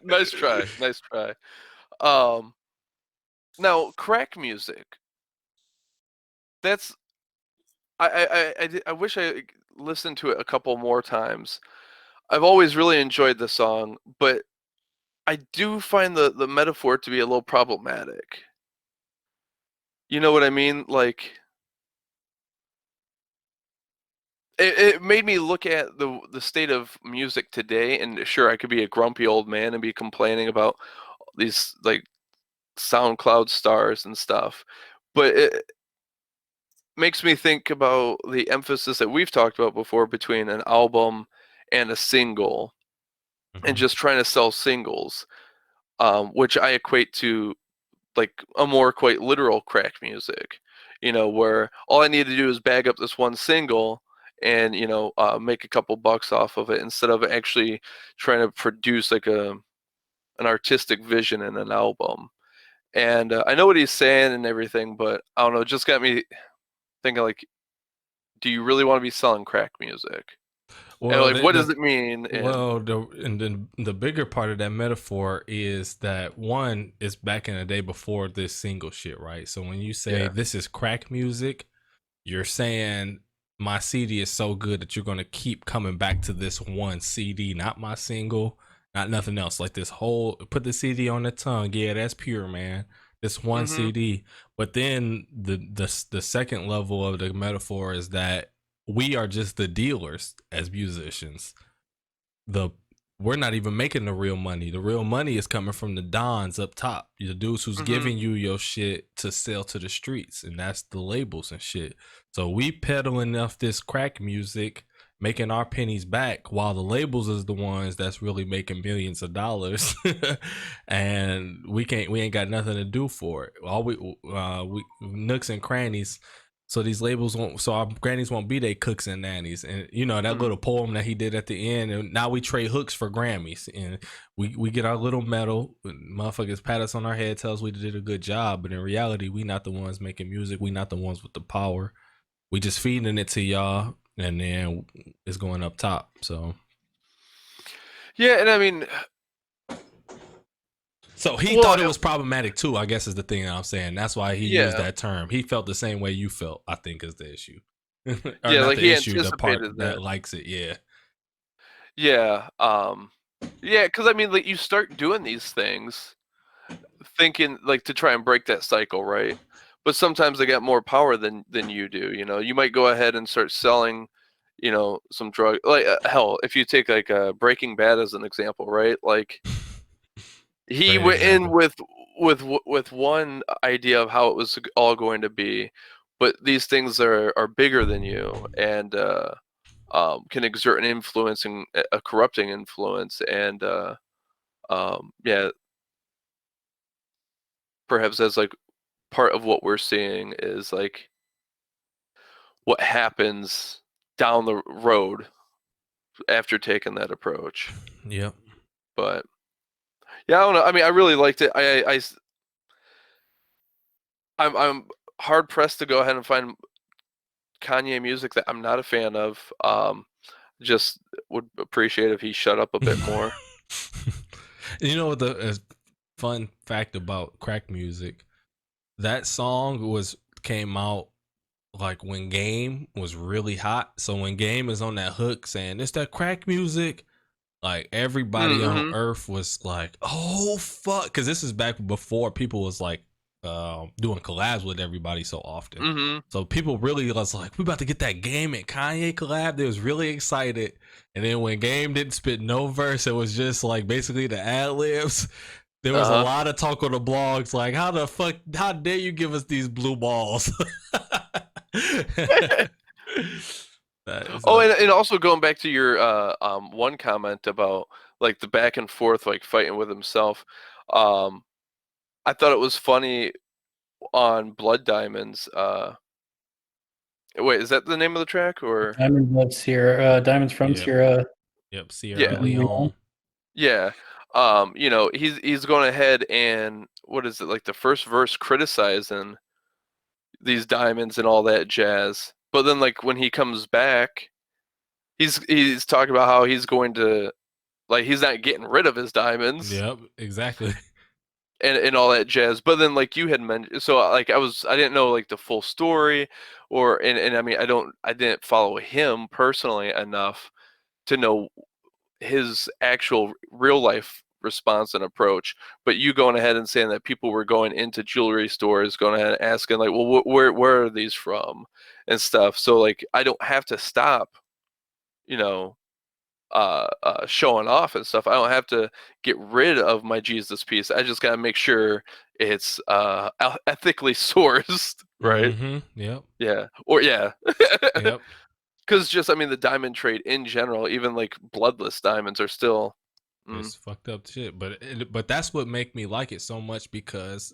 Nice try. Now crack music. That's I wish I listened to it a couple more times. I've always really enjoyed the song, but I do find the metaphor to be a little problematic. You know what I mean? Like, it made me look at the state of music today, and sure, I could be a grumpy old man and be complaining about these like SoundCloud stars and stuff, but it makes me think about the emphasis that we've talked about before between an album and a single, and just trying to sell singles, which I equate to like a more quite literal crack music, where all I need to do is bag up this one single and make a couple bucks off of it instead of actually trying to produce like an artistic vision in an album. And I know what he's saying and everything, but I don't know, it just got me thinking, like, do you really want to be selling crack music? Well, and like, what does it mean? Well, the bigger part of that metaphor is that one is back in the day before this single shit, right? So when you say this is crack music, you're saying my CD is so good that you're gonna keep coming back to this one CD, not my single, not nothing else. Like this whole put the CD on the tongue, yeah, that's pure, man. This one CD. But then the second level of the metaphor is that we are just the dealers as musicians. We're not even making the real money. The real money is coming from the dons up top, the dudes who's giving you your shit to sell to the streets, and that's the labels and shit. So we peddling off this crack music, making our pennies back, while the labels is the ones that's really making millions of dollars, and we ain't got nothing to do for it. All we nooks and crannies. So these labels won't, so our grannies won't be they cooks and nannies. And that little poem that he did at the end, and now we trade hooks for Grammys, and we get our little medal, motherfuckers pat us on our head, tell us we did a good job, but in reality, we not the ones making music, we not the ones with the power. We just feeding it to y'all, and then it's going up top. So yeah, and I mean, so he thought it was problematic too, I guess is the thing that I'm saying. That's why he used that term. He felt the same way you felt, I think, is the issue. Yeah, like he anticipated the part that likes it, yeah. Yeah, because I mean, like, you start doing these things thinking like to try and break that cycle, right? But sometimes they got more power than you do. You know, you might go ahead and start selling, some drug. Like hell, if you take like Breaking Bad as an example, right? Like he Great went in example. with one idea of how it was all going to be, but these things are bigger than you and can exert an influence and a corrupting influence, and yeah, perhaps that's like part of what we're seeing is like what happens down the road after taking that approach. Yep. But yeah, I don't know. I mean, I really liked it. I'm hard pressed to go ahead and find Kanye music that I'm not a fan of. Just would appreciate if he shut up a bit more. You know what the fun fact about crack music? That song came out like when Game was really hot. So when Game is on that hook saying it's that crack music, like everybody on Mm-hmm. Earth was like, "Oh fuck!" Because this is back before people was like doing collabs with everybody so often. Mm-hmm. So people really was like, "We about to get that Game and Kanye collab." They was really excited. And then when Game didn't spit no verse, it was just like basically the ad libs. There was a Uh-huh. lot of talk on the blogs like, how dare you give us these blue balls? Oh, and also going back to your one comment about like the back and forth, like fighting with himself. I thought it was funny on Blood Diamonds. Wait, is that the name of the track or? Diamonds from Yep. Sierra. Yep, Sierra Yeah, Leone. yeah. He's going ahead and what is it like the first verse criticizing these diamonds and all that jazz, but then like when he comes back, he's talking about how he's going to like he's not getting rid of his diamonds Yep, exactly. and all that jazz. But then like you had mentioned, so like I didn't know like the full story, or and I mean I didn't follow him personally enough to know his actual real life response and approach. But you going ahead and saying that people were going into jewelry stores, going ahead and asking like, well, where are these from and stuff. So like I don't have to stop, you know, showing off and stuff. I don't have to get rid of my Jesus piece. I just got to make sure it's ethically sourced, right? Mm-hmm. Yep. Yeah. Or yeah. Yep. Because just I mean the diamond trade in general, even like bloodless diamonds are still. It's fucked up shit, but that's what make me like it so much because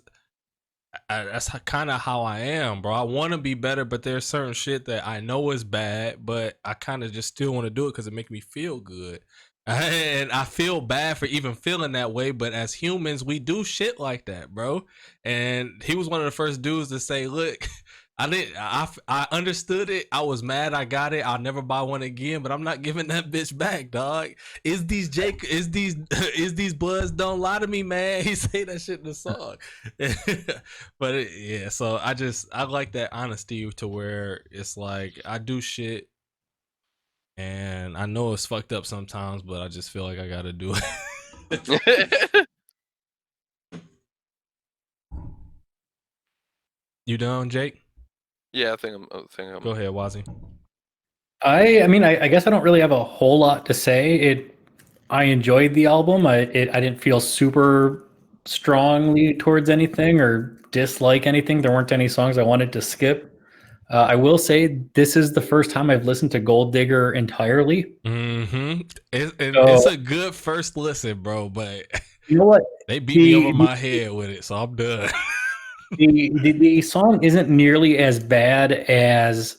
that's kind of how I am, bro. I want to be better, but there's certain shit that I know is bad, but I kind of just still want to do it because it makes me feel good. And I feel bad for even feeling that way, but as humans, we do shit like that, bro. And he was one of the first dudes to say, "Look, I understood it. I was mad. I got it. I'll never buy one again, but I'm not giving that bitch back, dog. Is these Bloods don't lie to me, man." He say that shit in the song. But yeah, so I like that honesty to where it's like I do shit and I know it's fucked up sometimes, but I just feel like I gotta do it. You done, Jake? Yeah, I think I'm. Go ahead, Wazzy. I mean, I guess I don't really have a whole lot to say. I enjoyed the album. I didn't feel super strongly towards anything or dislike anything. There weren't any songs I wanted to skip. I will say this is the first time I've listened to Gold Digger entirely. Mm-hmm. It's So a good first listen, bro, but you know what? they beat me over my head with it, so I'm done. The song isn't nearly as bad as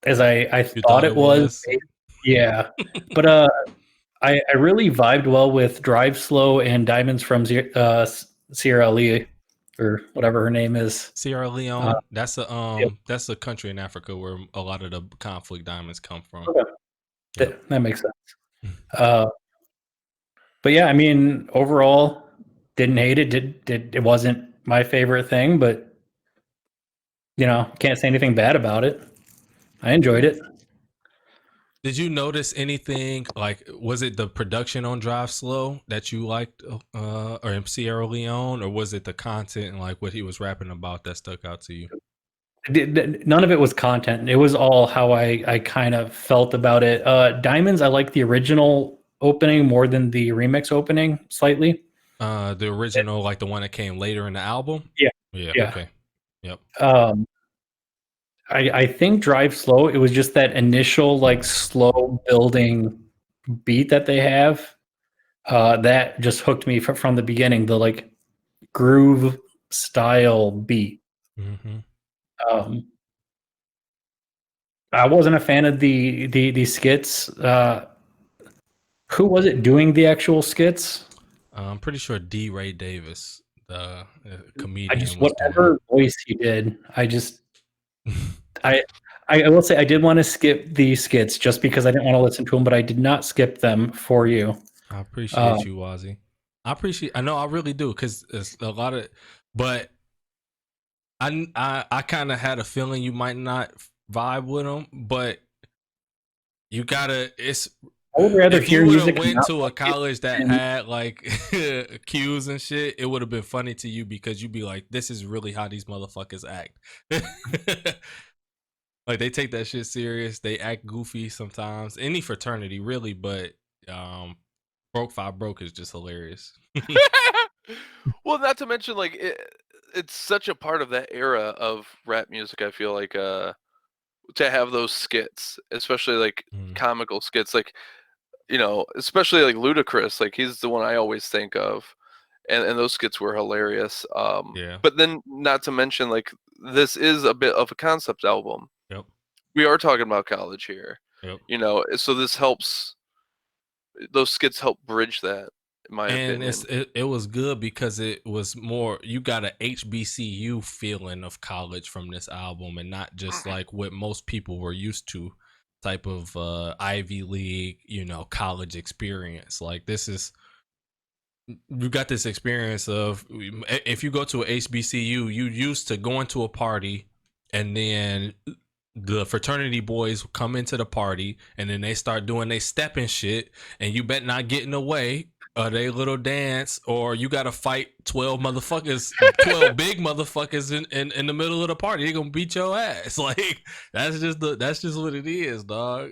I You thought thought it it was. was? Yeah, but I really vibed well with Drive Slow and Diamonds from Sierra Leone or whatever her name is. Sierra Leone. That's Yep. a country in Africa where a lot of the conflict diamonds come from. Okay. Yep. That makes sense. But yeah, I mean, overall, didn't hate it. It wasn't my favorite thing, but can't say anything bad about it. I enjoyed it. Did you notice anything like was it the production on Drive Slow that you liked or Sierra Leone, or was it the content and like what he was rapping about that stuck out to you? None of it was content. It was all how I kind of felt about it. Diamonds, I like the original opening more than the remix opening slightly. The original, like the one that came later in the album? Yeah. Yeah, Yeah. okay. Yep. I think Drive Slow, it was just that initial like slow building beat that they have. That just hooked me from the beginning, the like groove style beat. Mm-hmm. I wasn't a fan of the skits. Who was it doing the actual skits? I'm pretty sure D. Ray Davis, the I comedian, just was doing whatever voice he did, it. I I will say I did want to skip the skits just because I didn't want to listen to them, but I did not skip them for you. I appreciate you, Wazzy. I know I really do, because it's a lot of, but I kind of had a feeling you might not vibe with them, but you gotta. It's I would rather if you hear would music have and went not to a like it. college that And had like cues and shit, it would have been funny to you because you'd be like, "This is really how these motherfuckers act." Like they take that shit serious. They act goofy sometimes. Any fraternity, really, but broke five broke is just hilarious. Well, not to mention like it's such a part of that era of rap music. I feel like to have those skits, especially like comical skits, like especially like Ludacris. Like he's the one I always think of, and those skits were hilarious. Yeah. But then not to mention like this is a bit of a concept album. Yep. We are talking about college here. Yep. So this helps. Those skits help bridge that, in my And opinion. it was good because it was more, you got a HBCU feeling of college from this album, and not just like what most people were used to, type of Ivy League, college experience. Like this is, you got this experience of, if you go to a HBCU, you used to going to a party, and then the fraternity boys come into the party, and then they start doing they stepping shit, and you bet not getting away they little dance, or you gotta fight 12 motherfuckers, 12 big motherfuckers in the middle of the party. They're gonna beat your ass. Like that's just what it is, dog.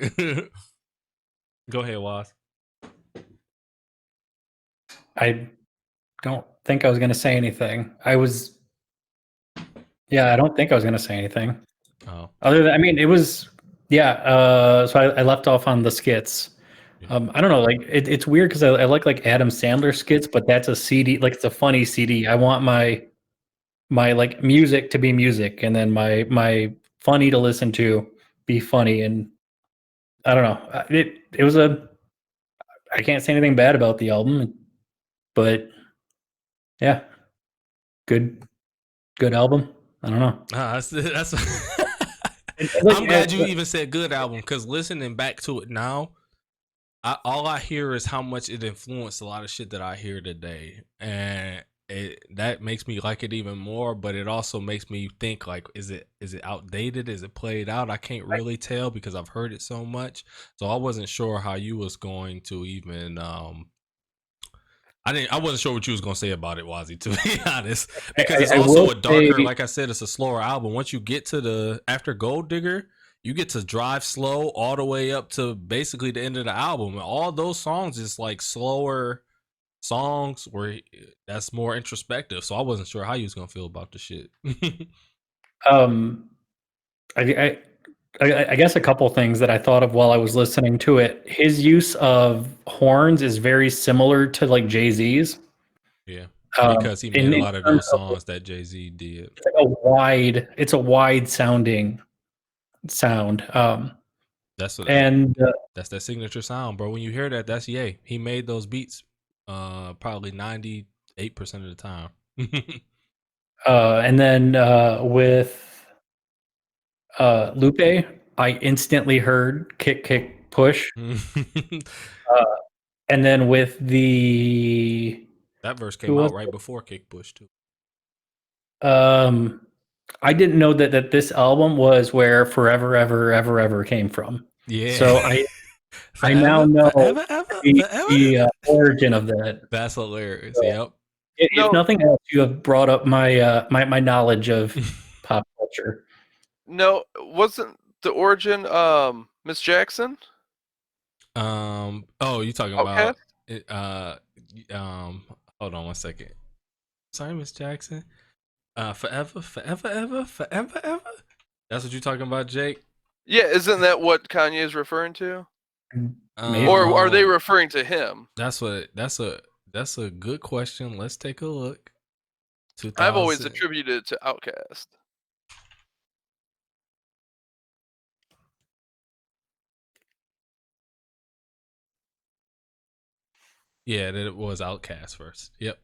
Go ahead, Waz. I don't think I was going to say anything. I don't think I was going to say anything. Oh, Other than, I mean, it was, so I left off on the skits. yeah. I don't know, like it's weird because I like Adam Sandler skits, but that's a CD, like it's a funny CD. I want my like music to be music, and then my funny to listen to be funny, and I don't know. It was I can't say anything bad about the album, but yeah, good album. I don't know. That's Like, I'm glad you even said good album, because listening back to it now, all I hear is how much it influenced a lot of shit that I hear today, and that makes me like it even more. But it also makes me think like, is it outdated? Is it played out? I can't really tell because I've heard it so much. So I wasn't sure how you was going to even I wasn't sure what you was gonna say about it, Wazzy, to be honest, because it's I also will a darker. say, Like I said, it's a slower album. Once you get to the after Gold Digger, you get to Drive Slow all the way up to basically the end of the album, and all those songs is like slower songs where that's more introspective. So I wasn't sure how you was gonna feel about the shit. um, I, I guess a couple things that I thought of while I was listening to it. His use of horns is very similar to like Jay-Z's. Yeah, because he made a In lot of terms those of songs that Jay-Z did. it's like it's a wide sounding sound. That's what And that's that signature sound, bro. When you hear that, that's Ye. He made those beats probably 98% of the time. and then with Lupe, I instantly heard kick, kick, push. And then with the That verse who came was out right before Kick Bush too. I didn't know that this album was where Forever Ever Ever Ever came from. Yeah. So I now know forever, ever, forever. the origin of that. That's hilarious. So, Yep. if No, nothing else, you have brought up my knowledge of pop culture. no, wasn't the origin Miss Jackson? Oh, you talking about Outcast? it? Hold on one second. Sorry, Miss Jackson. Forever, forever, ever, forever, ever. That's what you talking about, Jake? Yeah, isn't that what Kanye is referring to? Maybe. Or are they Um, referring to him? That's a good question. Let's take a look. I've always 2000. attributed it to Outcast. Yeah, that it was Outcast first. Yep.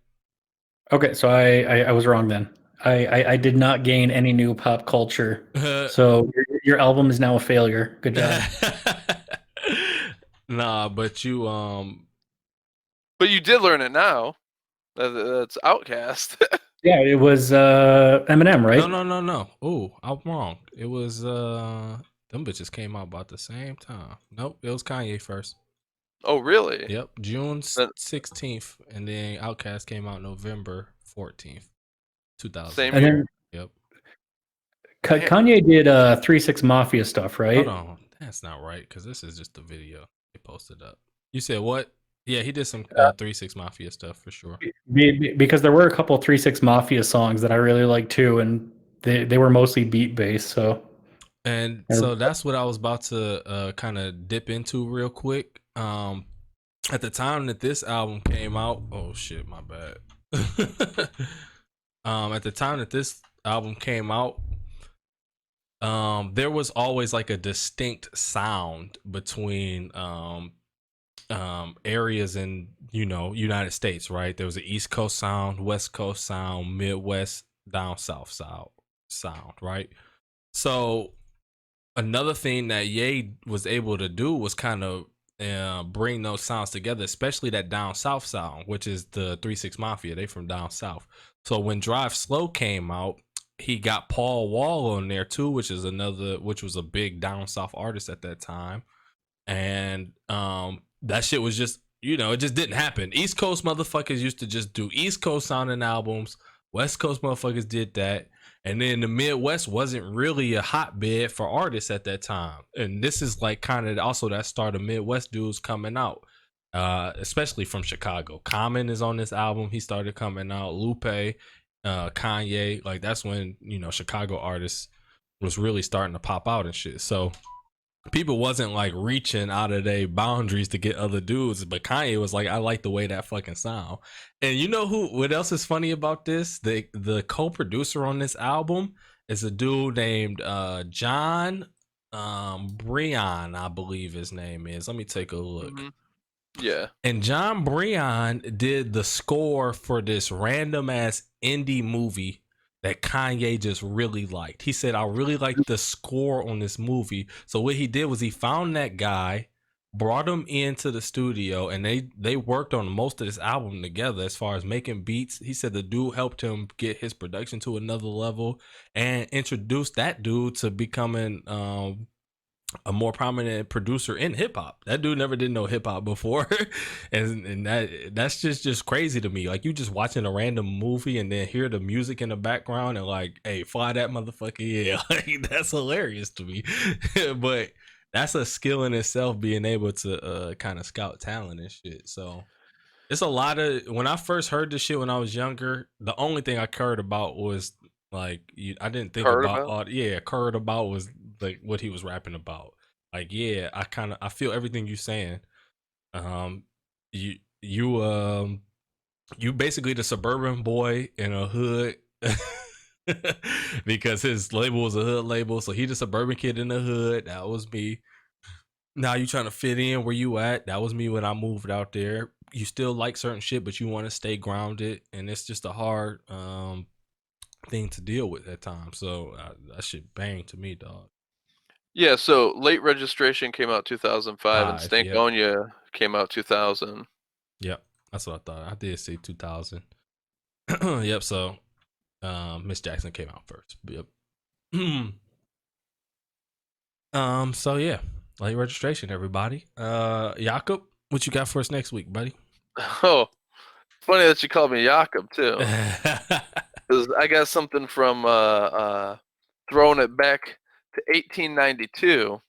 Okay, so I was wrong then. I did not gain any new pop culture. So your album is now a failure. Good job. Nah, but you But you did learn it now. That's Outcast. Yeah, it was Eminem, right? no. Oh, I'm wrong. It was them bitches came out about the same time. Nope, it was Kanye first. Oh, really? Yep, June Then 16th, and then Outkast came out November 14th, 2000. same And year. then Yep. Man, Kanye did 3-6 Mafia stuff, right? Hold on, that's not right because this is just the video they posted up. You said what? Yeah, he did some 3-6 Mafia stuff for sure. Because there were a couple 3-6 Mafia songs that I really liked too, and they were mostly beat based. So And so that's what I was about to kind of dip into real quick. At the time that this album came out, oh shit, my bad. At the time that this album came out, there was always like a distinct sound between areas in United States, right? There was an East Coast sound, West Coast sound, Midwest, down South sound, right? So another thing that Ye was able to do was kind of bring those sounds together, especially that down south sound, which is the 3-6 Mafia. They from down south. So when Drive Slow came out, he got Paul Wall on there too, which was a big down south artist at that time. And that shit was just, it just didn't happen. East Coast motherfuckers used to just do East Coast sounding albums. West Coast motherfuckers did that. And then the Midwest wasn't really a hotbed for artists at that time. And this is like kind of also that start of Midwest dudes coming out, especially from Chicago. Common is on this album. He started coming out. Lupe, Kanye, like that's when, Chicago artists was really starting to pop out and shit. So people wasn't like reaching out of their boundaries to get other dudes, but Kanye was like, I like the way that fucking sound. And you know what else is funny about this? The co-producer on this album is a dude named John Brion, I believe his name is. Let me take a look. Mm-hmm. Yeah. And John Brion did the score for this random ass indie movie that Kanye just really liked. He said, I really like the score on this movie. So what he did was he found that guy, brought him into the studio, and they worked on most of this album together as far as making beats. He said the dude helped him get his production to another level and introduced that dude to becoming a more prominent producer in hip hop. That dude never did no hip hop before, and that's just crazy to me. Like you just watching a random movie and then hear the music in the background and like, hey, fly that motherfucker, yeah, like that's hilarious to me. But that's a skill in itself, being able to kind of scout talent and shit. So it's a lot of, when I first heard this shit when I was younger, the only thing I cared about was like I didn't think Heard about about? all cared about was like what he was rapping about. Like yeah, I feel everything you saying. Um you you basically the suburban boy in a hood because his label was a hood label, so he the suburban kid in the hood. That was me. Now you trying to fit in where you at. That was me when I moved out there. You still like certain shit, but you want to stay grounded, and it's just a hard thing to deal with at times. So that shit bang to me, dog. Yeah, so Late Registration came out 2005 and Yep. Stankonia came out 2000. Yep, that's what I thought. I did say 2000. Yep. So Miss Jackson came out first. Yep. So yeah, Late registration, everybody. Jakob, what you got for us next week, buddy? Oh, funny that you called me Jakob too. Because I got something from throwing it back to 1892.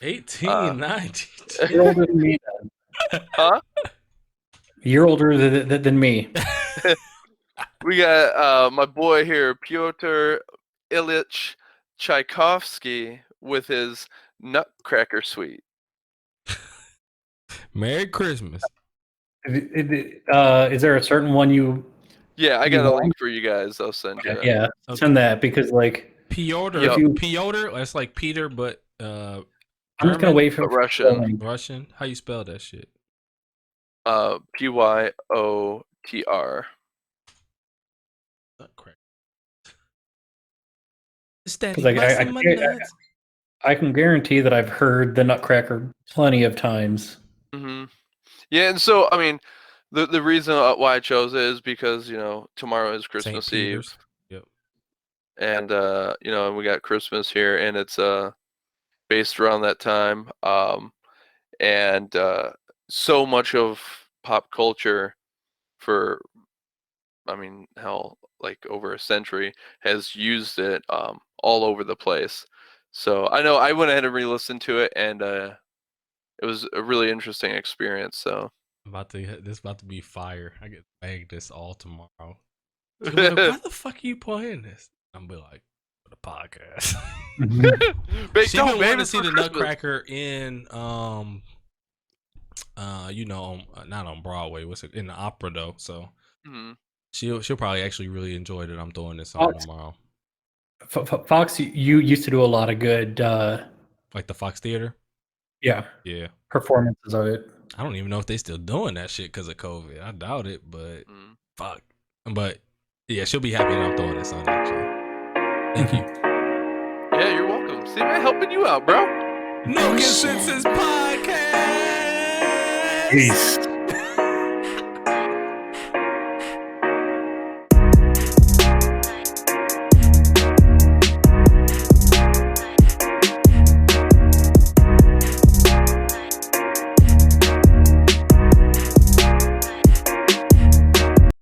1892. You're older than me. Huh? You're older than me. We got my boy here, Pyotr Ilyich Tchaikovsky, with his Nutcracker Suite. Merry Christmas. Is there a certain one you? Yeah, I You got a want? link for you guys. I'll send you. Yeah, send that because like Piotr. Yep. Piotr. That's like Peter, but I'm just gonna wait for But Russian. Russian. How you spell that shit? Pyotr. Nutcracker. because I can guarantee that I've heard the Nutcracker plenty of times. Mm-hmm. Yeah, and so I mean, the reason why I chose it is because tomorrow is Christmas St. Eve. Peter's. Yep. And and we got Christmas here, and it's based around that time. And so much of pop culture for, I mean, hell, like over a century has used it all over the place. So I know I went ahead and re-listened to it, and it was a really interesting experience. So This about to be fire. I get bagged this all tomorrow. Like, why the fuck are you playing this? I'm be like, for the podcast. She been wanting to see the Nutcracker in not on Broadway. What's it in the opera though? So she'll probably actually really enjoy it. I'm throwing this on tomorrow. Fox, you used to do a lot of good, like the Fox Theater. Yeah, performances of it. I don't even know if they still doing that shit because of COVID. I doubt it, but fuck. But yeah, she'll be happy that I'm throwing this on. Actually, thank you. Yeah, you're welcome. See, man, helping you out, bro. No Consensus Podcast. Peace.